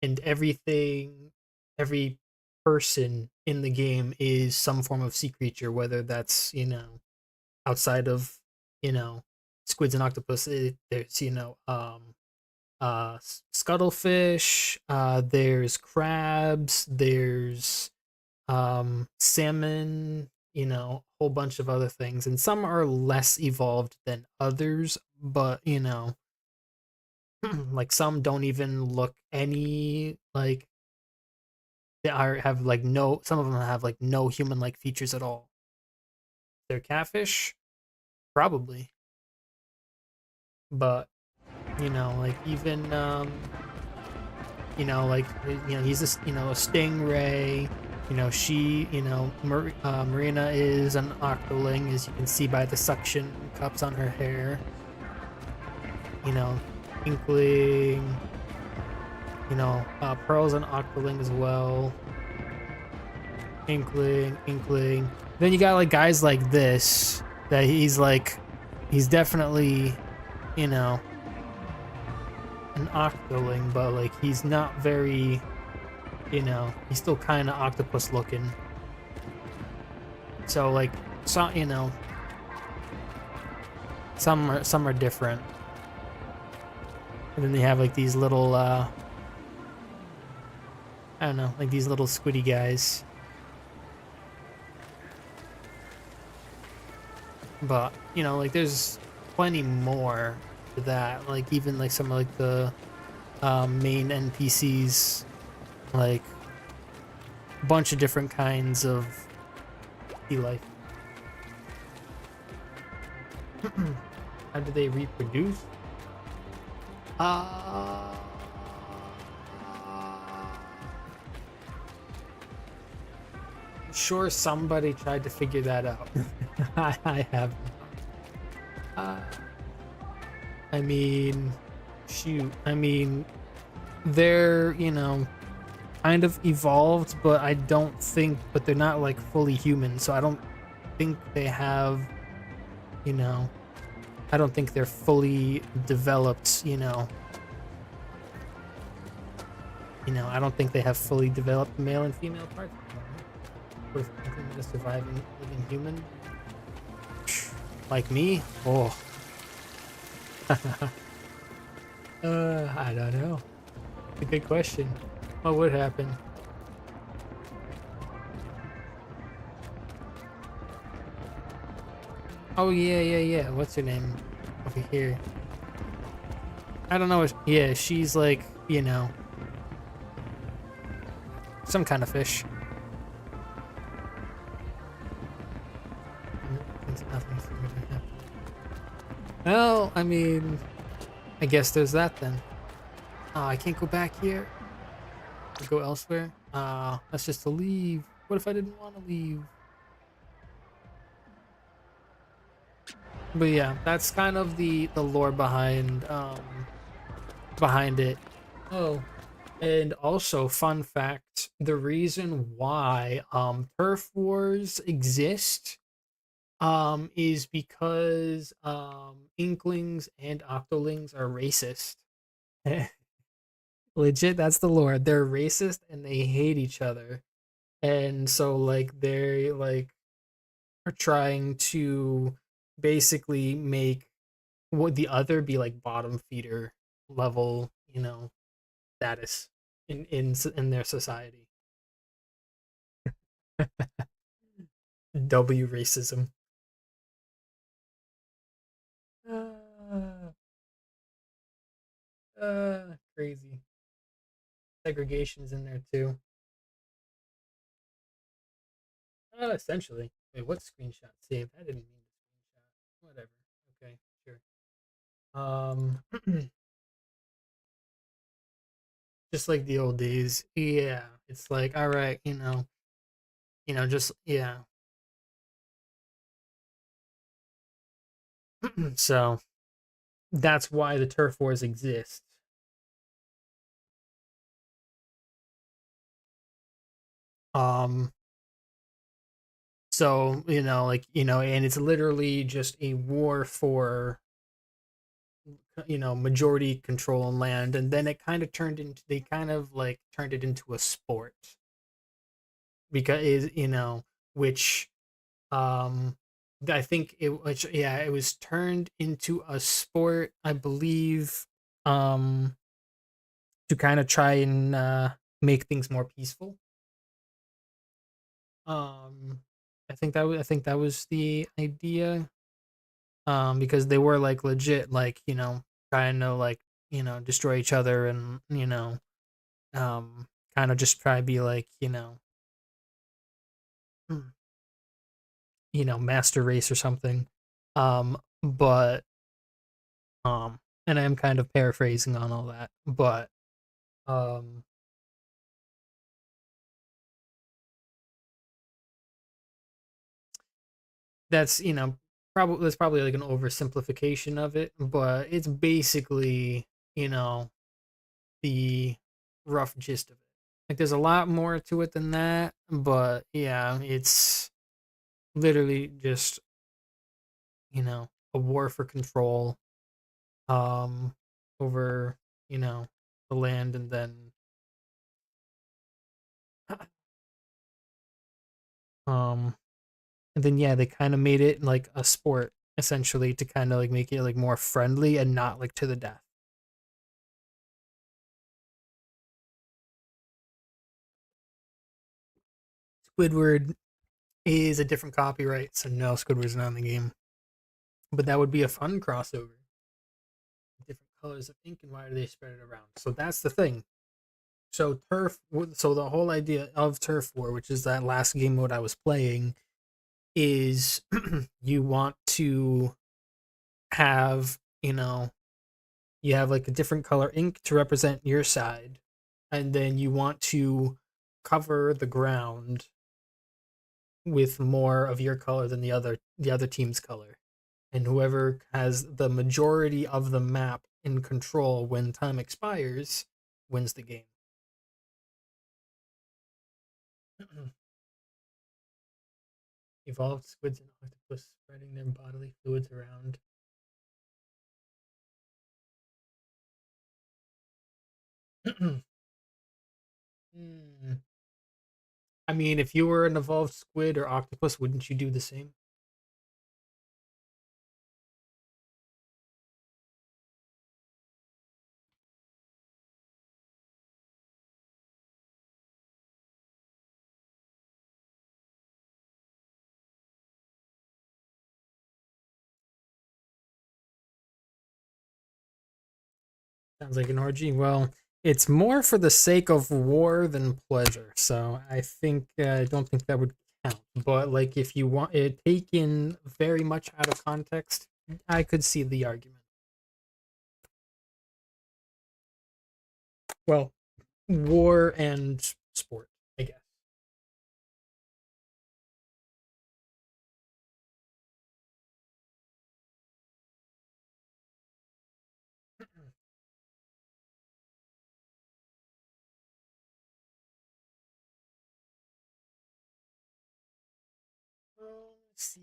and everything, every person in the game is some form of sea creature, whether that's, you know, outside of, you know, squids and octopus. There's, you know, scuttlefish, there's crabs, there's salmon, you know, a whole bunch of other things, and some are less evolved than others, but you know, like some don't even look any like they are have like no, some of them have like no human like features at all. They're catfish, probably, but you know, like even you know, like, you know, he's a, you know, a stingray. You know, she, you know, Marina is an octoling, as you can see by the suction cups on her hair. You know, inkling. You know, Pearl's an octoling as well. Inkling. Then you got like guys like this that he's like, he's definitely, you know, an octoling, but like he's not very, you know, he's still kind of octopus looking. So like, some, you know, some are different. And then they have like these little I don't know, like these little squiddy guys. But, you know, like there's plenty more to that. Like even like some of like the main NPCs, like a bunch of different kinds of sea life. How do they reproduce? I'm sure somebody tried to figure that out. I haven't. I mean, shoot. I mean, they're, you know, kind of evolved, but I don't think, but they're not like fully human, so I don't think they have, you know, I don't think they're fully developed, you know. I don't think they have fully developed male and female parts. What if anything but a surviving living human? Like me? Oh, I don't know. It's a good question. What would happen? Oh yeah, yeah, yeah. What's her name? Over here. I don't know. Yeah, she's like, some kind of fish. It's nothing for me to happen. Well, I mean, I guess there's that then. Oh, I can't go back here. Go elsewhere. That's just to leave. What if I didn't want to leave? But yeah, that's kind of the lore behind it. Oh, and also fun fact, the reason why turf wars exist is because inklings and octolings are racist. Legit, that's the lore. They're racist and they hate each other. And so like they like are trying to basically make what the other be like bottom feeder level, status in their society. W racism. Uh, Crazy. Segregation is in there too. Essentially. Wait, what screenshot saved? I didn't mean to screenshot. Whatever. Okay, sure. Just like the old days. Yeah, it's like, all right, just yeah. So that's why the turf wars exist. Um, so and it's literally just a war for majority control on land, and then it kind of turned into they kind of like turned it into a sport because which um I think it was turned into a sport, I believe, um to kind of try and make things more peaceful. um I think that was the idea, because they were like legit like trying to like destroy each other, and um kind of just try to be like mm, master race or something. But and I'm kind of paraphrasing on all that, but um that's probably that's probably like an oversimplification of it, but it's basically you know the rough gist of it. Like there's a lot more to it than that, but yeah, it's literally just a war for control um over you know the land, and then um yeah, they kind of made it like a sport essentially to kind of like make it like more friendly and not like to the death. Squidward is a different copyright, so no, Squidward's not in the game. But that would be a fun crossover. Different colors of ink, and why do they spread it around? So that's the thing. So so the whole idea of Turf War, which is that last game mode I was playing, is you want to have you have like a different color ink to represent your side, and then you want to cover the ground with more of your color than the other team's color, and whoever has the majority of the map in control when time expires wins the game. Evolved squids and octopus spreading their bodily fluids around. Hmm. I mean, if you were an evolved squid or octopus, wouldn't you do the same? Sounds like an orgy. Well, it's more for the sake of war than pleasure. So I think I don't think that would count. But like, if you want it taken very much out of context, I could see the argument. Well, war and sport, I guess. Let's see.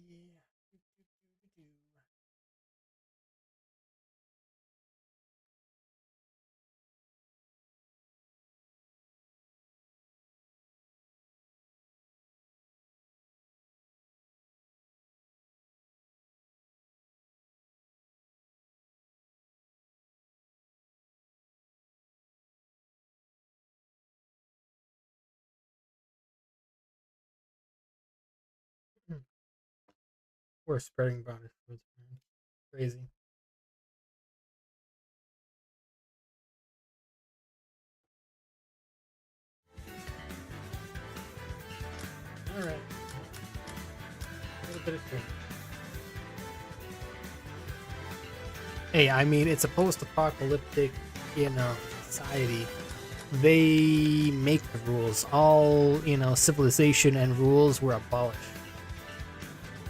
We're spreading bonus points. Crazy. All right. A little bit of training. Hey, I mean, it's a post-apocalyptic, society. They make the rules. All, civilization and rules were abolished.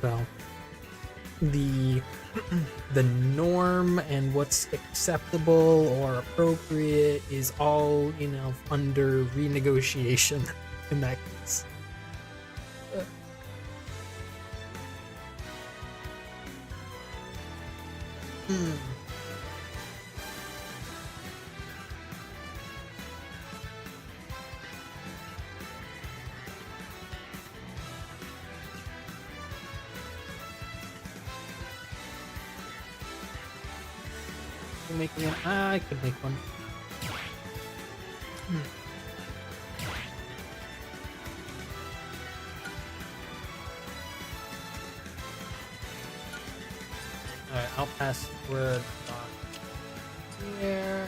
So the the norm and what's acceptable or appropriate is all, under renegotiation in that case. Hmm. Making one. I could make one. Alright, I'll pass word on here.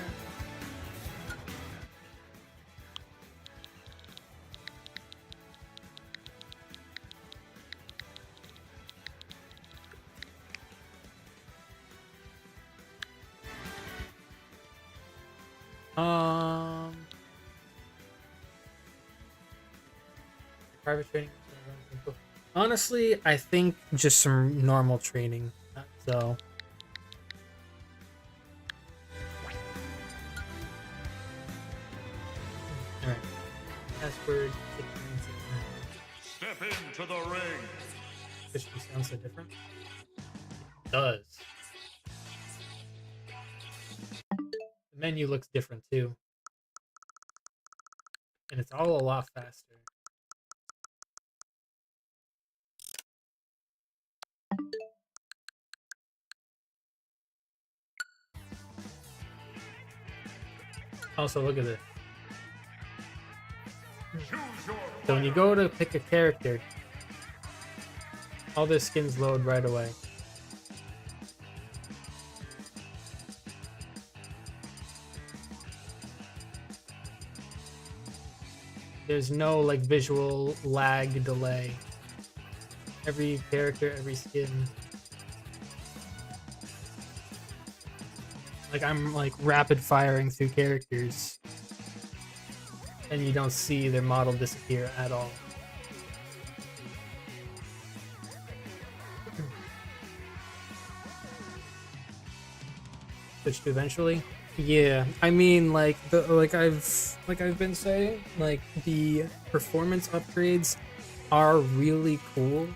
Private training. Honestly, I think just some normal training. So. Alright. Password. Step into the ring. This sounds so different. It does. The menu looks different too. And it's all a lot faster. Also, look at this. So when you go to pick a character, all the skins load right away. There's no like visual lag delay. Every character, every skin. Like I'm like rapid firing through characters. And you don't see their model disappear at all. Switch to eventually. Yeah, I mean, like I've been saying, like the performance upgrades are really cool,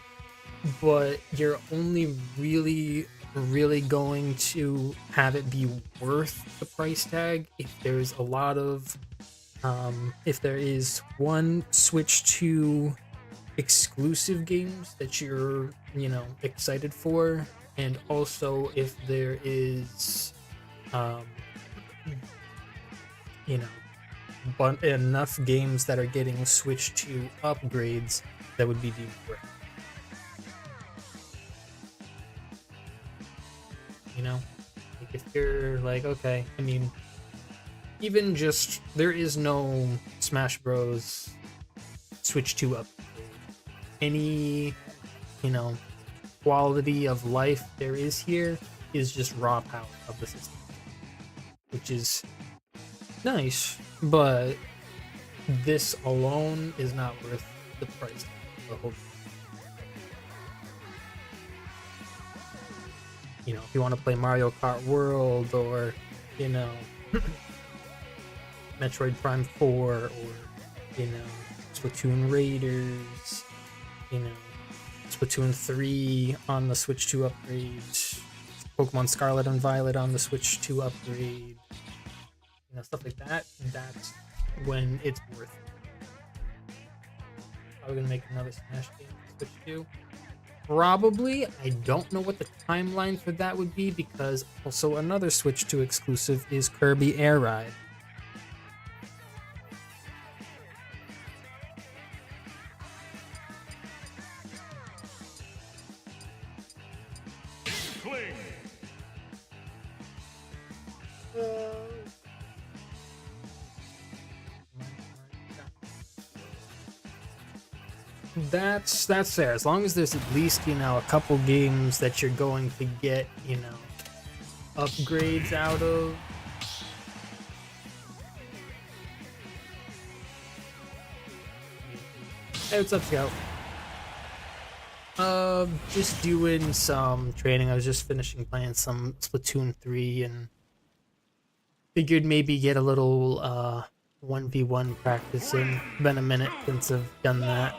but you're only really going to have it be worth the price tag if there's a lot of If there is one Switch 2 exclusive games that you're, excited for, and also if there is, um, you know, but enough games that are getting Switch 2 upgrades that would be deemed rare. Like if you're like, okay, I mean, even just there is no Smash Bros. Switch 2 upgrade. Any, you know, quality of life there is here is just raw power of the system, which is nice, but this alone is not worth the price of the whole. If you want to play Mario Kart World or, Metroid Prime 4 or, Splatoon Raiders, Splatoon 3 on the Switch 2 upgrade, Pokemon Scarlet and Violet on the Switch 2 upgrade, stuff like that, that's when it's worth it. Probably gonna make another Smash game on Switch 2. Probably. I don't know what the timeline for that would be, because also another Switch 2 exclusive is Kirby Air Ride. That's there. As long as there's at least, a couple games that you're going to get, upgrades out of. Hey, what's up, Scout? Just doing some training. I was just finishing playing some Splatoon 3 and figured maybe get a little 1v1 practice in. Been a minute since I've done that.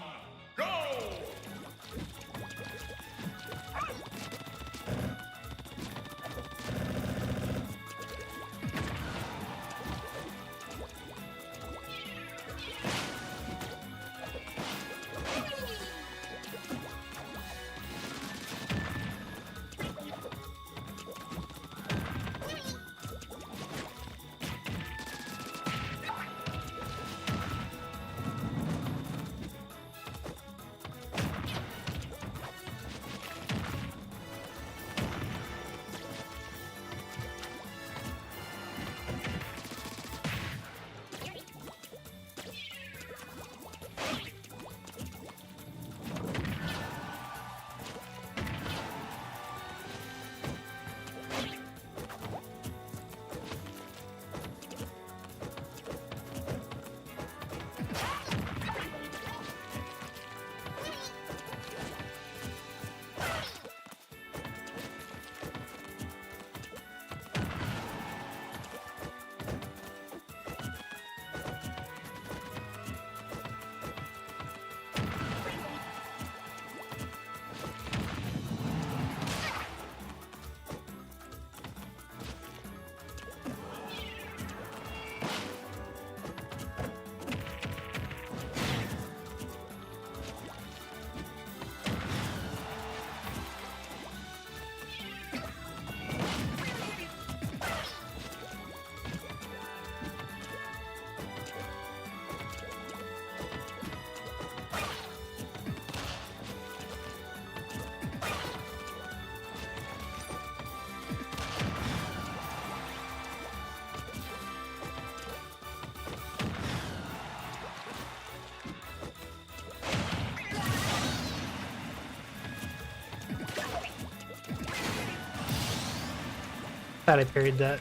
Thought I parried that.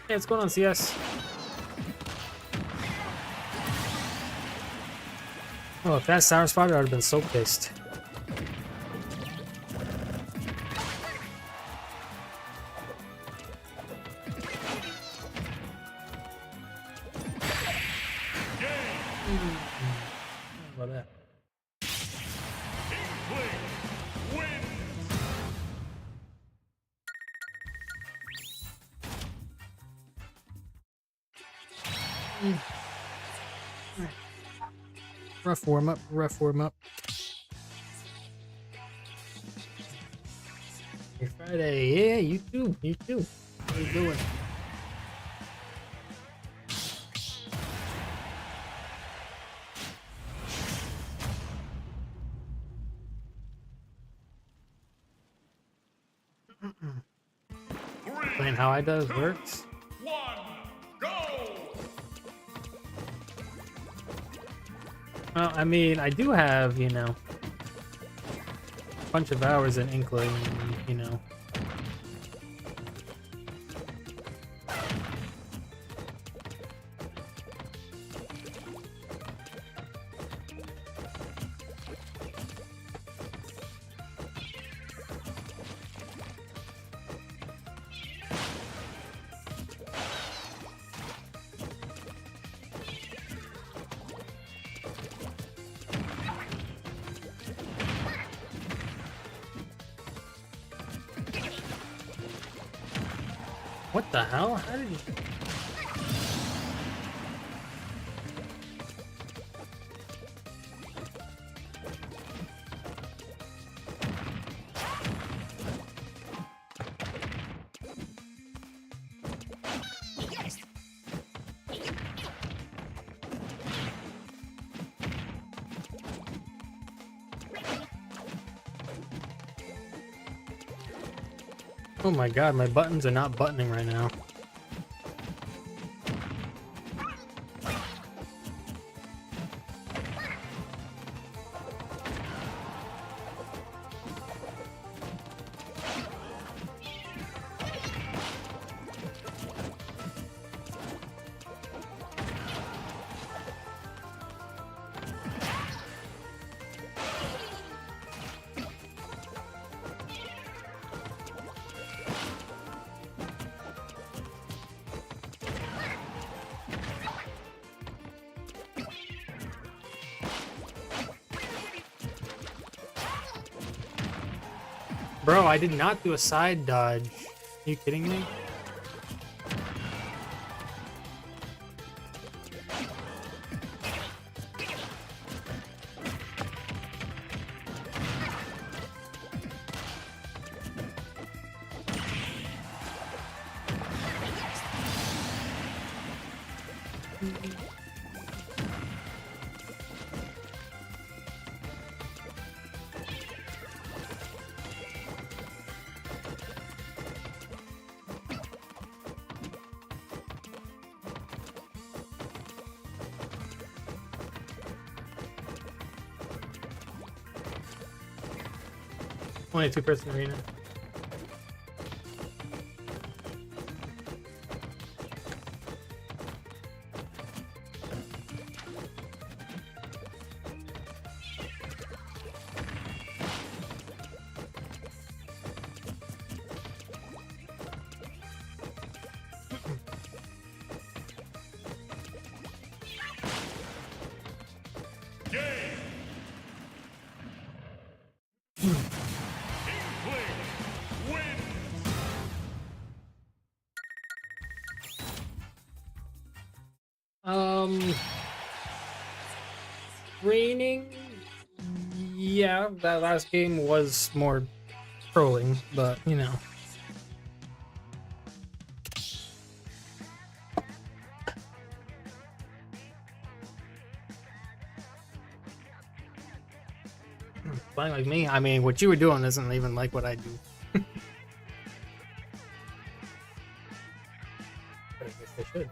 Hey, what's going on, CS? Oh, if that sour spot, I would have been so pissed. How about that? Rough warm up, rough warm up. Happy Friday, yeah, you too, you too. How you doing? Playing how I does works. Well, I mean, I do have, you know, a bunch of hours in Inkling, you know. What the hell? How did you... Oh my god, my buttons are not buttoning right now. Bro, I did not do a side dodge. Are you kidding me? Only a two-person arena. Training, yeah, that last game was more trolling, but you know. Playing like me, I mean, what you were doing isn't even like what I do. But I guess I should.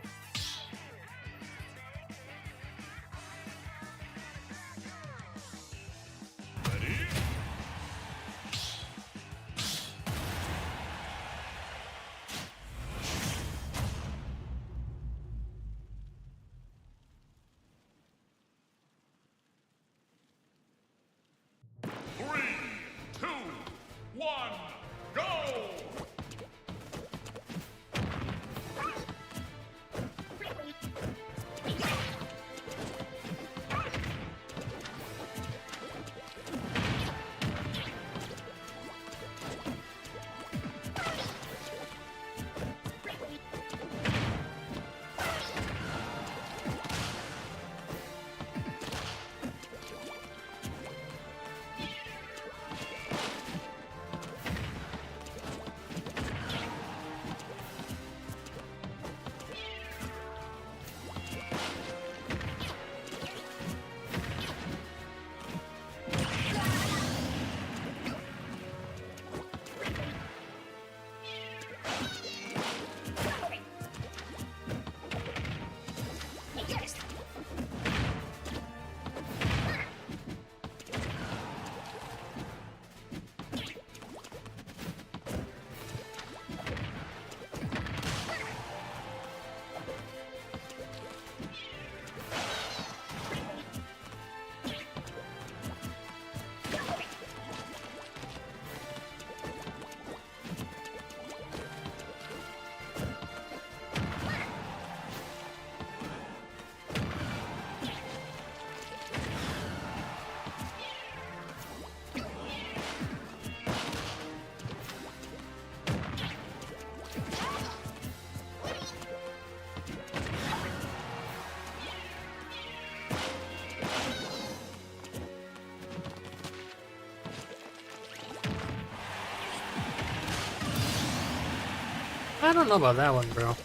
I don't know about that one, bro.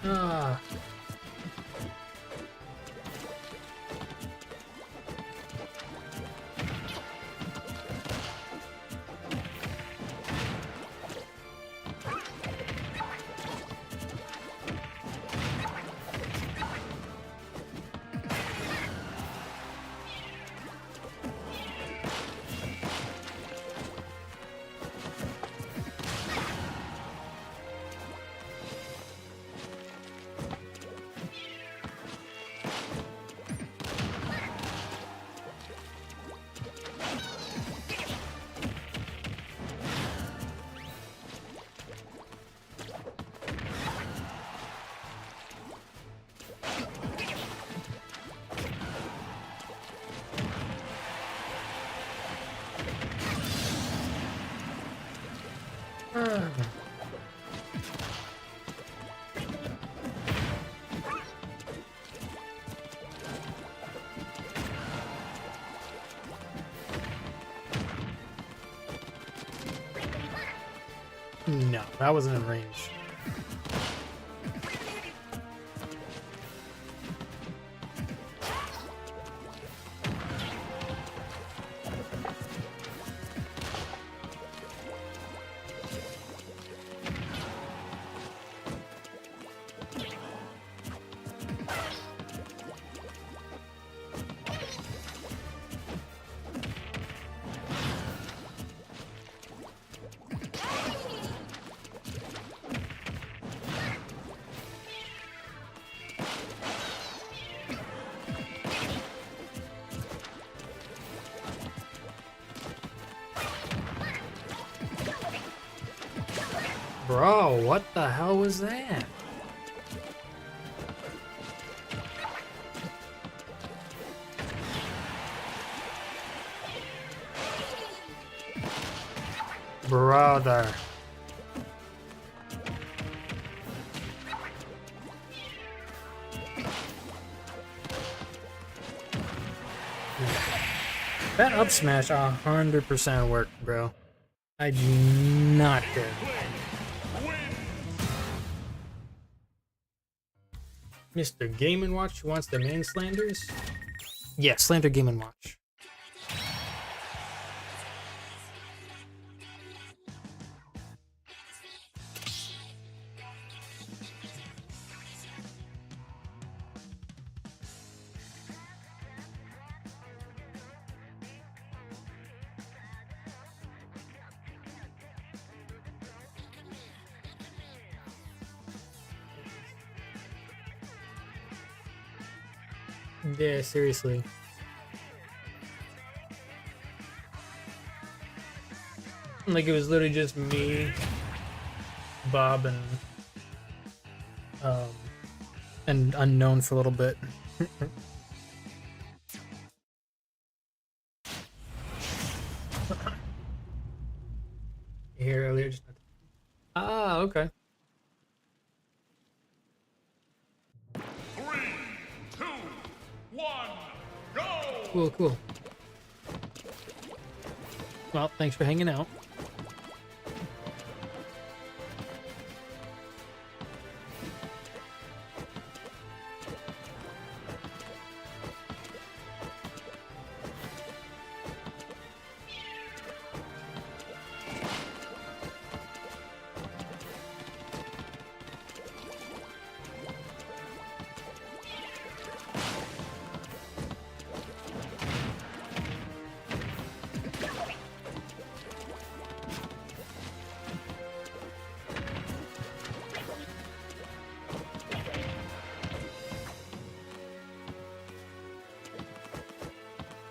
Ah. No, that wasn't in range. Bro, what the hell was that? brother. That up smash 100% worked, bro. I do not care. Mr. Game & Watch wants the main slanders? Yeah, slander Game & Watch. Yeah, seriously. Like, it was literally just me, Bob, and Unknown for a little bit. Here earlier, just ah, okay. 3, 2, 1, go! Cool, cool. Well, thanks for hanging out.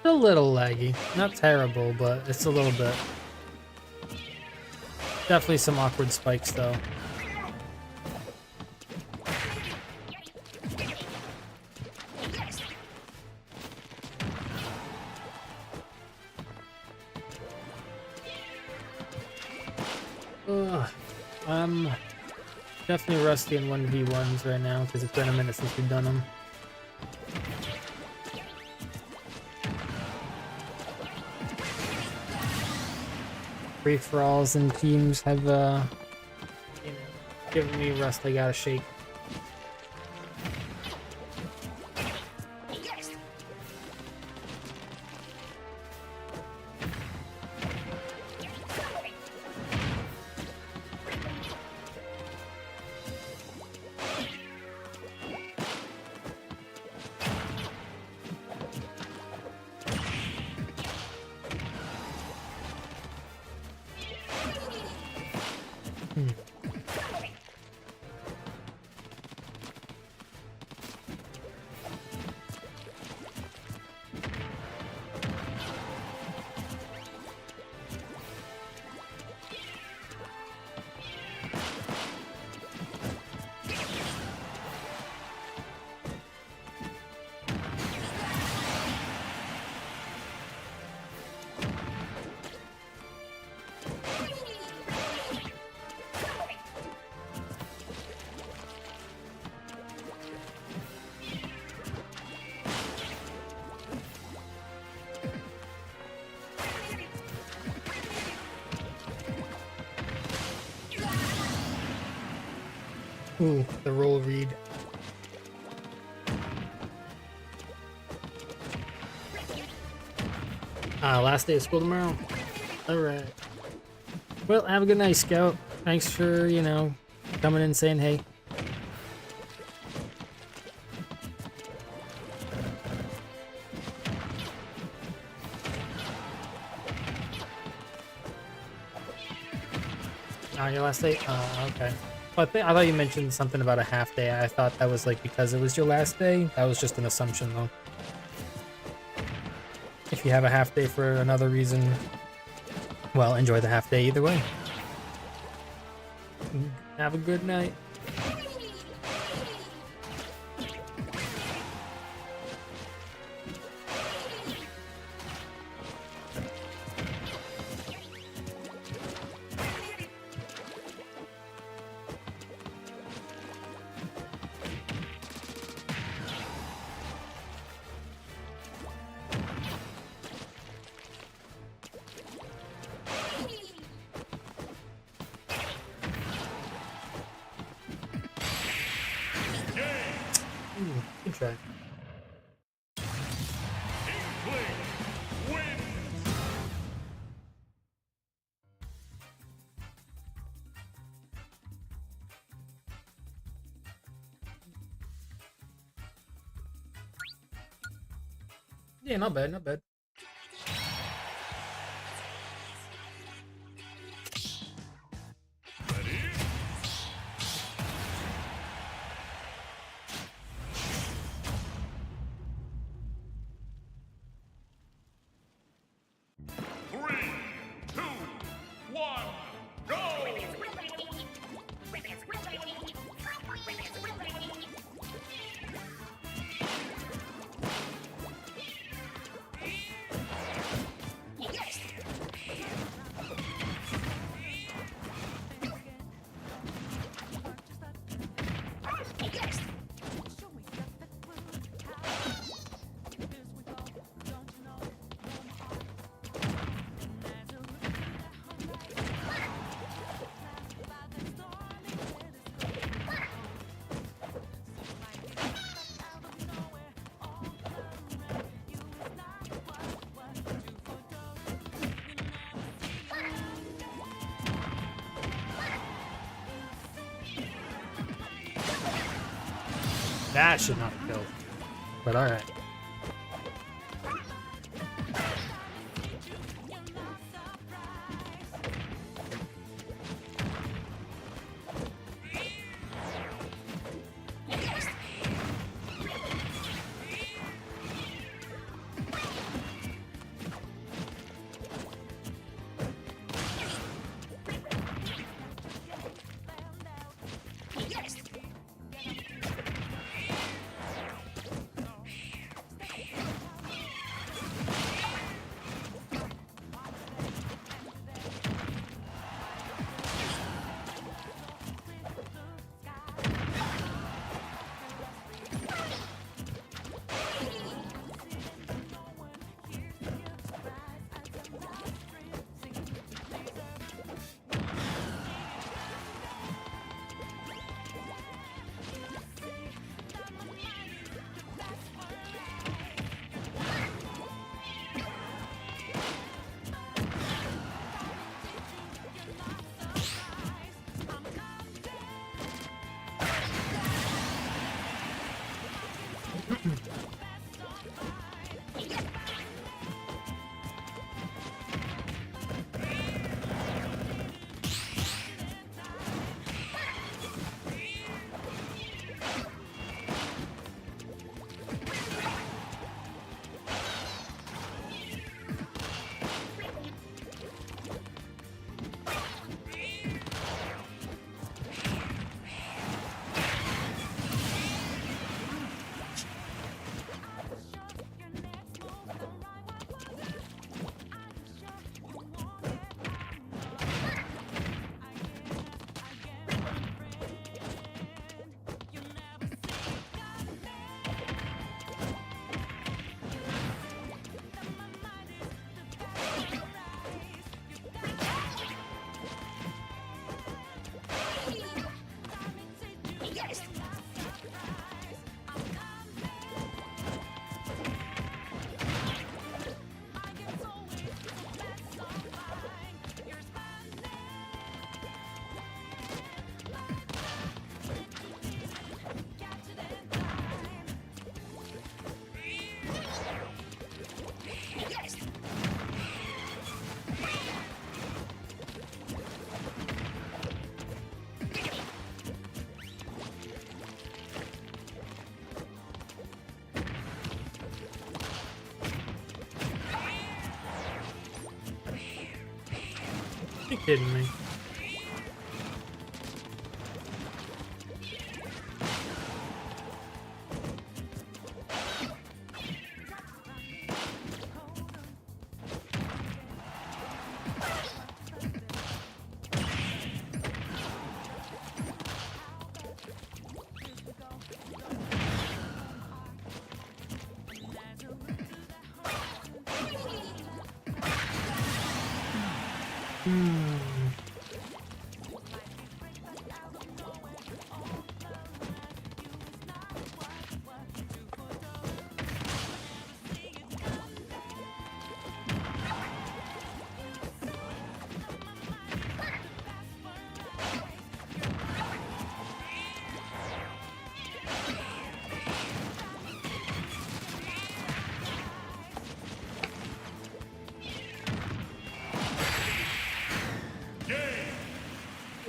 A little laggy. Not terrible, but it's a little bit. Definitely some awkward spikes, though. Ugh. I'm definitely rusty in 1v1s right now, because it's been a minute since we've done them. Free-for-alls and teams have, you know, given me rust I gotta shake. Ooh, the roll read. Last day of school tomorrow. Alright. Well, have a good night, Scout. Thanks for, you know, coming in and saying hey. Your last day? Okay. Well, I thought you mentioned something about a half day. I thought that was like because it was your last day. That was just an assumption, though. If you have a half day for another reason, well, enjoy the half day either way. Have a good night. Good try. Inkling wins. Yeah, not bad, not bad. Ready? Three, two, one, go! That should not have killed. But alright. You kidding me?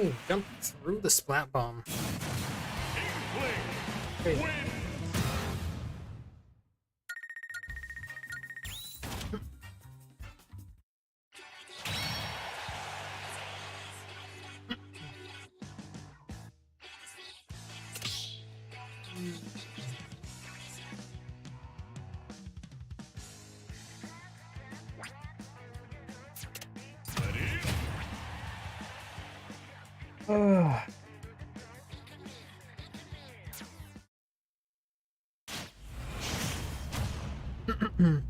Ooh, jump through the splat bomb. Inkling Hey. wins.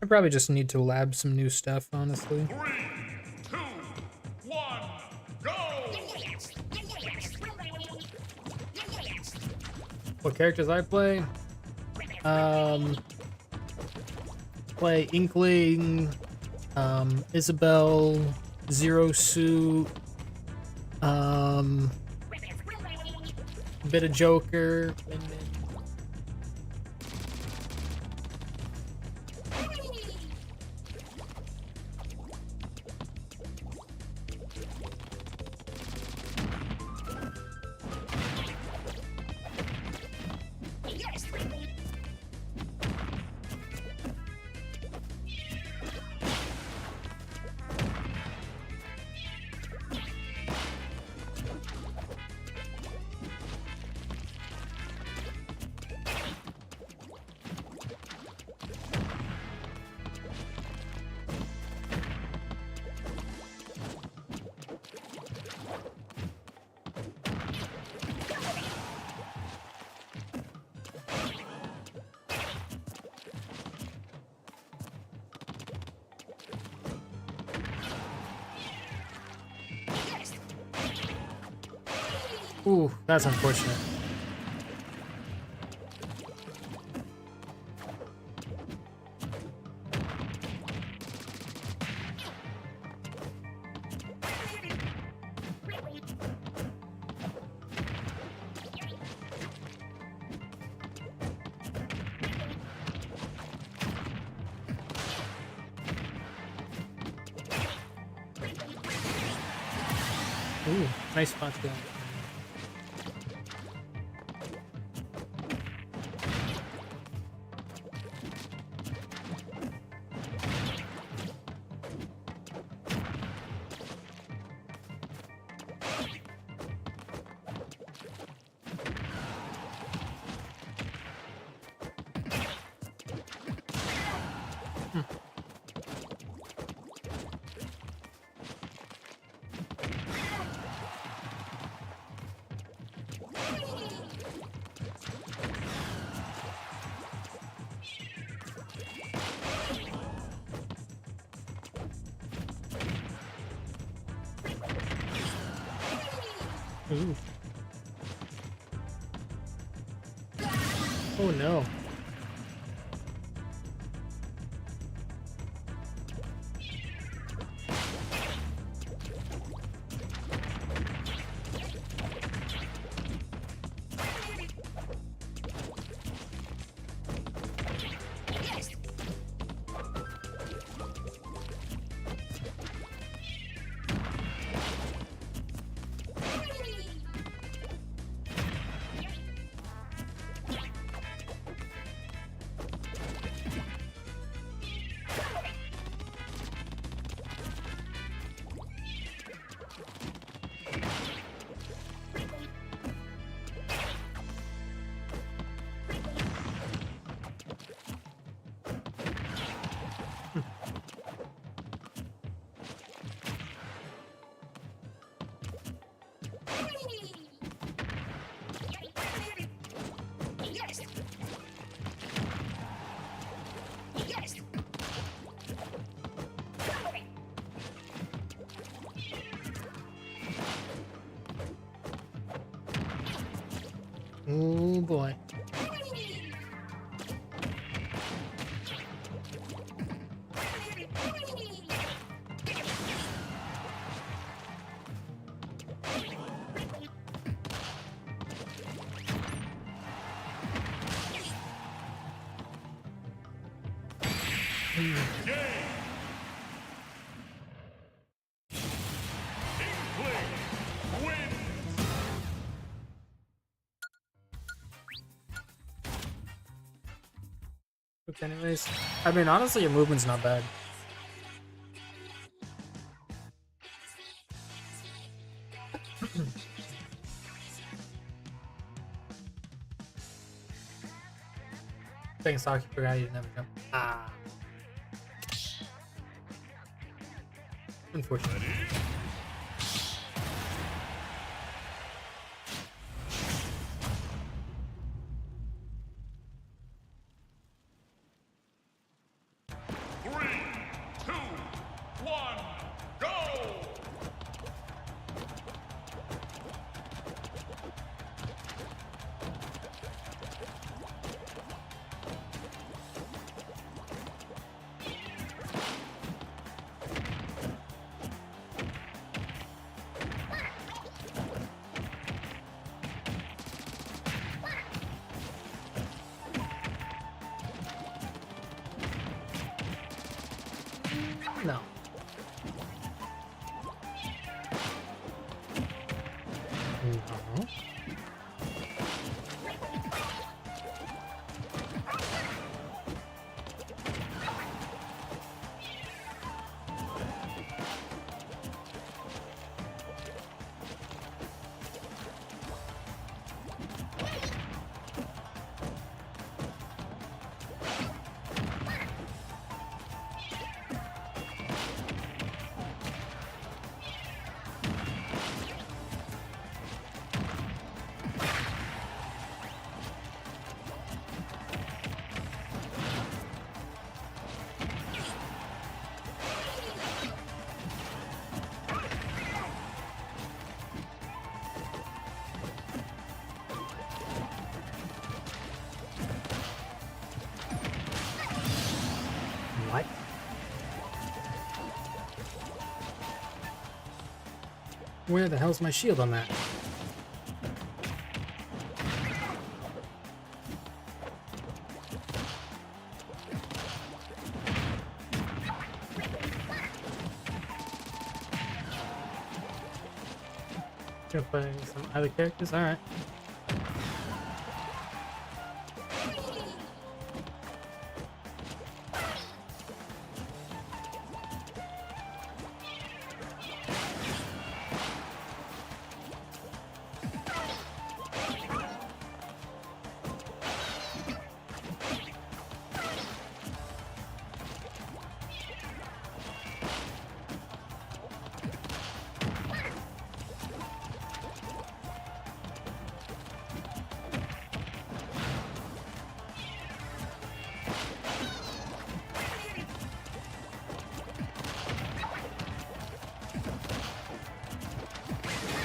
I probably just need to lab some new stuff, honestly. 3, 2, 1, go! What characters I play? Play Inkling, Isabel, Zero Suit, a bit of Joker, and then ooh, that's unfortunate. Ooh, nice spot down. Ooh. Oh no. Oh boy. Inkling Look, anyways. I mean, honestly, your movement's not bad. Thanks, Saki. Forgot you never jump. Ah. Unfortunate. No. No. What? Where the hell's my shield on that? Gonna play some other characters? Alright.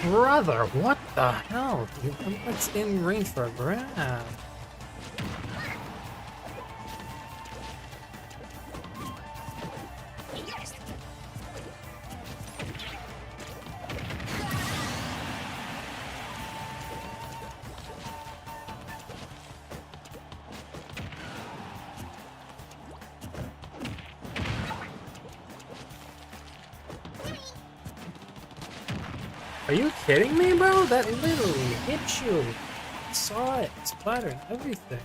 Brother, what the hell, dude? What's in range for a grab? Are you kidding me, bro? That literally hit you. I saw it. Splatter and everything.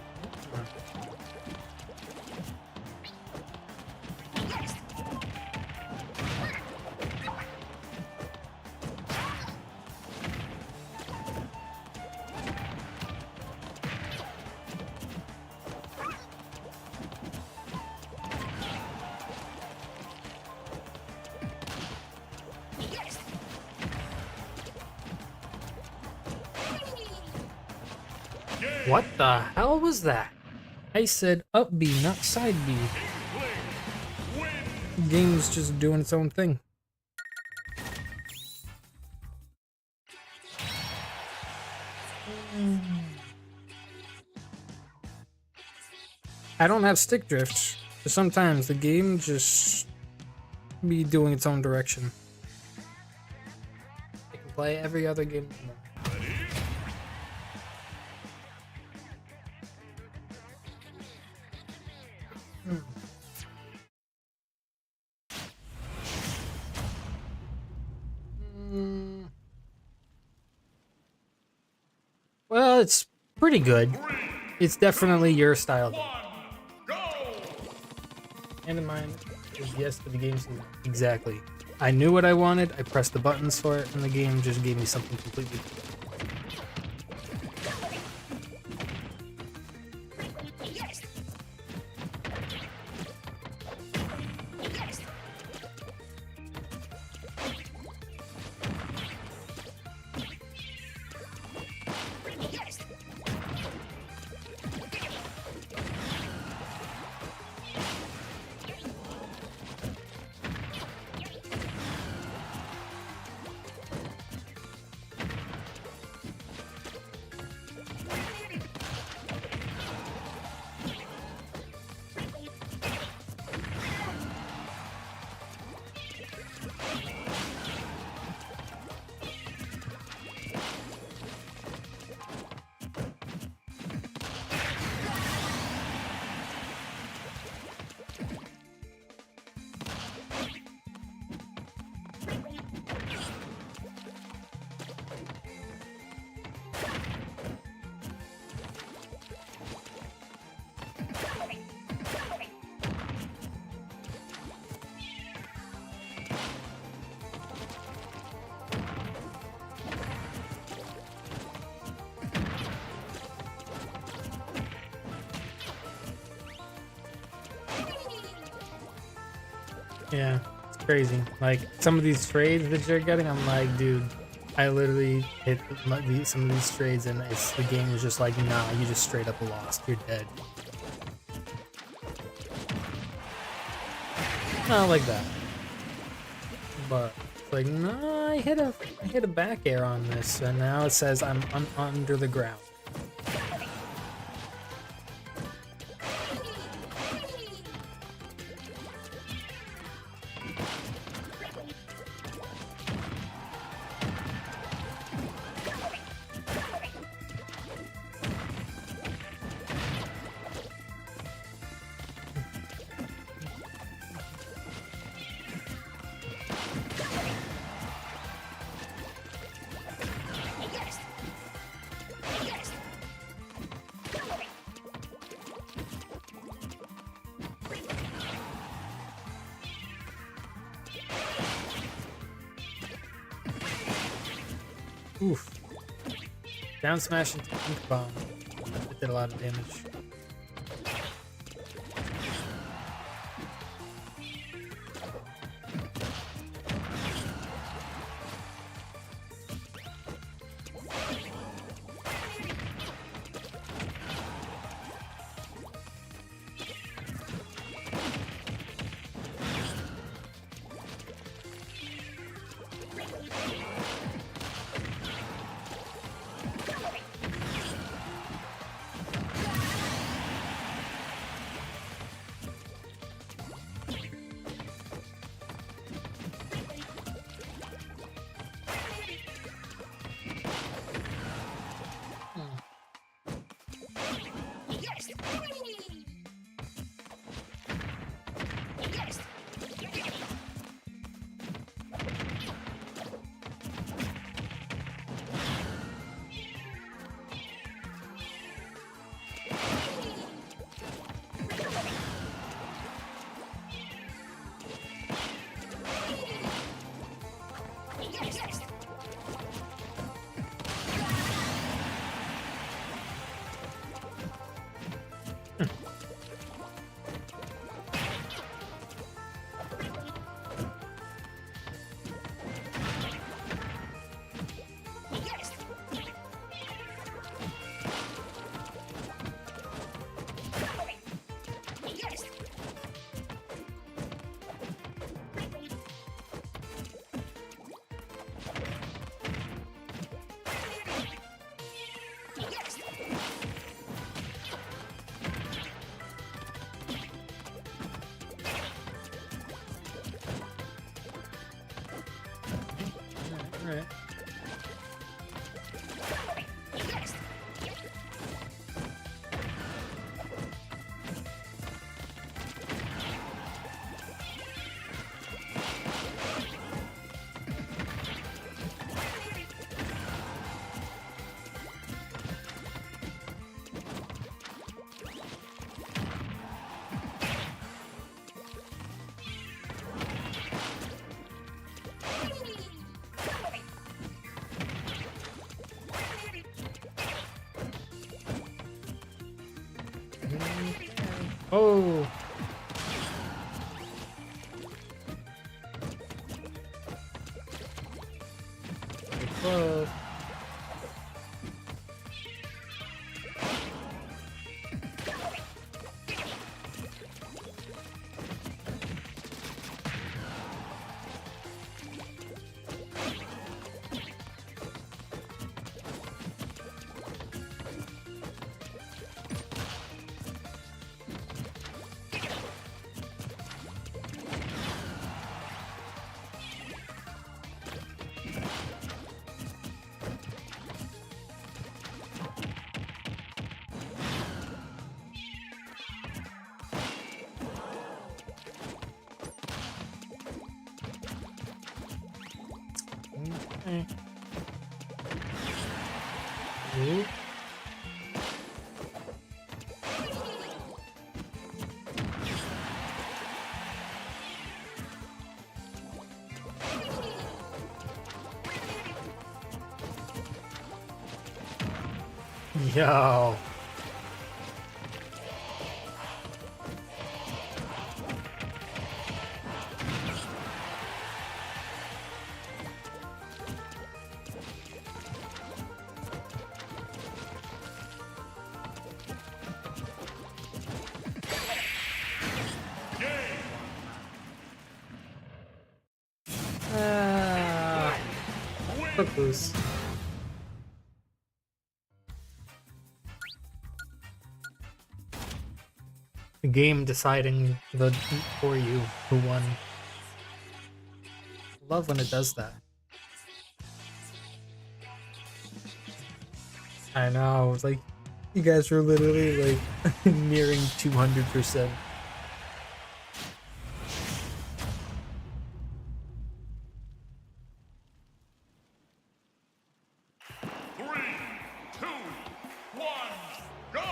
What the hell was that? I said up B, not side B. The game's just doing its own thing. I don't have stick drift, but sometimes the game just be doing its own direction. I can play every other game. Well, it's pretty good. It's definitely your style. Go! And in mine is yes to the game season. Exactly. I knew what I wanted, I pressed the buttons for it, and the game just gave me something completely different. Yeah, it's crazy. Like, some of these trades that you're getting, I'm like, dude, I literally hit some of these trades and the game is just like, nah, you just straight up lost. You're dead. Not like that. But it's like, no, I hit a back air on this, and now it says I'm under the ground. Oof. Down smash into ink bomb. It did a lot of damage. Oh. Whoa. Okay. Ooh. Yo. Ah. Fuck this. The game deciding for you who won. Love when it does that. I know, like you guys were literally like nearing 200%. Three, two, one, go!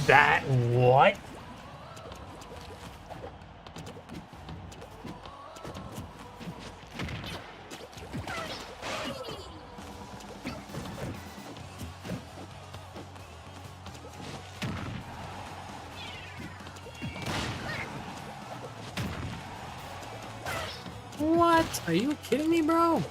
That what? What? Are you kidding me, bro?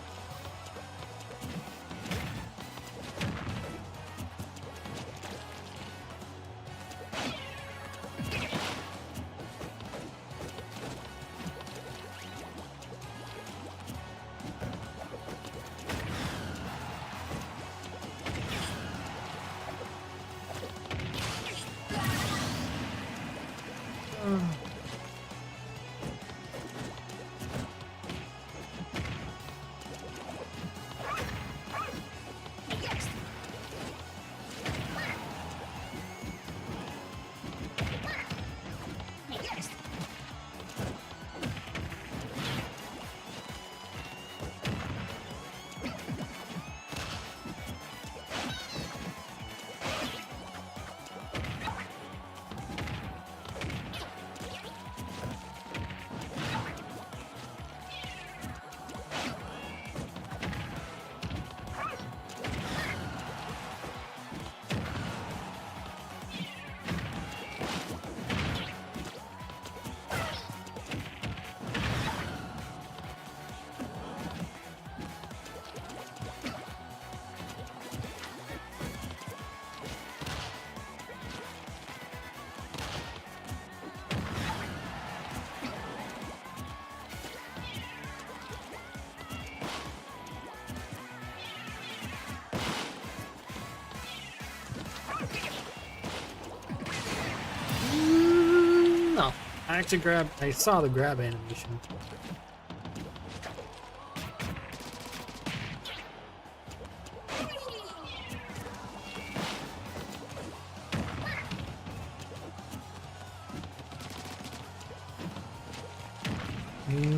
I actually grabbed. I saw the grab animation.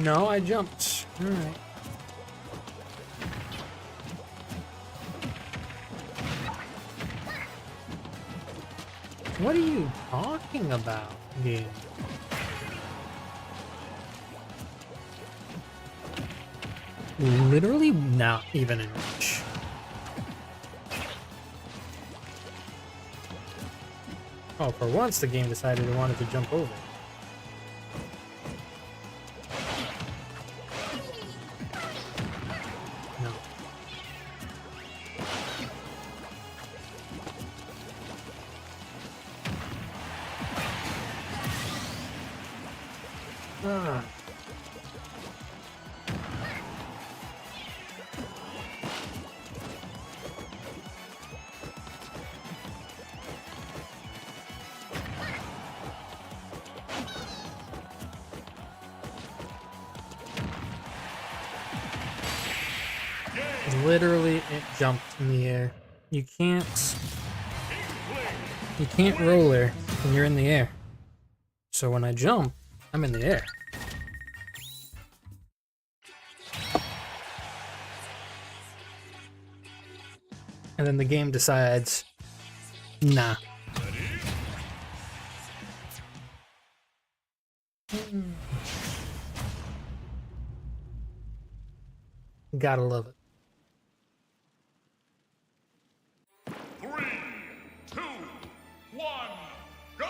No, I jumped. All right. What are you talking about, game? Literally not even in reach. Oh, for once the game decided it wanted to jump over. No. Ah. Literally, it jumped in the air. You can't roller when you're in the air. So when I jump, I'm in the air. And then the game decides, nah. Gotta love it. 3, 2, 1, go!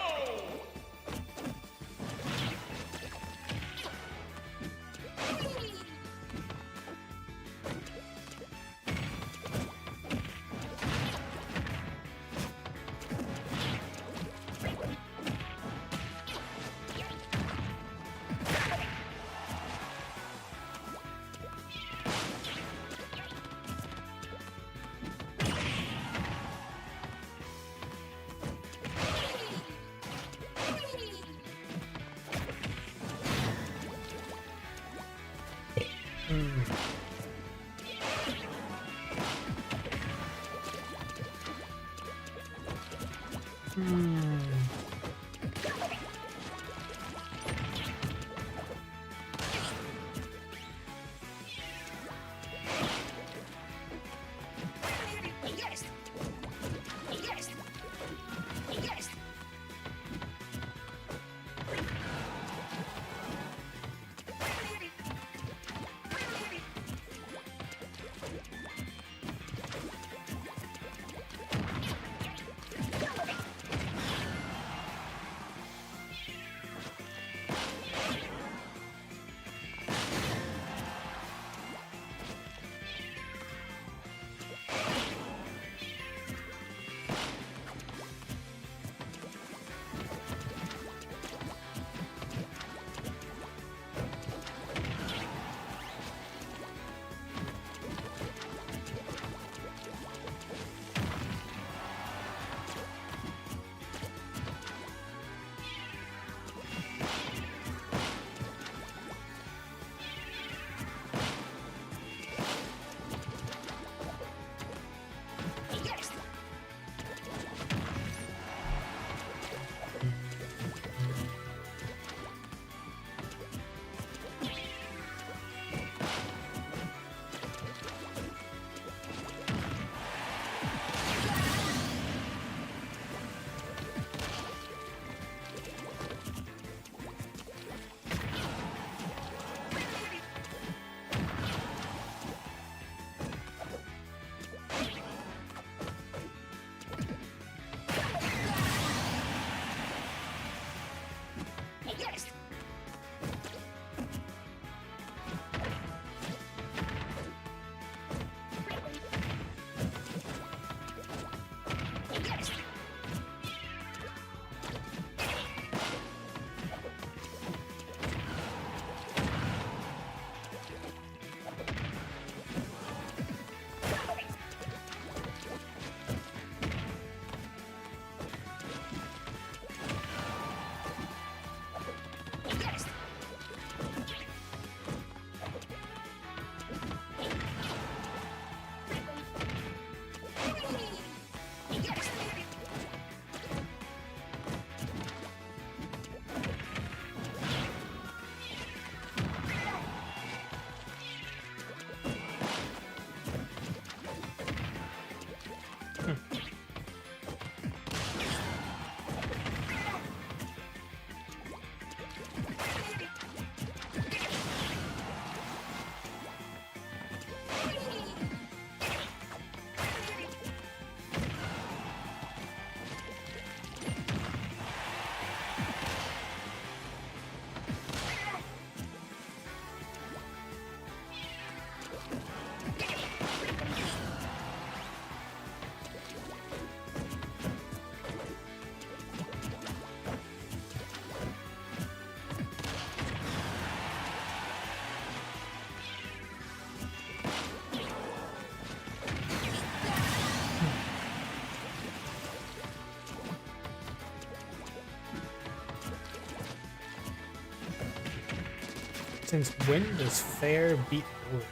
Since when does fair beat forward?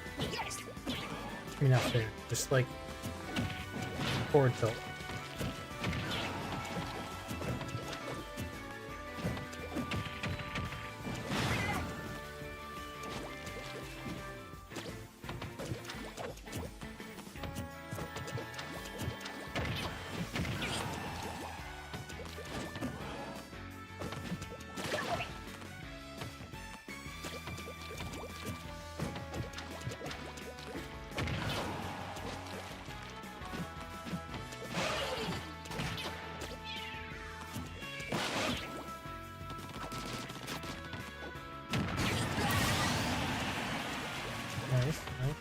I mean, not fair, just like forward tilt. Nice, nice.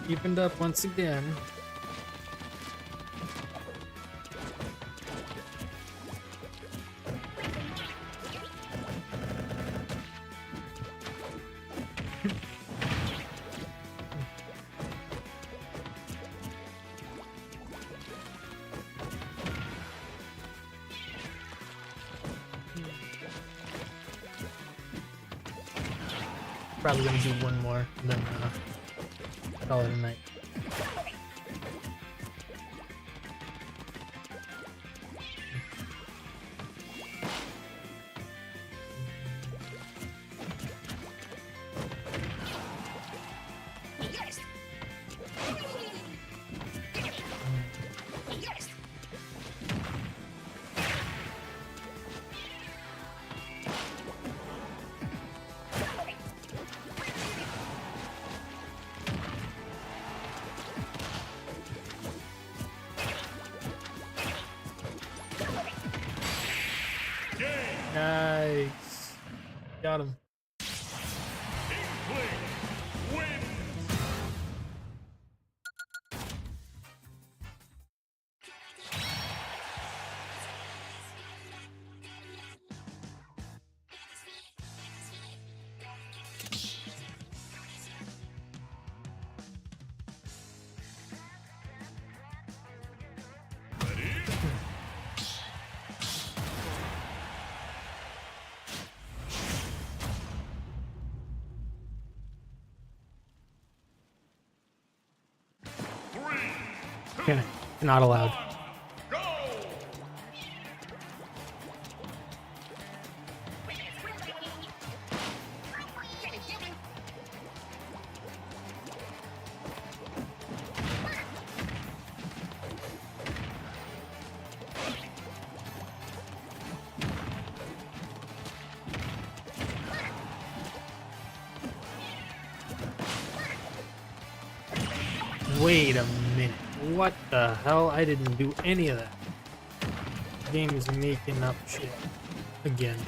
Deepened up once again. Probably gonna do one more, and then call it a night. Nice. Got him. Inkling wins. Okay, not allowed. Go! Wait a minute. What the hell? I didn't do any of that. The game is making up shit again.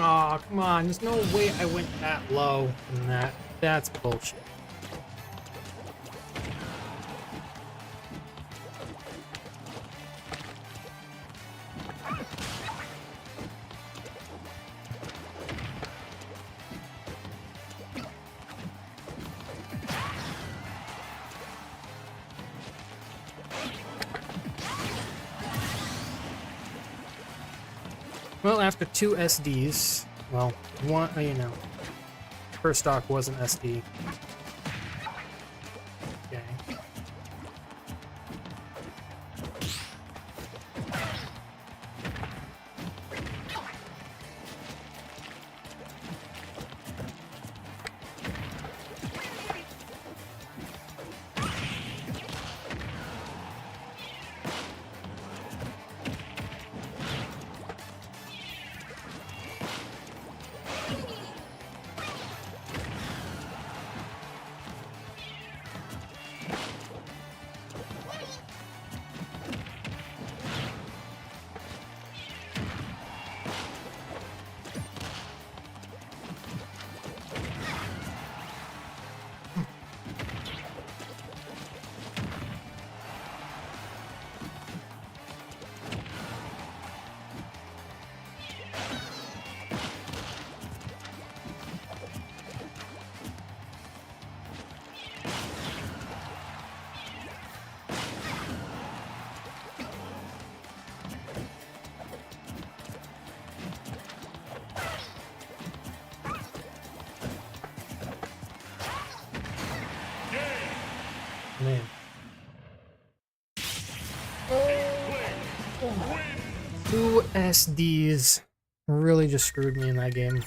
Aw, oh, come on. There's no way I went that low in that. That's bullshit. Well, after 2 SDs, well, one, you know, first stock was an SD. Okay. wins. 2 SDs really just screwed me in that game.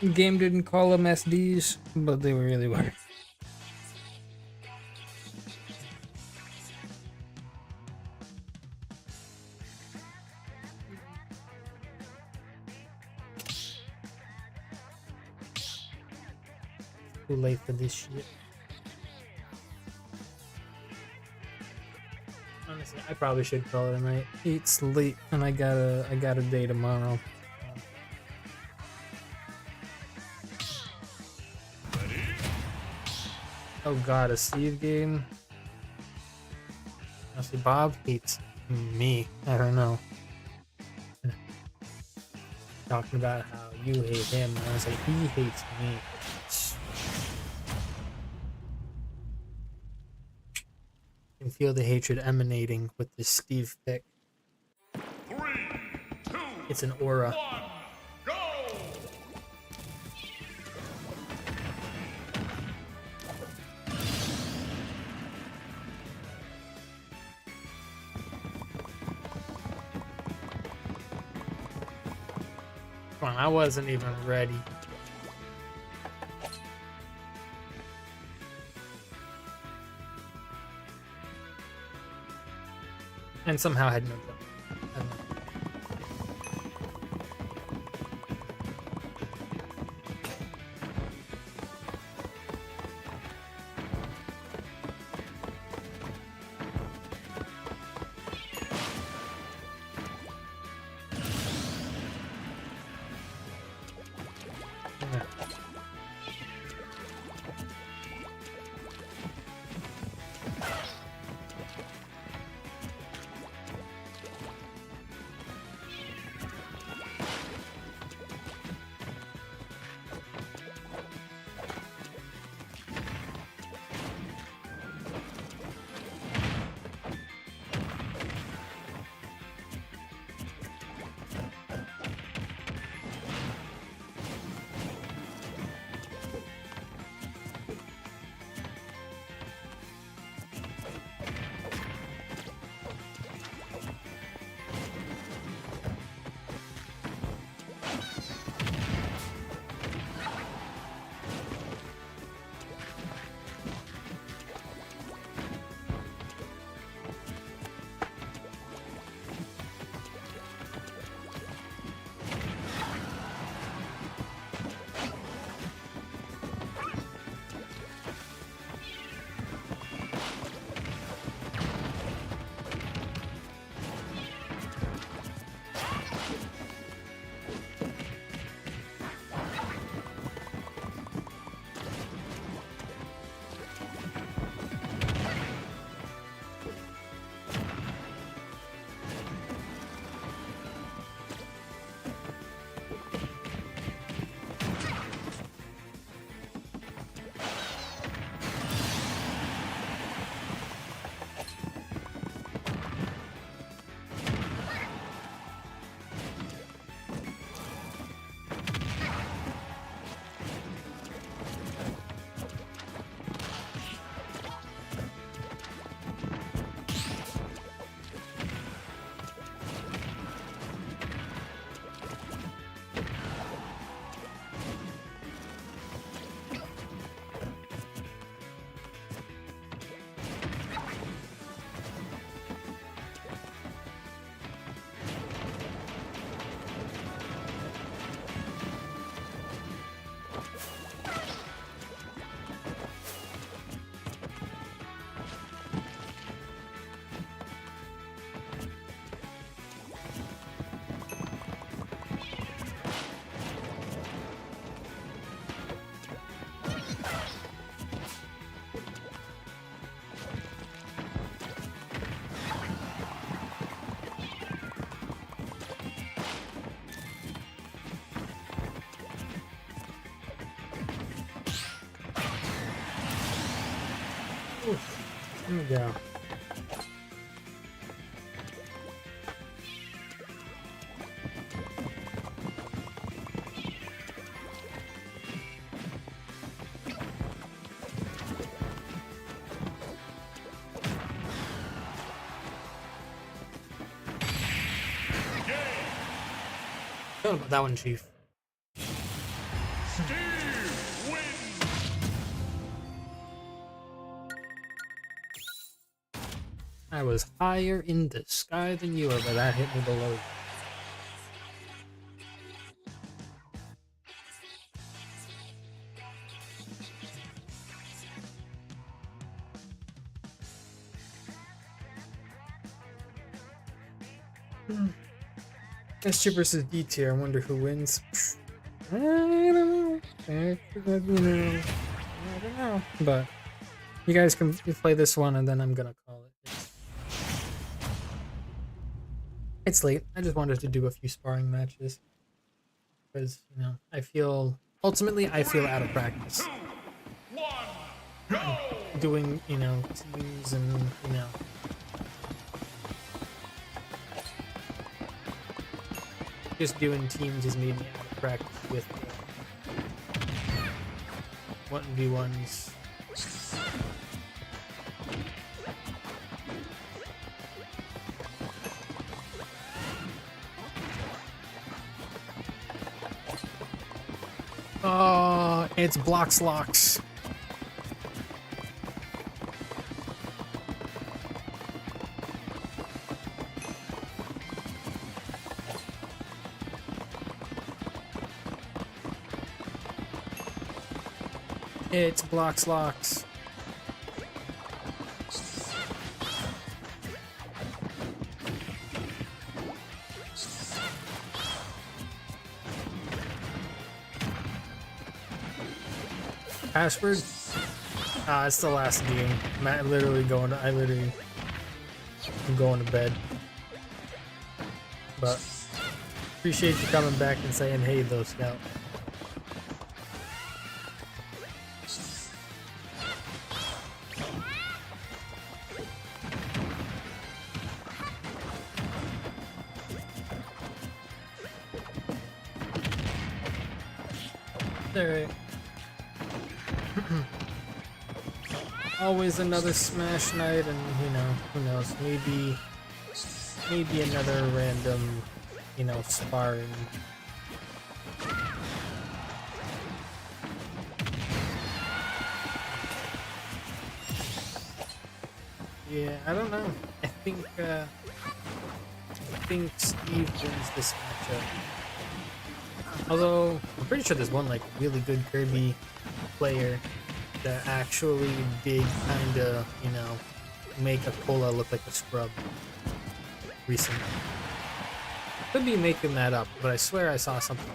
The game didn't call them SDs, but they really were. Too late for this shit. Honestly, I probably should call it a night. It's late, and I got a day tomorrow. Oh god, a Steve game. Honestly, Bob hates me. I don't know. Talking about how you hate him, and I was like, he hates me. I can feel the hatred emanating with this Steve pick. 3, 2, It's an aura. 1, go! Come on, I wasn't even ready. And somehow had no jump. I don't know. Oof. Here we go. Don't know about that one, Chief. Steve wins. I was higher in the sky than you are, but that hit me below. S tier versus D tier. I wonder who wins. I don't know. I don't know. But you guys can play this one, and then I'm gonna call it. It's late. I just wanted to do a few sparring matches because I feel ultimately I feel out of practice 2, 1, go. doing teams and just doing teams has made me out of practice with 1v1s. Oh, it's blocks locks. It's blocks locks. Password? It's the last game. I'm literally going to, I'm going to bed. But appreciate you coming back and saying hey though, Scout. Alright. Always another Smash night, and who knows, maybe another random, sparring. Yeah, I don't know. I think Steve wins this matchup. Although I'm pretty sure there's one like really good Kirby player that actually did kind of, make a cola look like a scrub recently. Could be making that up, but I swear I saw something.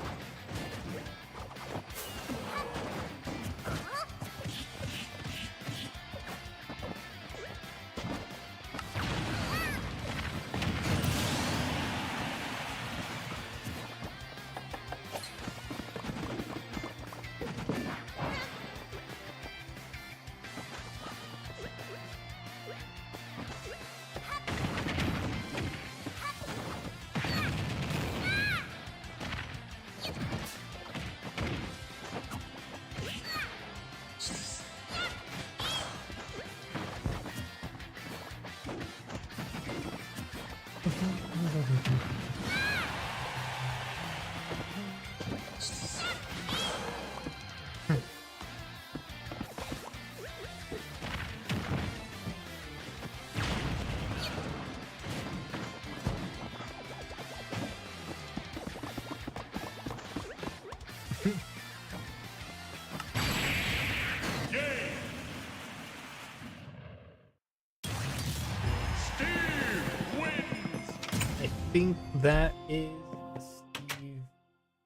I think that is Steve's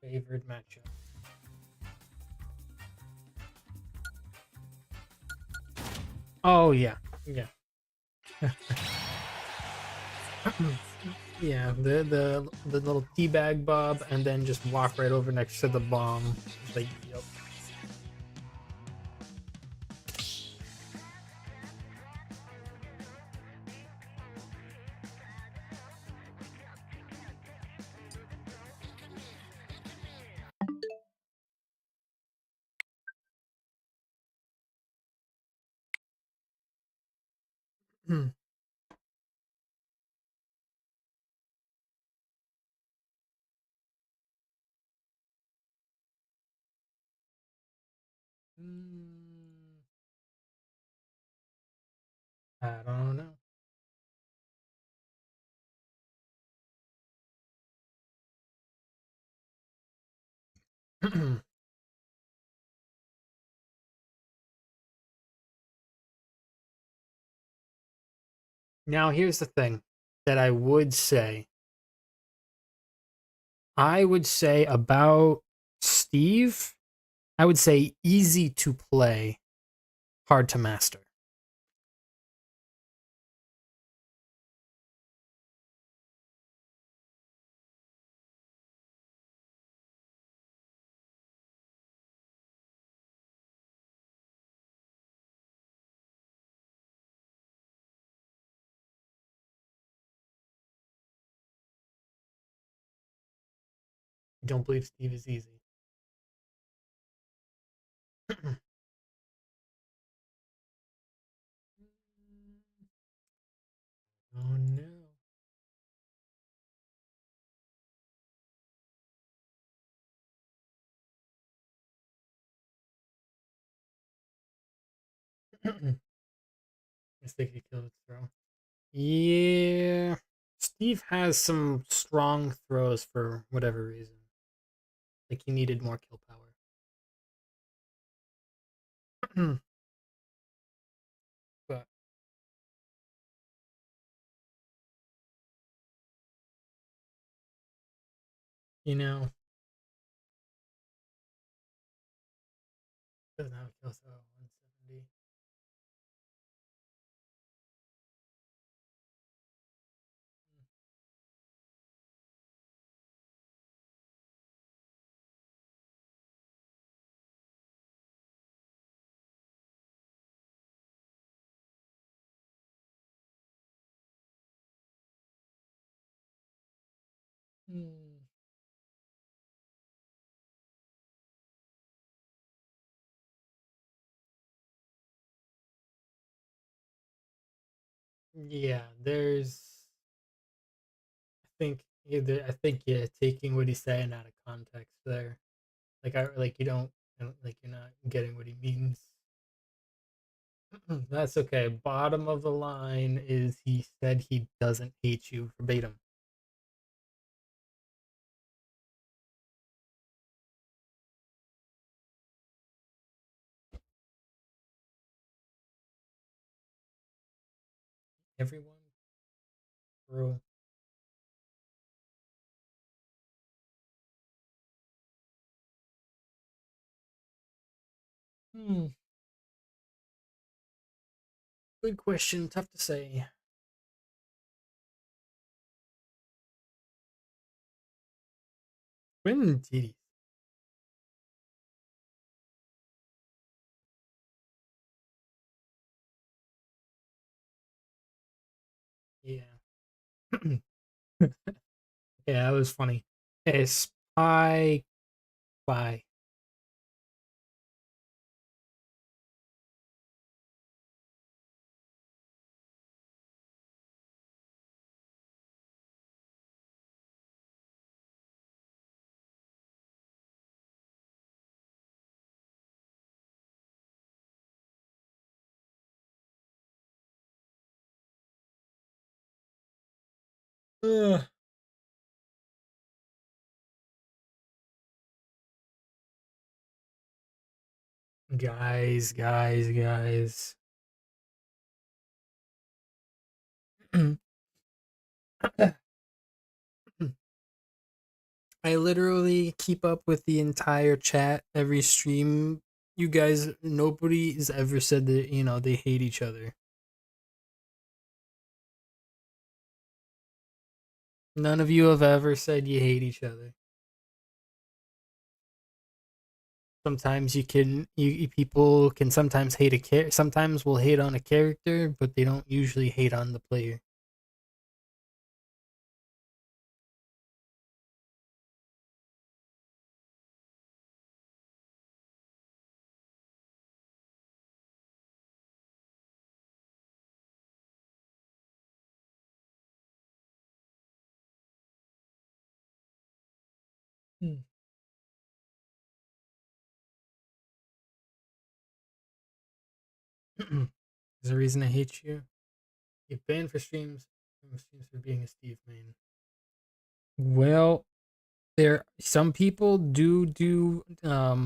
favorite matchup. Oh yeah, yeah, yeah. The little teabag bob, and then just walk right over next to the bomb. Like, yep. Mm, I don't know. Now, here's the thing that I would say. I would say about Steve, I would say easy to play, hard to master. I don't believe Steve is easy. Oh no. Mistake he killed its throw. Yeah. Steve has some strong throws for whatever reason. Like he needed more kill power. But you know, doesn't have a kill throw 170. Hmm. Yeah, there's I think yeah, taking what he's saying out of context there. Like you don't like you're not getting what he means. That's okay. Bottom of the line is he said he doesn't hate you verbatim. Everyone, bro. Hmm. Good question. Tough to say. When did he? Yeah. Yeah, that was funny. Hey, spy spy. Ugh. Guys. I literally keep up with the entire chat every stream. You guys, nobody has ever said that, they hate each other. None of you have ever said you hate each other. Sometimes people can sometimes hate sometimes will hate on a character, but they don't usually hate on the player. Hmm. There's a reason I hate you. Get banned for streams. Streams for being a Steve main. Well, there some people do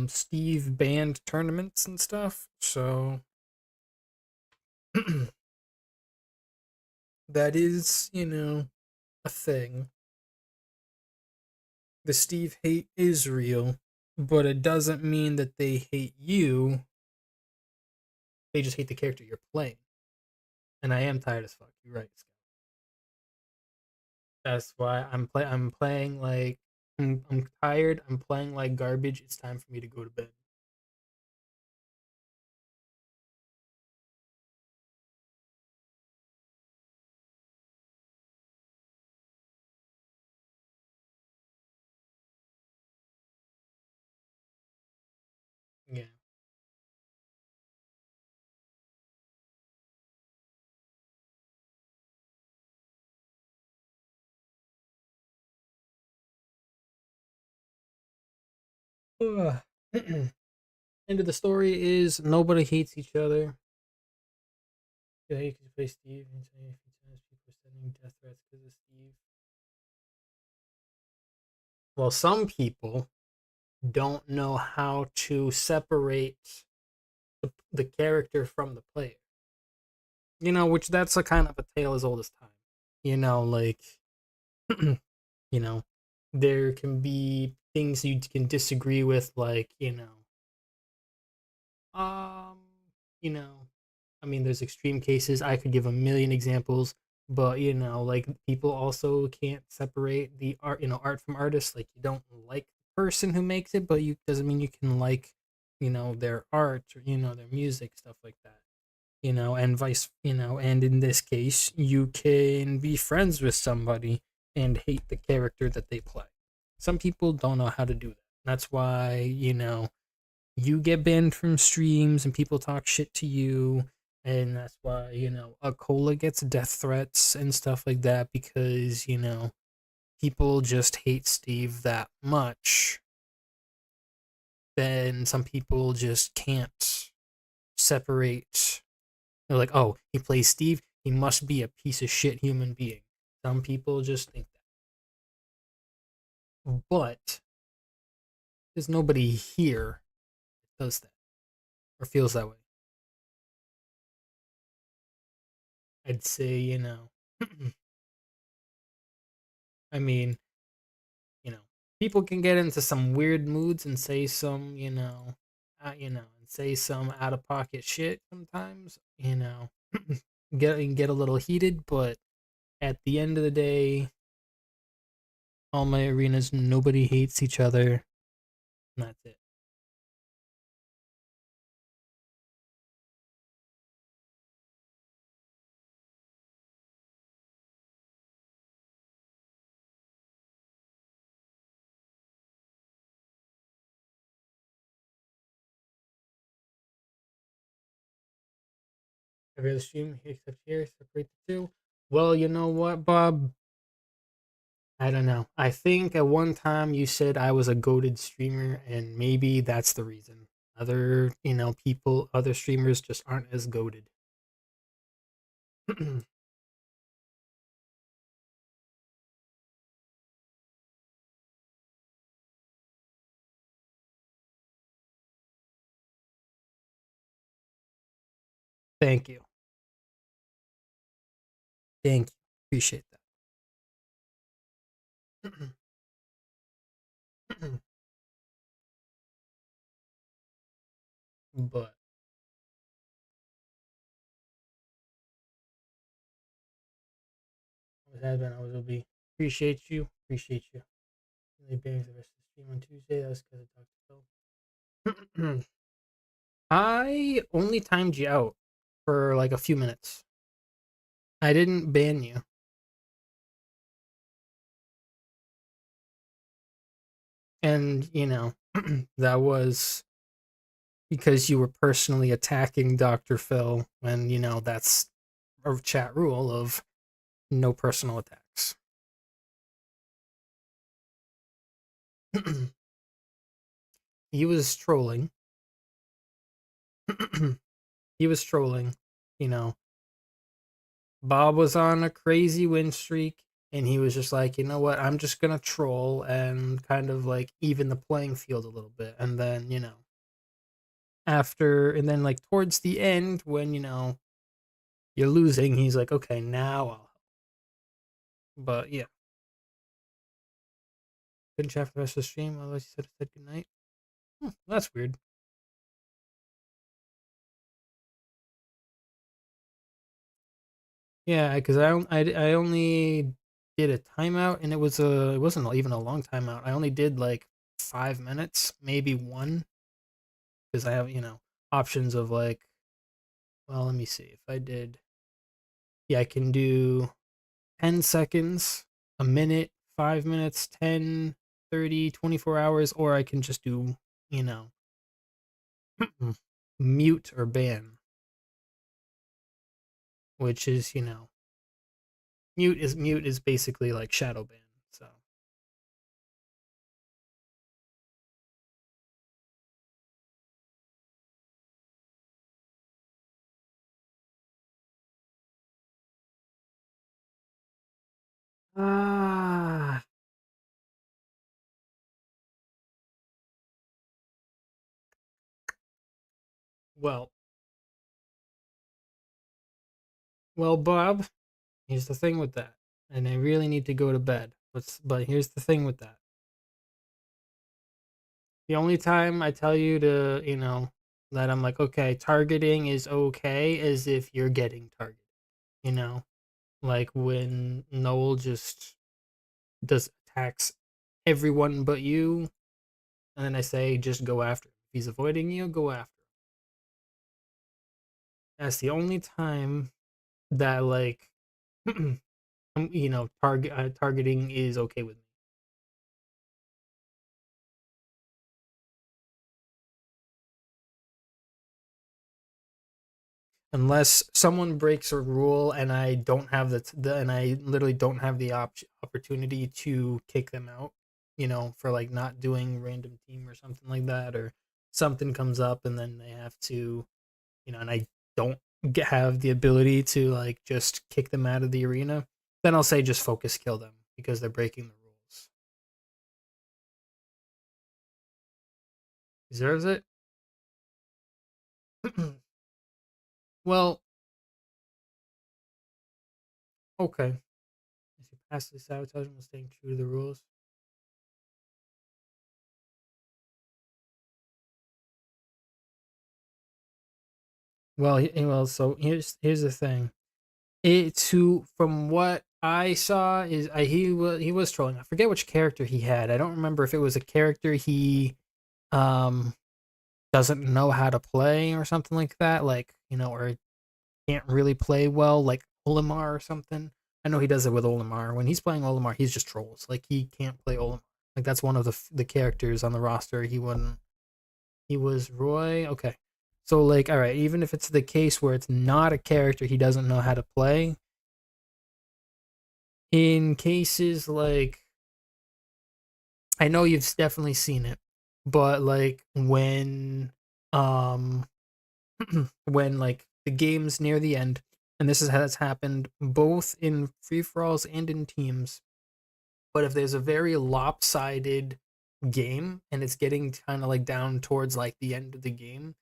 Steve band tournaments and stuff, so that is, a thing. The Steve hate is real, but it doesn't mean that they hate you. They just hate the character you're playing. And I am tired as fuck. You're right, Scott. That's why I'm playing like I'm tired. I'm playing like garbage. It's time for me to go to bed. Yeah. Ugh. End of the story is nobody hates each other. Yeah, you can play Steve and say a few times people are sending death threats because of Steve. Well, some people don't know how to separate the character from the player. Which that's a kind of a tale as old as time. Like, you know, there can be things you can disagree with, like, um, you know, I mean, there's extreme cases. I could give a million examples, but like people also can't separate the art, art from artists. Like you don't like the person who makes it, but you doesn't mean you can like, their art or their music, stuff like that. And and in this case, you can be friends with somebody and hate the character that they play. Some people don't know how to do that. That's why, you get banned from streams and people talk shit to you. And that's why, Akola gets death threats and stuff like that because, people just hate Steve that much. Then some people just can't separate. They're like, oh, he plays Steve. He must be a piece of shit human being. Some people just think that. But there's nobody here that does that or feels that way. I'd say, I mean, you know, people can get into some weird moods and say some, and say some out of pocket shit sometimes, get a little heated, but at the end of the day, all my arenas, nobody hates each other, and that's it. Every other stream except here, separate the two. Well, you know what, Bob? I don't know. I think at one time you said I was a goated streamer, and maybe that's the reason. Other, people, other streamers just aren't as goated. Thank you. Thank you. Appreciate that. But always has been, always will be. Appreciate you. Appreciate you. Really being the rest of the stream on Tuesday. That's because I talked to Phil. I only timed you out for like a few minutes. I didn't ban you. And, that was because you were personally attacking Dr. Phil when, that's a chat rule of no personal attacks. He was trolling. he was trolling. You know, Bob was on a crazy win streak, and he was just like, you know what, I'm just gonna troll and kind of like even the playing field a little bit, and then and then like towards the end when you're losing, he's like, okay, now I'll. But yeah, couldn't chat for the rest of the stream. Otherwise, he said good night. That's weird. Yeah, because I only did a timeout, and it wasn't even a long timeout. I only did like 5 minutes, maybe one, because I have options of like, well, let me see if I did. Yeah, I can do 10 seconds, a minute, 5 minutes, 10, 30, 24 hours, or I can just do you know mute or ban, which is mute is basically like shadow ban. So ah, well, Bob. Here's the thing with that, and I really need to go to bed. But here's the thing with that. The only time I tell you to, that I'm like, okay, targeting is okay, is if you're getting targeted. You know, like when Noel just does attacks everyone but you, and then I say just go after him. If he's avoiding you, go after him. That's the only time that like, targeting is okay with me. Unless someone breaks a rule and I don't have and I literally don't have the opportunity to kick them out, for like not doing random team or something like that, or something comes up and then they have to, and I don't have the ability to like just kick them out of the arena, then I'll say just focus kill them because they're breaking the rules. Deserves it. Well, okay. If you pass the sabotage while staying true to the rules. So here's the thing. From what I saw is he was trolling. I forget which character he had. I don't remember if it was a character he um doesn't know how to play or something like that, like or can't really play well, like Olimar or something. I know he does it with Olimar. When he's playing Olimar, he's just trolls. Like he can't play Olimar. Like that's one of the characters on the roster. He wouldn't. He was Roy. Okay. So like, all right, even if it's the case where it's not a character he doesn't know how to play, in cases like, I know you've definitely seen it, but like um when like the game's near the end, and has happened both in free for alls and in teams, but if there's a very lopsided game and it's getting kind of like down towards like the end of the game,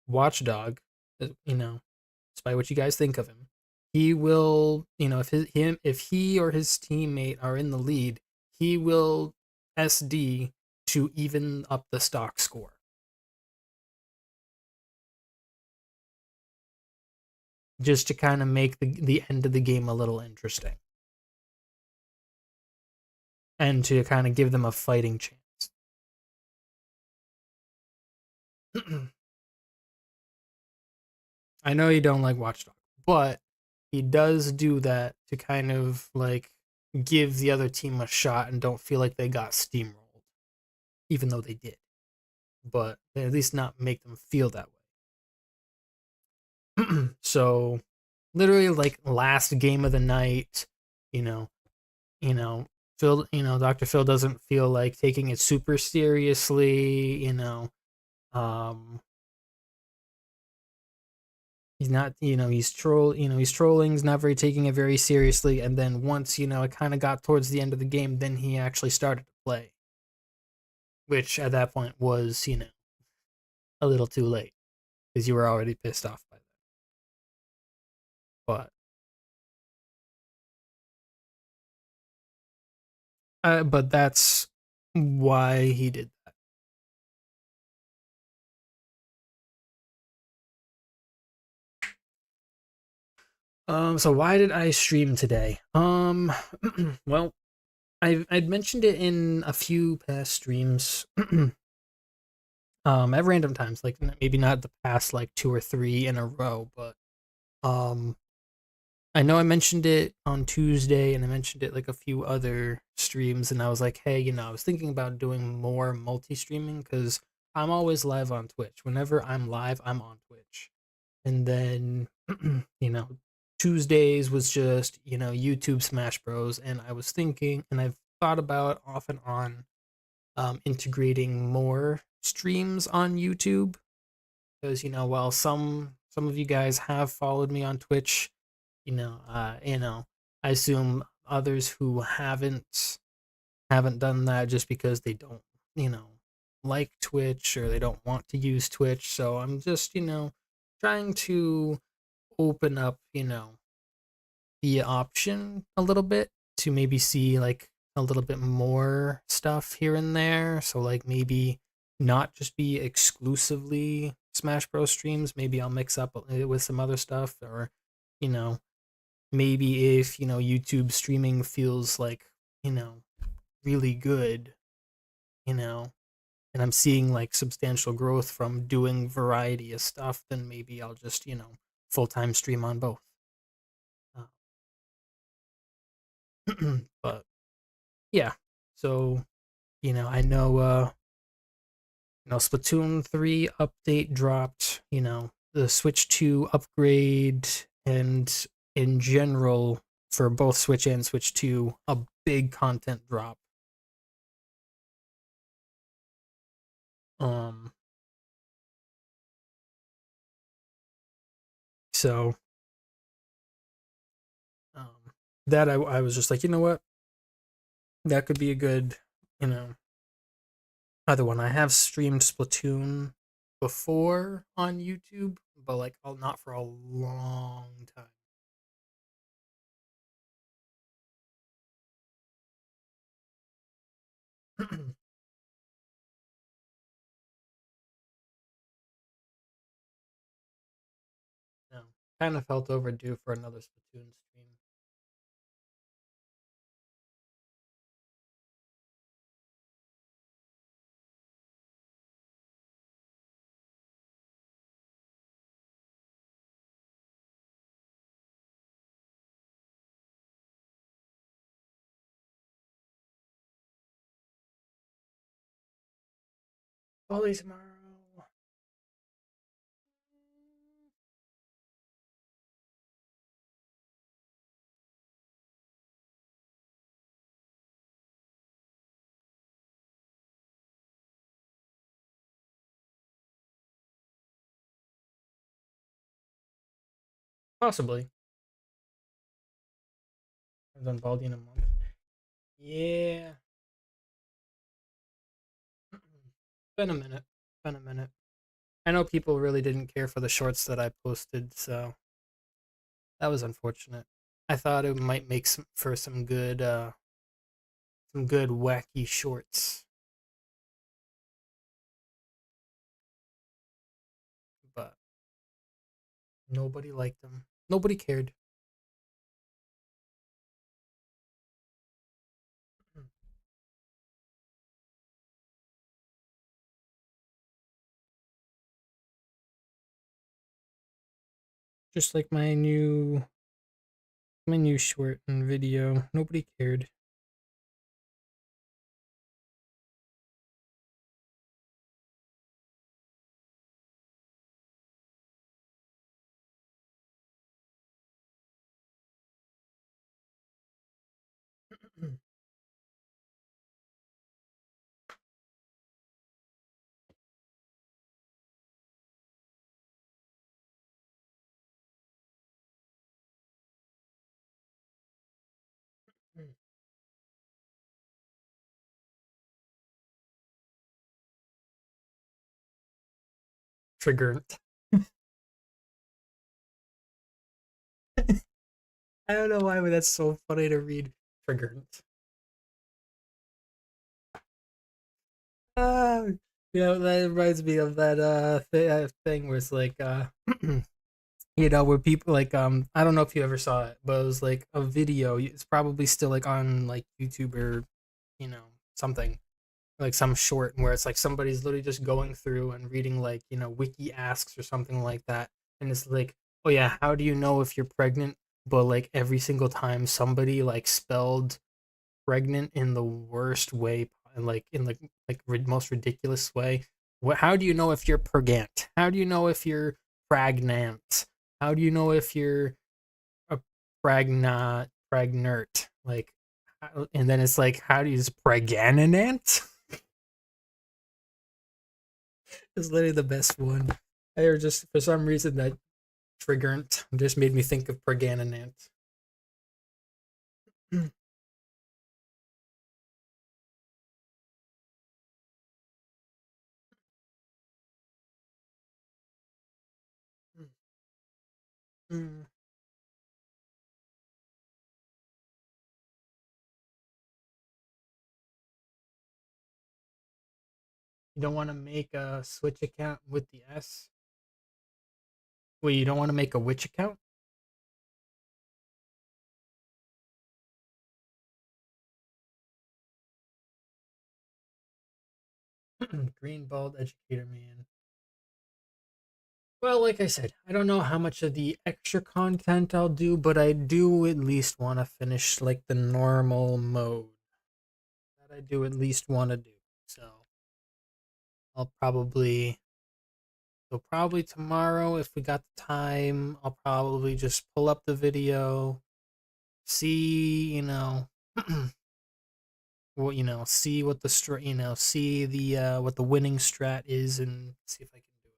Watchdog, despite what you guys think of him, he will, if he or his teammate are in the lead, he will SD to even up the stock score, just to kind of make the end of the game a little interesting and to kind of give them a fighting chance. I know you don't like Watchdog, but he does do that to kind of like give the other team a shot and don't feel like they got steamrolled, even though they did. But at least not make them feel that way. So literally like last game of the night, you know, you know, Phil, Dr. Phil doesn't feel like taking it super seriously, um He's not, he's trolling, he's not very taking it very seriously. And then once, it kind of got towards the end of the game, then he actually started to play, which at that point was, a little too late because you were already pissed off by that. But that's why he did that. So why did I stream today? Well, I'd mentioned it in a few past streams. At random times, like maybe not the past like two or three in a row, but um, I know I mentioned it on Tuesday, and I mentioned it like a few other streams, and I was like, hey, I was thinking about doing more multi-streaming because I'm always live on Twitch. Whenever I'm live, I'm on Twitch, and then you know Tuesdays was just YouTube Smash Bros, and I was thinking, and I've thought about off and on integrating more streams on YouTube because while some of you guys have followed me on Twitch, I assume others who haven't done that just because they don't you know like Twitch or they don't want to use Twitch. So I'm just trying to open up the option a little bit to maybe see like a little bit more stuff here and there. So like maybe not just be exclusively Smash Bros streams. Maybe I'll mix up with some other stuff, or you know, maybe if YouTube streaming feels like you know really good, you know, and I'm seeing like substantial growth from doing variety of stuff, then maybe I'll just full time stream on both. But yeah, so I know Splatoon 3 update dropped, the Switch 2 upgrade, and in general for both Switch and Switch 2, a big content drop. Um so um that I was just like, you know what? That could be a good, you know, other one. I have streamed Splatoon before on YouTube, but like not for a long time. No, kind of felt overdue for another Splatoon stream. Probably tomorrow. Possibly. I've done Baldi in a month. Yeah. Been a minute. Been a minute. I know people really didn't care for the shorts that I posted, so that was unfortunate. I thought it might make for some good wacky shorts, but nobody liked them. Nobody cared. Just like my new short and video, nobody cared. Trigger. I don't know why, but that's so funny to read. Trigger. Uh, that reminds me of that thing where it's like where people like I don't know if you ever saw it, but it was like a video. It's probably still like on like YouTube or you know something like some short where it's like somebody's literally just going through and reading like wiki asks or something like that, and it's like, oh yeah, how do you know if you're pregnant? But like every single time somebody like spelled pregnant in the worst way, like in most ridiculous way. How do you know if you're pregnant? How do you know if you're pregnant? How do you know if you're a pregnant? Like, and then it's like, how do you is pregnant? It's literally the best one. I just for some reason that triggerant just made me think of pregnant. You don't want to make a Switch account with the S. Wait, you don't want to make a which account? Green bald educator man. Well, like I said, I don't know how much of the extra content I'll do, but I do at least want to finish like the normal mode. That I do at least want to do. So I'll probably tomorrow if we got the time, I'll probably just pull up the video, see, what see what the see the what the winning strat is and see if I can do it.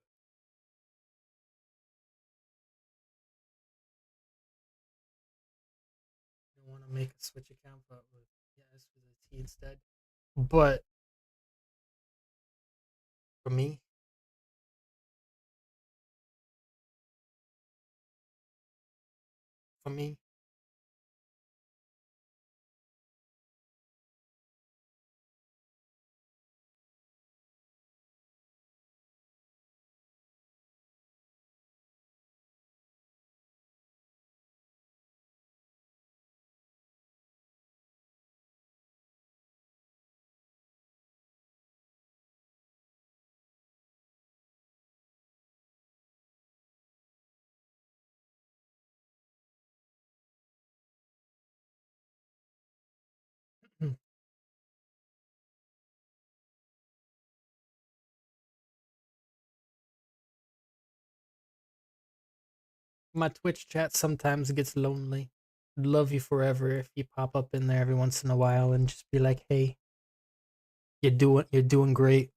I don't want to make a Switch account, but with yes with a T instead. But for me, for me, my Twitch chat sometimes gets lonely. I'd love you forever if you pop up in there every once in a while and just be like, "Hey, you're doing great.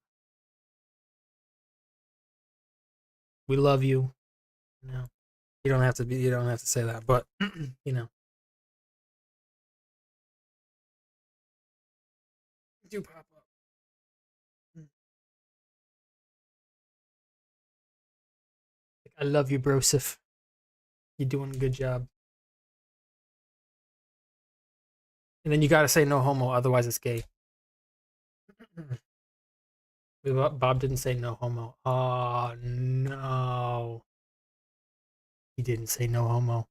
We love you." You know, you don't have to say that, but you know, do pop up. Like, I love you, Brosif. You're doing a good job. And then you gotta say no homo, otherwise it's gay. Bob didn't say no homo. Oh no, he didn't say no homo.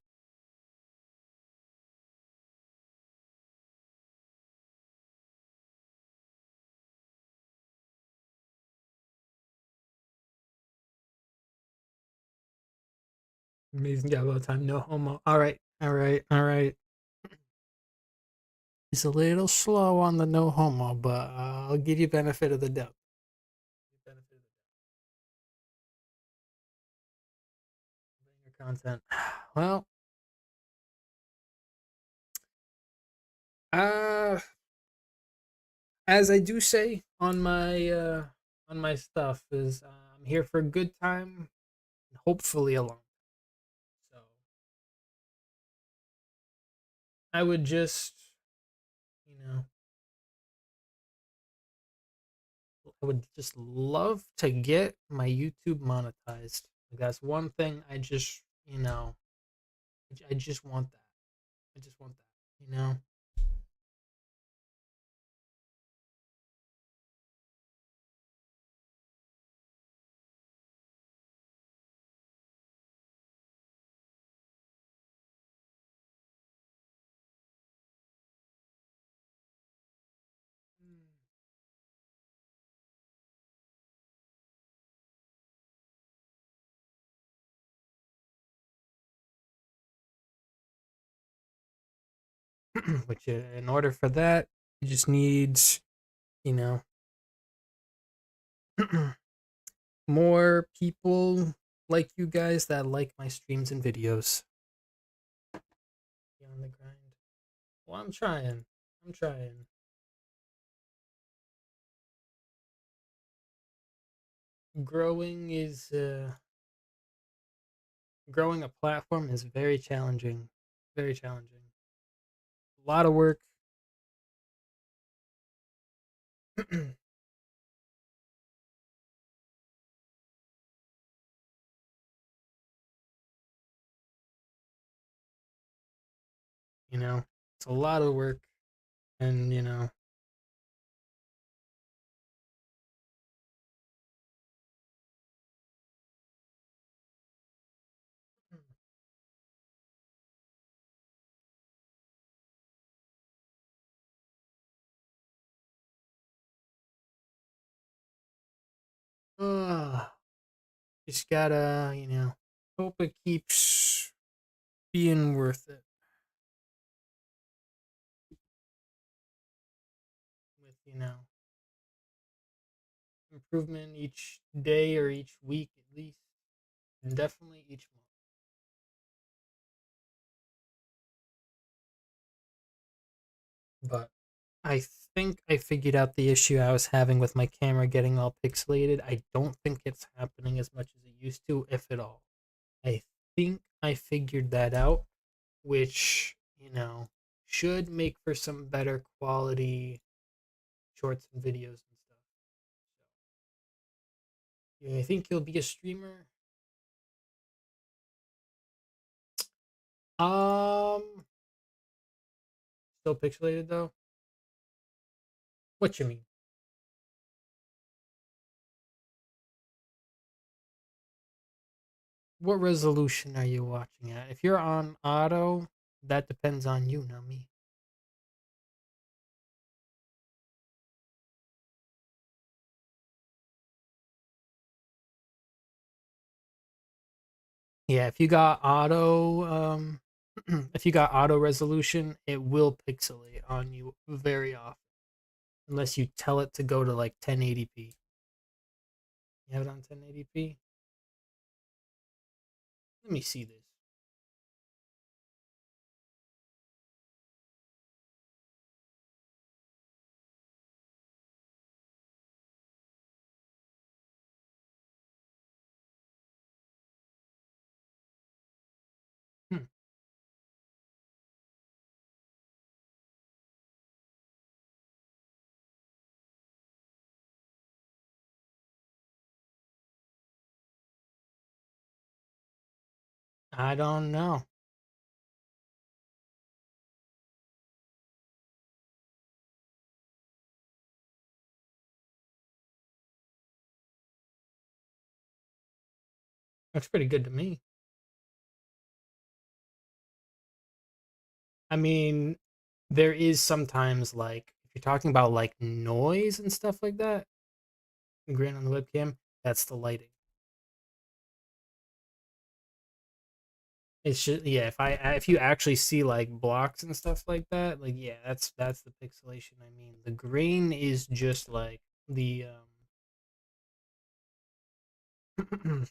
Amazing job all the time. No homo. All right, all right, all right. He's a little slow on the no homo, but I'll give you benefit of the doubt. Benefit of the content. Well, uh, as I do say on my stuff is I'm here for a good time, hopefully a long. So I would just, you know, I would just love to get my YouTube monetized. Like, that's one thing I just, I just want that. I just want that, Which, in order for that, it just needs, you know, more people like you guys that like my streams and videos. Be on the grind. Well, I'm trying. I'm trying. Growing is growing a platform is very challenging. Very challenging. A lot of work. It's a lot of work, and uh, just gotta, hope it keeps being worth it with, improvement each day or each week at least, and definitely each month. But I think I figured out the issue I was having with my camera getting all pixelated. I don't think it's happening as much as it used to, if at all. I think I figured that out, which, should make for some better quality shorts and videos and stuff. So, yeah, I think you'll be a streamer. Um, Still pixelated though. What you mean? What resolution are you watching at? If you're on auto, that depends on you, not me. Yeah, if you got auto, if you got auto resolution, it will pixelate on you very often, unless you tell it to go to like 1080p. You have it on 1080p? Let me see this. Hmm. I don't know. Looks pretty good to me. I mean, there is sometimes like if you're talking about like noise and stuff like that, grain on the webcam, that's the lighting. It's just, yeah, if you actually see like blocks and stuff like that, like, yeah, that's the pixelation I mean. The grain is just like the the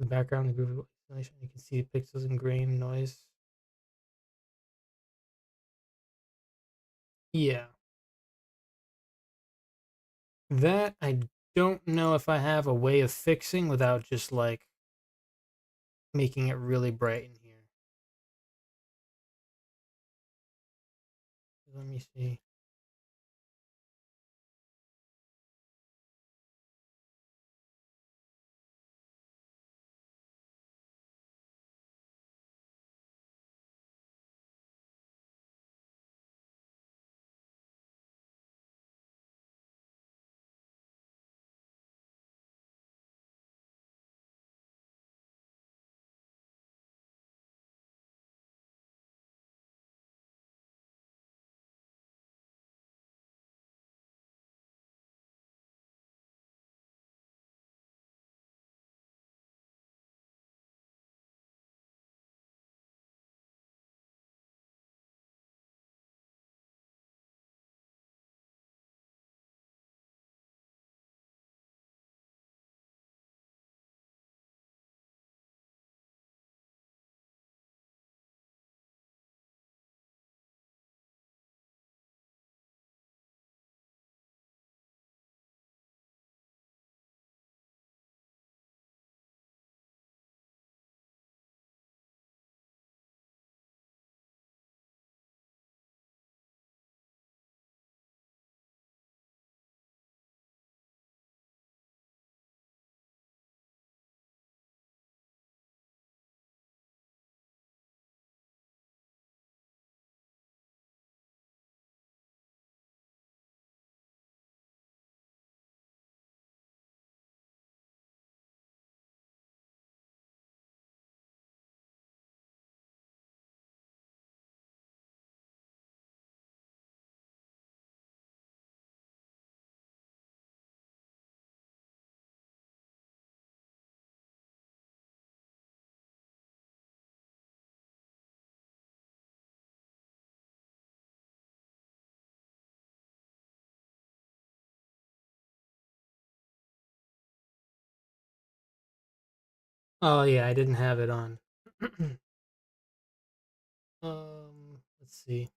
background, the groove pixelation. You can see pixels and grain noise. Yeah. That I don't know if I have a way of fixing without just like making it really bright in here. Let me see. Oh yeah, I didn't have it on. Let's see.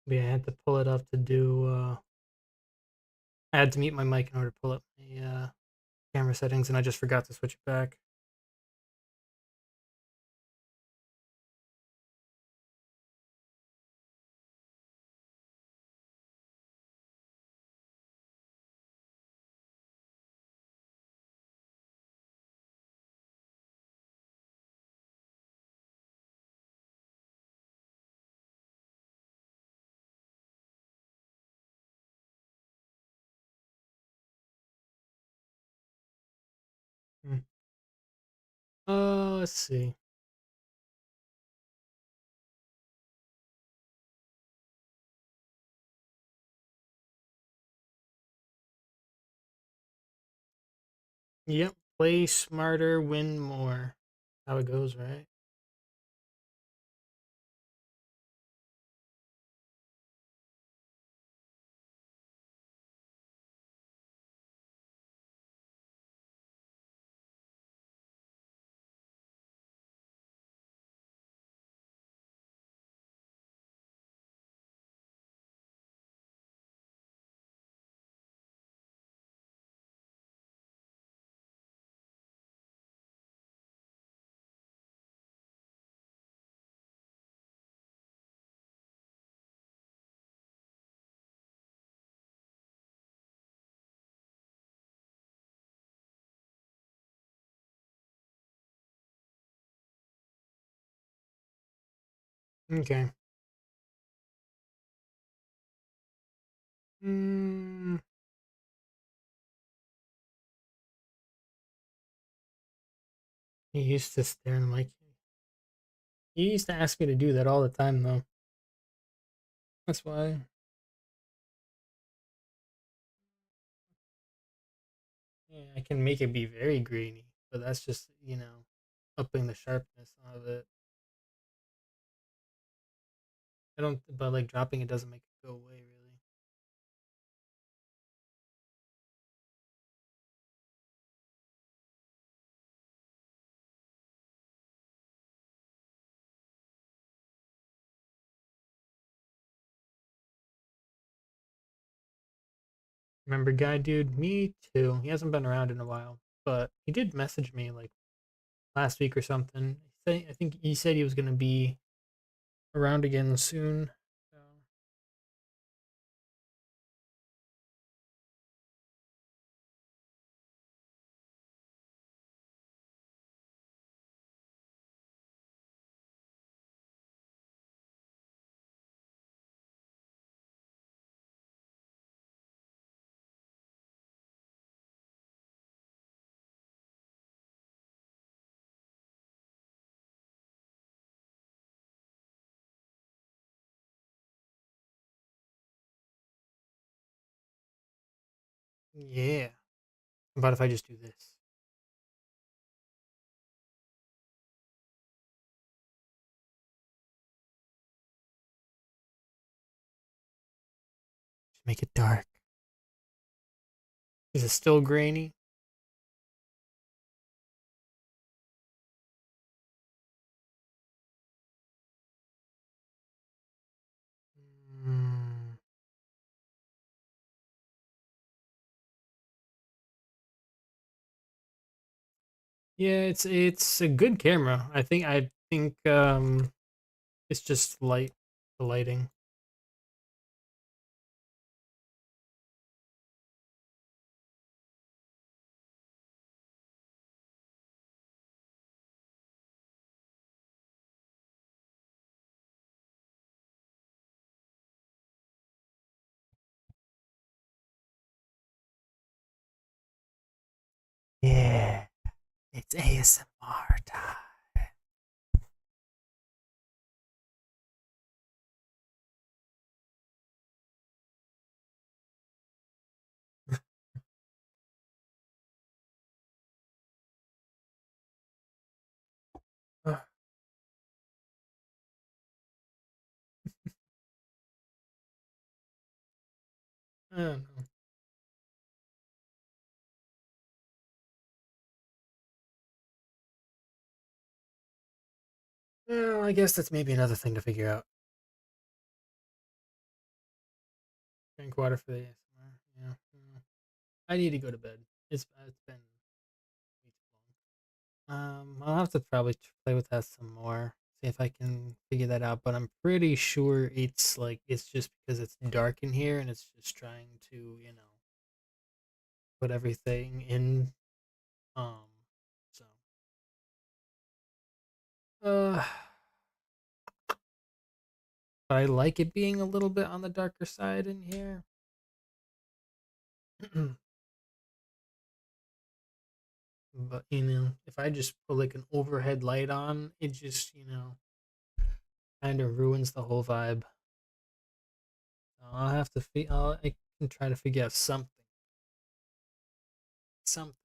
Yeah, I had to pull it up to do. I had to mute my mic in order to pull up my camera settings, and I just forgot to switch it back. Hmm. Let's see. Yep, play smarter, win more. How it goes, right? Okay. Mm, he used to stare in the mic. He used to ask me to do that all the time, though. That's why. Yeah, I can make it be very grainy, but that's just upping the sharpness of it. I don't, but like dropping it doesn't make it go away really. Remember, guy dude? Me too. He hasn't been around in a while, but he did message me like last week or something. I think he said he was gonna be around again soon. So, yeah. How about if I just do this? Just make it dark. Is it still grainy? Mm, yeah, it's a good camera. I think it's just the lighting. Yeah, it's ASMR time. I don't know. Well, I guess that's maybe another thing to figure out. Drink water for the ASMR. Yeah. I need to go to bed. It's been way too long. I'll have to probably play with that some more. See if I can figure that out. But I'm pretty sure it's like it's just because it's dark in here and it's just trying to put everything in. Um. So. Uh. But I like it being a little bit on the darker side in here. But if I just put like an overhead light on, it just kind of ruins the whole vibe. I'll have to I can try to figure out something. Something.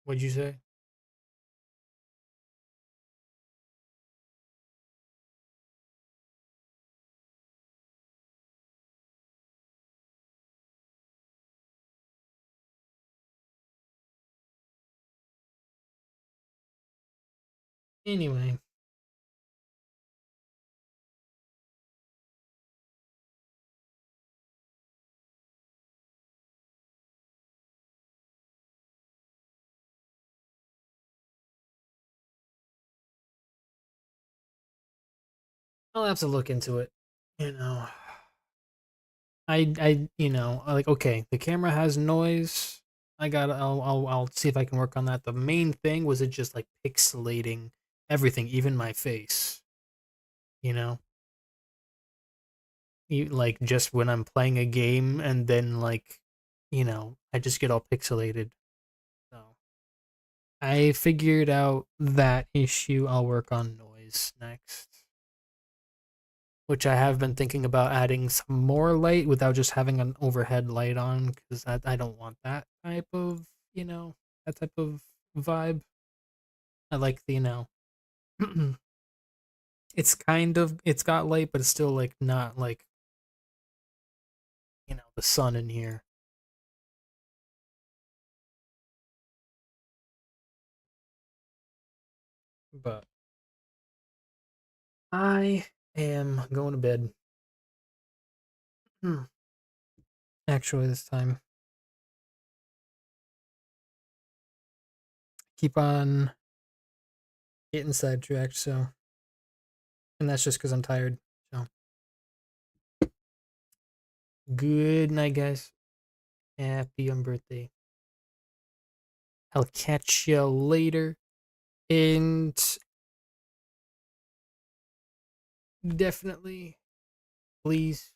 What'd you say? Anyway, I'll have to look into it. You know, like okay, the camera has noise. I'll see if I can work on that. The main thing was it just like pixelating everything, even my face. You know, like just when I'm playing a game and then like, I just get all pixelated. So I figured out that issue. I'll work on noise next, which I have been thinking about adding some more light without just having an overhead light on because I don't want you know, that type of vibe. I like it's got light, but it's still like not like, the sun in here. But I am going to bed. Hmm. Actually, this time. Keep on getting sidetracked, so. And that's just because I'm tired. So, good night, guys. Happy birthday. I'll catch you later. And definitely, please,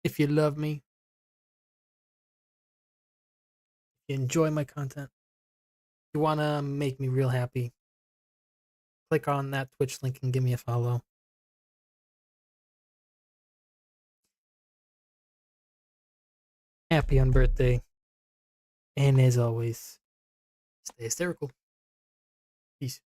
if you love me, if you enjoy my content, if you want to make me real happy, click on that Twitch link and give me a follow. Happy birthday. And as always, stay hysterical. Peace.